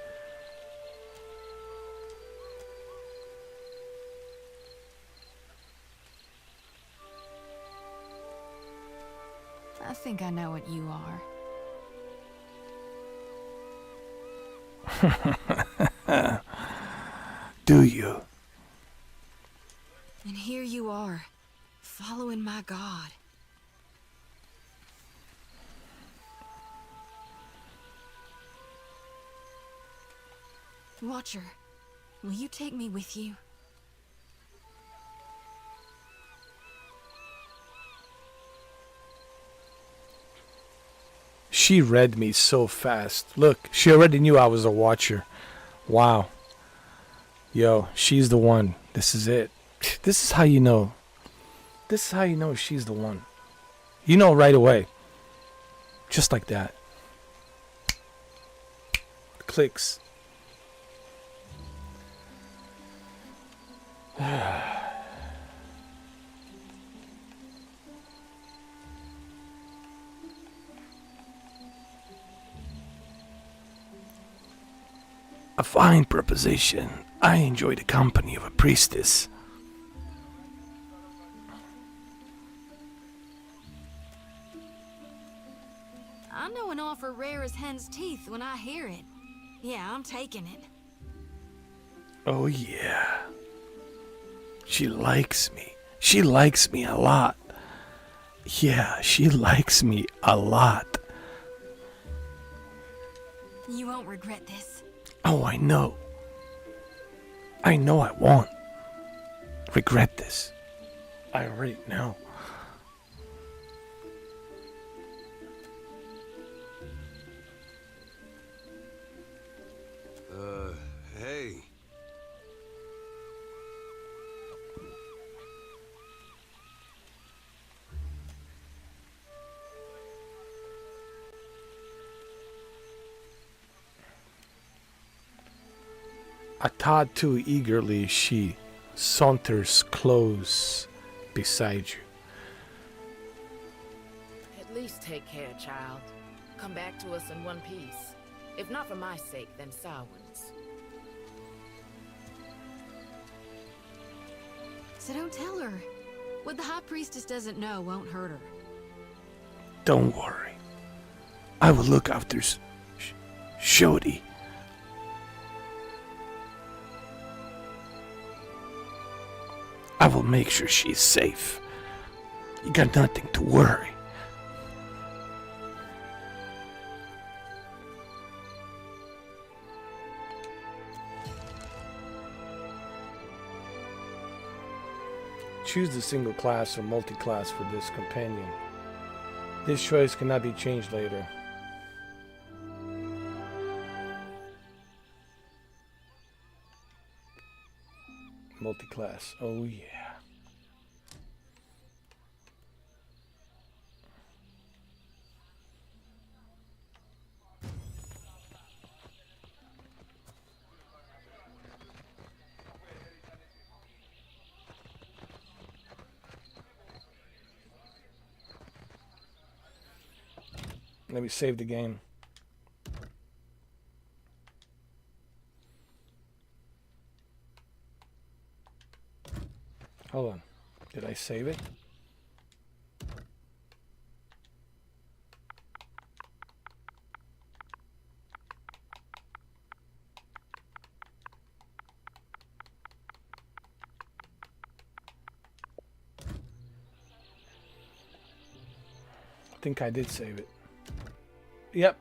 I think I know what you are. Do you? And here you are, following my god. Watcher, will you take me with you? She read me so fast. Look, she already knew I was a watcher. Wow. Yo, she's the one. This is it. This is how you know. This is how you know she's the one. You know right away. Just like that. Clicks. A fine proposition. I enjoy the company of a priestess. I know an offer rare as hen's teeth when I hear it. Yeah, I'm taking it. Oh yeah. She likes me. She likes me a lot. Yeah, she likes me a lot. You won't regret this. Oh, I know. I know I won't regret this. I already know. Hey. A tad too eagerly she saunters close beside you. At least take care, child. Come back to us in one piece. If not for my sake, then Samhain's. So don't tell her. What the High Priestess doesn't know won't hurt her. Don't worry. I will look after Shodi. I will make sure she's safe. You got nothing to worry. Choose the single class or multi-class for this companion. This choice cannot be changed later. Multi-class. Oh yeah. Let me save the game. Hold on. Did I save it? I think I did save it. Yep.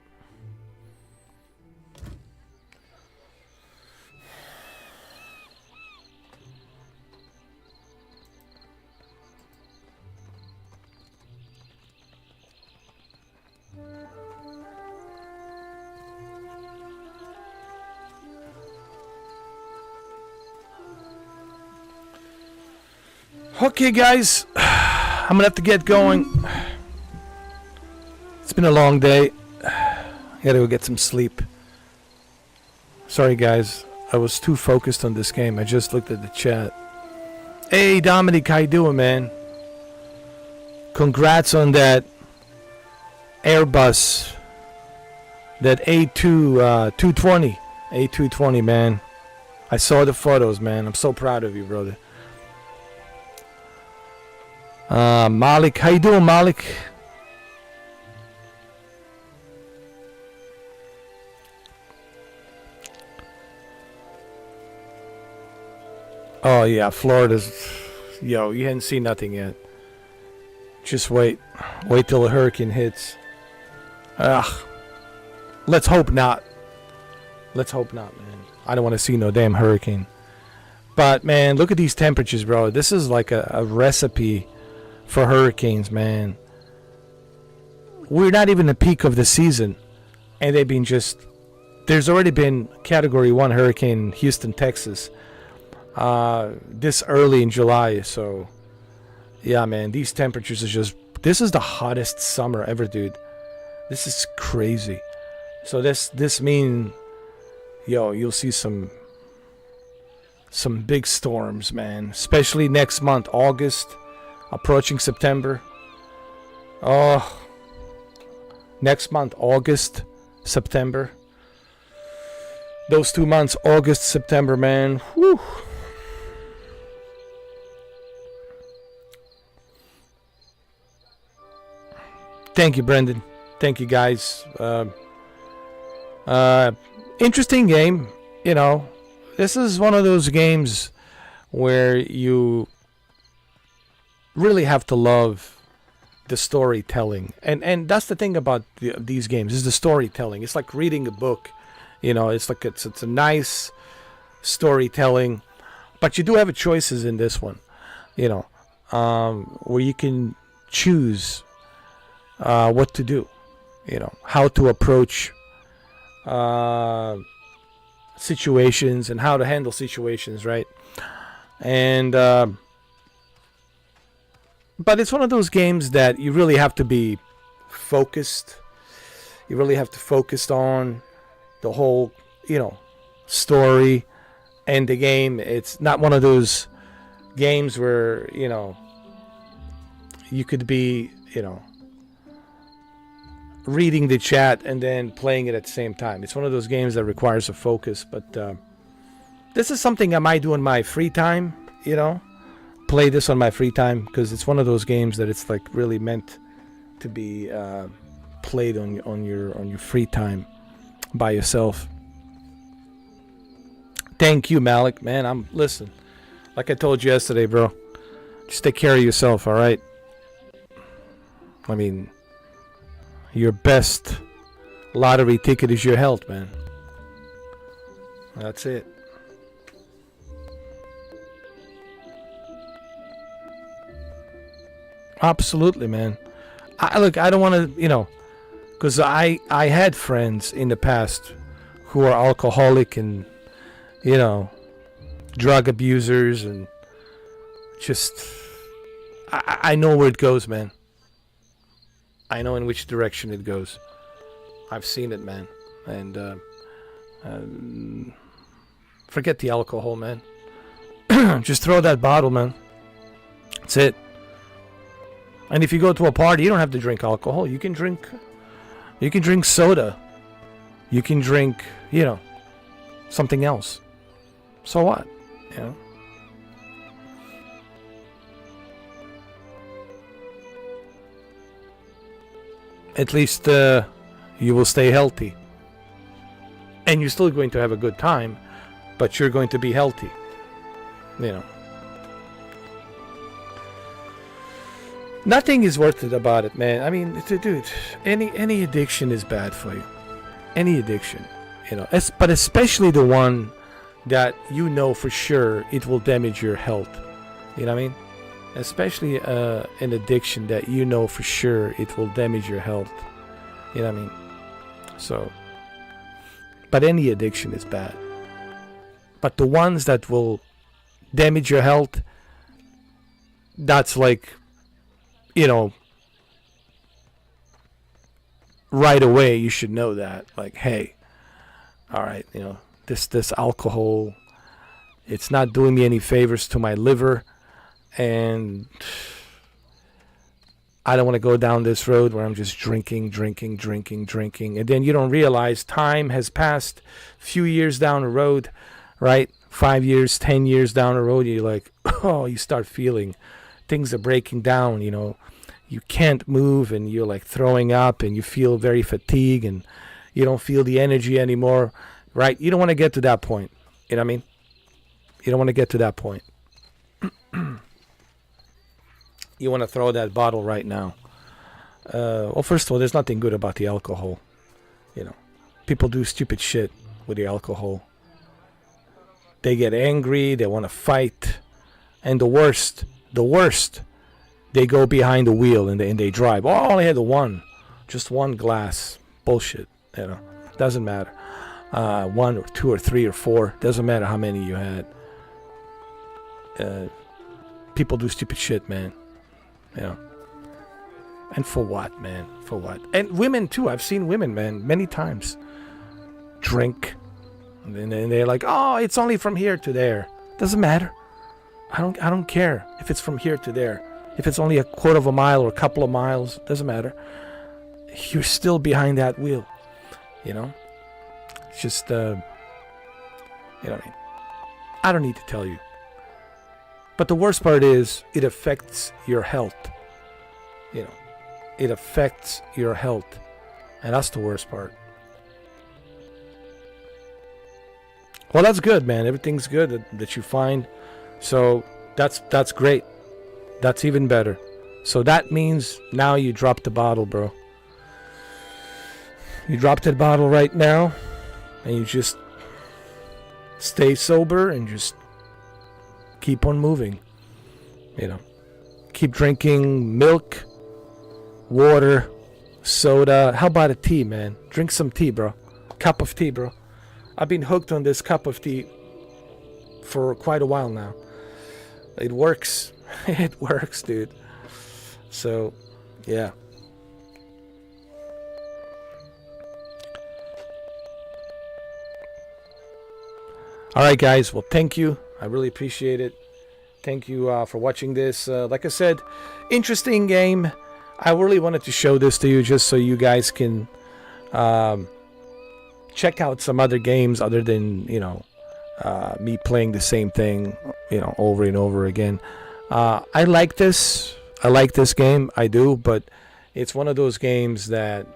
Okay, guys, I'm gonna have to get going. It's been a long day. Gotta go get some sleep. Sorry, guys. I was too focused on this game. I just looked at the chat. Hey, Dominic, how you doing, man? Congrats on that Airbus. That A220. A220, man. I saw the photos, man. I'm so proud of you, brother. Malik, how you doing, Malik? Oh yeah, Florida's. Yo, you hadn't seen nothing yet. Just wait. Wait till the hurricane hits. Ugh. Let's hope not. Let's hope not, man. I don't want to see no damn hurricane. But man, look at these temperatures, bro. This is like a recipe for hurricanes, man. We're not even the peak of the season, and they've been just. There's already been Category 1 hurricane in Houston, Texas. This early in July, so yeah, man, these temperatures are just. This is the hottest summer ever, dude. This is crazy. So this mean, yo, you'll see some big storms, man. Especially next month, August, approaching September. Oh, next month, August, September. Those 2 months, August, September, man. Whew. Thank you, Brendan. Thank you, guys. Interesting game. You know, this is one of those games where you really have to love the storytelling, and that's the thing about these games is the storytelling. It's like reading a book. You know, it's like it's a nice storytelling, but you do have choices in this one. You know, where you can choose. What to do, you know, how to approach situations and how to handle situations, right? And but it's one of those games that you really have to be focused. You really have to focus on the whole, you know, story and the game. It's not one of those games where, you know, you could be, you know, reading the chat and then playing it at the same time. It's one of those games that requires a focus, but this is something I might do in my free time, you know, play this on my free time, because it's one of those games that it's like really meant to be played on your free time by yourself. Thank you, Malik, man. Listen, like I told you yesterday, bro, just take care of yourself, all right? I mean, your best lottery ticket is your health, man. That's it. Absolutely, man. Look, I don't want to, because I had friends in the past who are alcoholic and, drug abusers, and just, I know where it goes, man. I know in which direction it goes. I've seen it, man. And forget the alcohol, man. Just throw that bottle, man. That's it. And if you go to a party, you don't have to drink alcohol. You can drink soda. You can drink, something else. So what? At least you will stay healthy. And you're still going to have a good time, but you're going to be healthy. Nothing is worth it about it, man. I mean, dude, any addiction is bad for you. Any addiction, but especially the one that for sure it will damage your health. You know what I mean? Especially an addiction that for sure it will damage your health. You know what I mean? So, but any addiction is bad. But the ones that will damage your health, that's like, right away you should know that. Like, hey, all right, this alcohol, it's not doing me any favors to my liver, and I don't want to go down this road where I'm just drinking, and then you don't realize time has passed. Few years down the road, right? 5 years, 10 years down the road, you're like, oh, you start feeling things are breaking down. You can't move, and you're like throwing up, and you feel very fatigued, and you don't feel the energy anymore, right? You don't want to get to that point. You know what I mean? You don't want to get to that point. You want to throw that bottle right now. Well, first of all, there's nothing good about the alcohol. People do stupid shit with the alcohol. They get angry, they want to fight, and the worst, they go behind the wheel and they drive. Oh, I only had just one glass. Bullshit. Doesn't matter. 1 or 2 or 3 or 4. Doesn't matter how many you had. People do stupid shit, man. And for what, man? For what? And women too. I've seen women, man, many times drink, and then they're like, oh, it's only from here to there. Doesn't matter. I don't care if it's from here to there. If it's only a quarter of a mile or a couple of miles, doesn't matter. You're still behind that wheel. It's just, what I mean? I don't need to tell you. But the worst part is, it affects your health. It affects your health. And that's the worst part. Well, that's good, man. Everything's good that you find. So that's great. That's even better. So that means now you dropped the bottle, bro. You dropped that bottle right now, and you just stay sober and just keep on moving. Keep drinking milk, water, soda. How about a tea, man? Drink some tea, bro. Cup of tea, bro. I've been hooked on this cup of tea for quite a while now. It works. It works, dude. So, yeah. All right, guys. Well, thank you. I really appreciate it. Thank you for watching this. Like I said, interesting game. I really wanted to show this to you just so you guys can check out some other games other than, me playing the same thing, over and over again. I like this. I like this game. I do, but it's one of those games that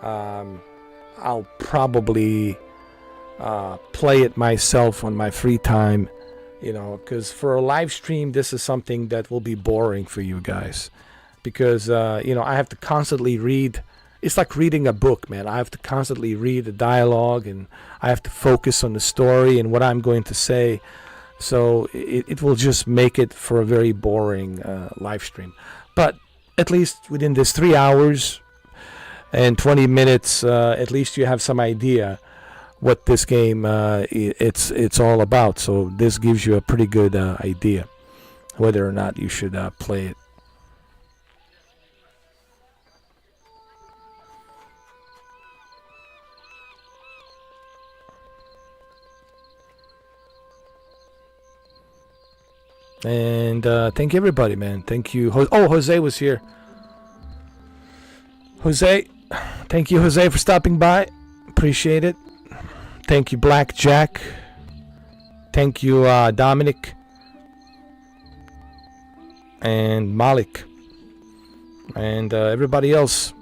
I'll probably play it myself on my free time, because for a live stream, this is something that will be boring for you guys, because, I have to constantly read. It's like reading a book, man. I have to constantly read the dialogue, and I have to focus on the story and what I'm going to say. So it will just make it for a very boring live stream. But at least within this 3 hours and 20 minutes, at least you have some idea what this game it's all about. So this gives you a pretty good idea whether or not you should play it. And thank you, everybody, man. Thank you. Jose was here. Jose, thank you, Jose, for stopping by. Appreciate it. Thank you, Black Jack. Thank you, Dominic. And Malik. And everybody else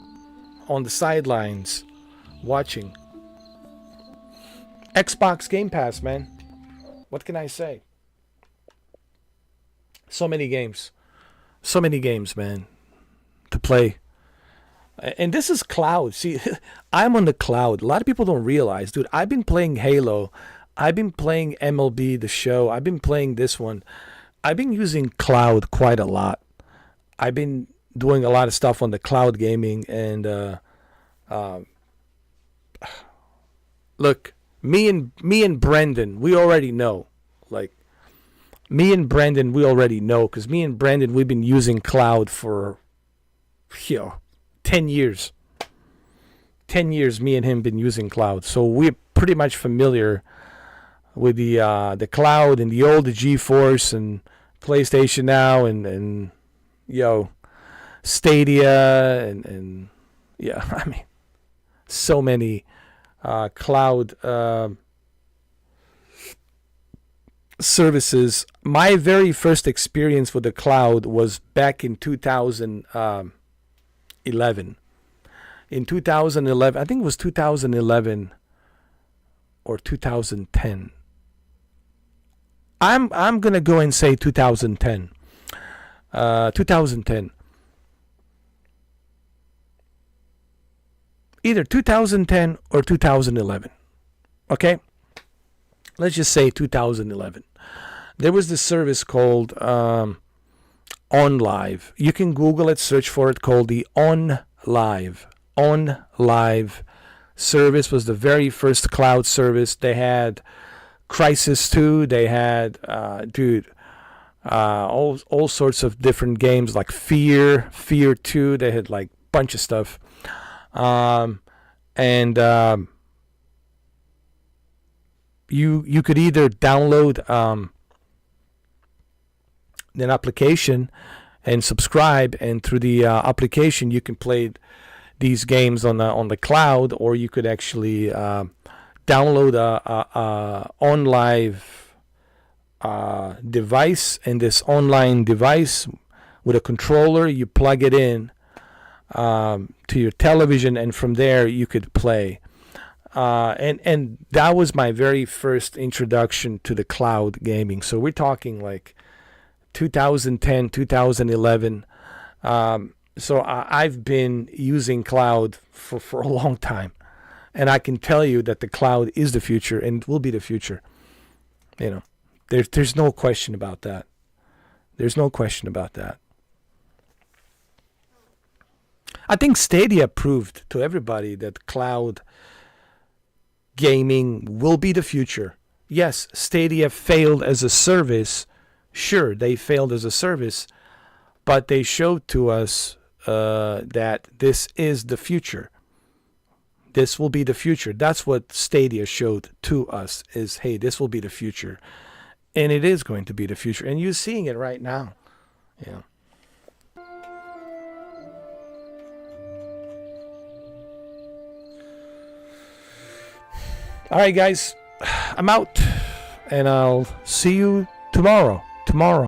on the sidelines watching. Xbox Game Pass, man. What can I say? So many games. So many games, man, to play. And this is cloud. See, I'm on the cloud. A lot of people don't realize, dude, I've been playing Halo. I've been playing MLB The Show. I've been playing this one. I've been using cloud quite a lot. I've been doing a lot of stuff on the cloud gaming. And look, me and Brendan, we already know. Like, me and Brendan, we already know. Because me and Brendan, we've been using cloud for, 10 years. 10 years me and him been using cloud. So we're pretty much familiar with the cloud and the old GeForce and PlayStation Now and Stadia and yeah, I mean, so many cloud services. My very first experience with the cloud was back in 2011. In 2011, I think it was 2011 or 2010. I'm gonna go and say 2010. 2010. Either 2010 or 2011. Okay? Let's just say 2011. There was this service called OnLive. You can Google it, search for it, called the OnLive. OnLive service was the very first cloud service. They had Crisis 2. They had, all sorts of different games like Fear 2. They had like a bunch of stuff. You could either download an application and subscribe, and through the application you can play these games on the cloud, or you could actually download a OnLive device, and this online device with a controller, you plug it in to your television, and from there you could play. And that was my very first introduction to the cloud gaming. So we're talking like 2010, 2011. So I've been using cloud for a long time. And I can tell you that the cloud is the future and will be the future. There's no question about that. There's no question about that. I think Stadia proved to everybody that cloud gaming will be the future. Yes, Stadia failed as a service. Sure, they failed as a service, but they showed to us that this is the future. This will be the future. That's what Stadia showed to us, is, hey, this will be the future. And it is going to be the future. And you're seeing it right now. Yeah. All right, guys, I'm out, and I'll see you tomorrow.